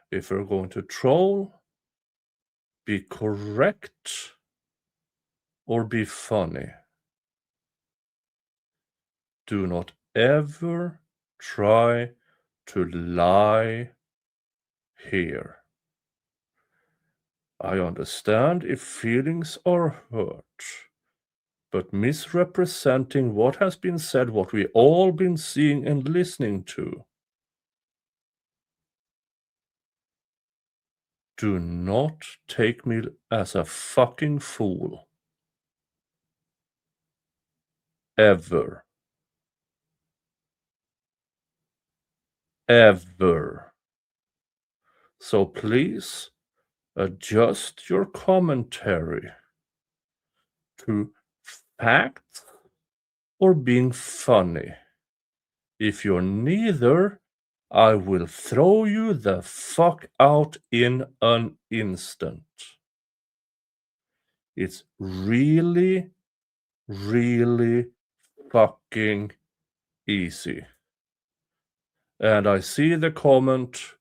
If you're going to troll, be correct or be funny. Do not ever try to lie here. I understand if feelings are hurt, but misrepresenting what has been said, what we all been seeing and listening to, do not take me as a fucking fool. Ever. Ever. So please adjust your commentary to fact or being funny. If you're neither, I will throw you the fuck out in an instant. It's really, really fucking easy. And I see the comment,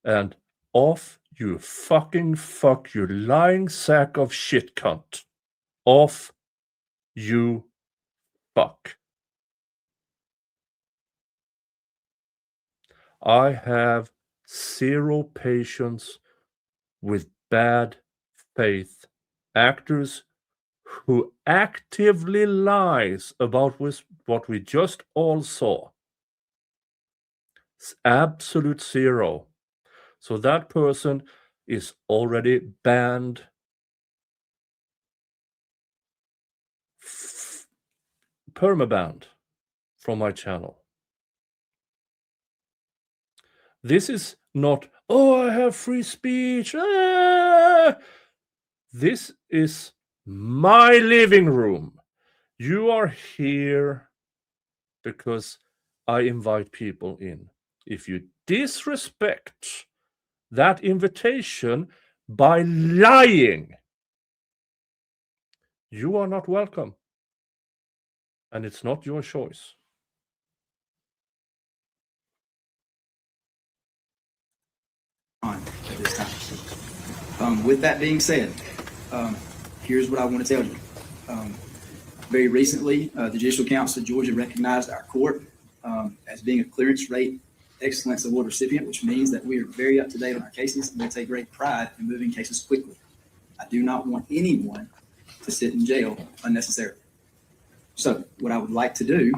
and off you fucking fuck, you lying sack of shit cunt. Off you fuck. I have zero patience with bad faith actors who actively lies about what we just all saw. It's absolute zero. So that person is already banned, permabanned from my channel. This is not, oh, I have free speech. This is my living room. You are here because I invite people in. If you disrespect that invitation by lying, you are not welcome. and it's not your choice. On at this time. With that being said, here's what I want to tell you. Very recently, the Judicial Council of Georgia recognized our court as being a clearance rate excellence award recipient, which means that we are very up to date on our cases and we take great pride in moving cases quickly. I do not want anyone to sit in jail unnecessarily. So what I would like to do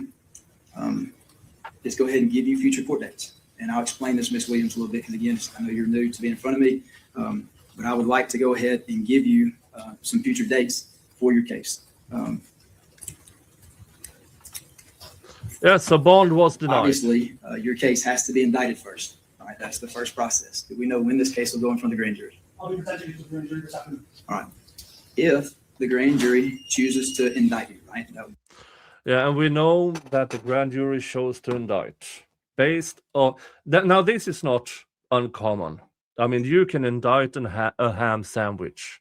is go ahead and give you future court dates. And I'll explain this, Ms. Williams, a little bit, because again, I know you're new to be in front of me, but I would like to go ahead and give you some future dates for your case. Yes, a bond was denied. Obviously, your case has to be indicted first. All right, that's the first process. Do we know when this case will go in front of the grand jury? I'll be presenting it to the grand jury this afternoon. All right. If the grand jury chooses to indict you, right? Yeah, and we know that the grand jury chose to indict based on that. Now, this is not uncommon. I mean, you can indict a ham sandwich.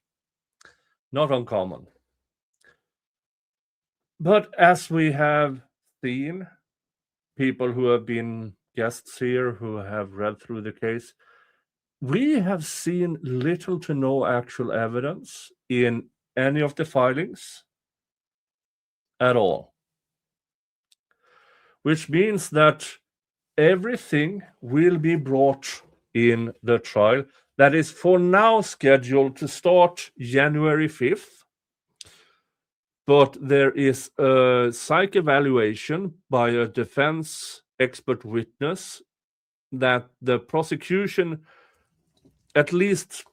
Not uncommon. But as we have seen, people who have been guests here who have read through the case, we have seen little to no actual evidence in any of the filings at all. Which means that everything will be brought in the trial that is for now scheduled to start January 5th. But there is a psych evaluation by a defense expert witness that the prosecution, at least,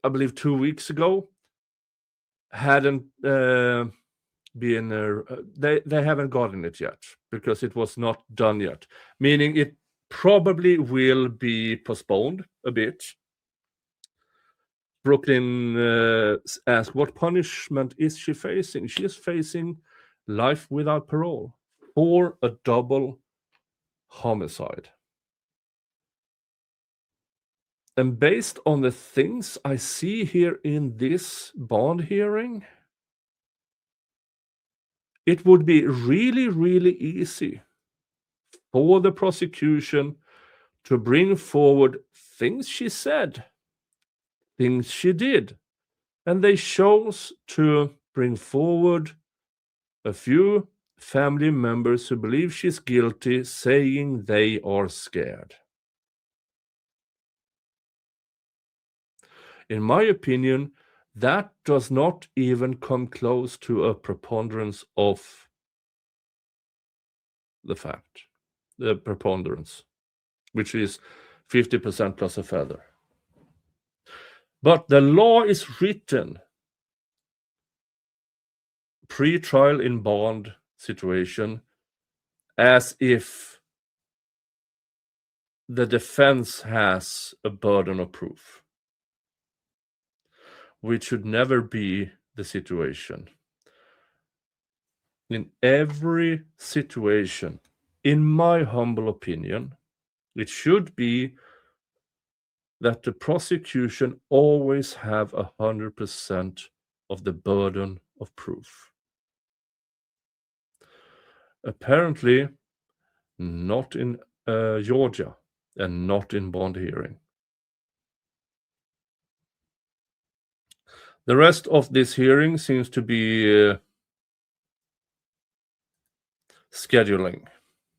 I believe 2 weeks ago, hadn't been, they haven't gotten it yet because it was not done yet. Meaning it probably will be postponed a bit. Brooklyn asked, what punishment is she facing? She is facing life without parole for a double homicide. And based on the things I see here in this bond hearing, it would be really, really easy for the prosecution to bring forward things she said, things she did, and they chose to bring forward a few family members who believe she's guilty, saying they are scared. In my opinion, that does not even come close to a preponderance of the fact, the preponderance, which is 50% plus a feather. But the law is written pre-trial in bond situation as if the defense has a burden of proof, which should never be the situation. In every situation, in my humble opinion, it should be that the prosecution always have 100% of the burden of proof. Apparently, not in Georgia and not in bond hearing. The rest of this hearing seems to be scheduling.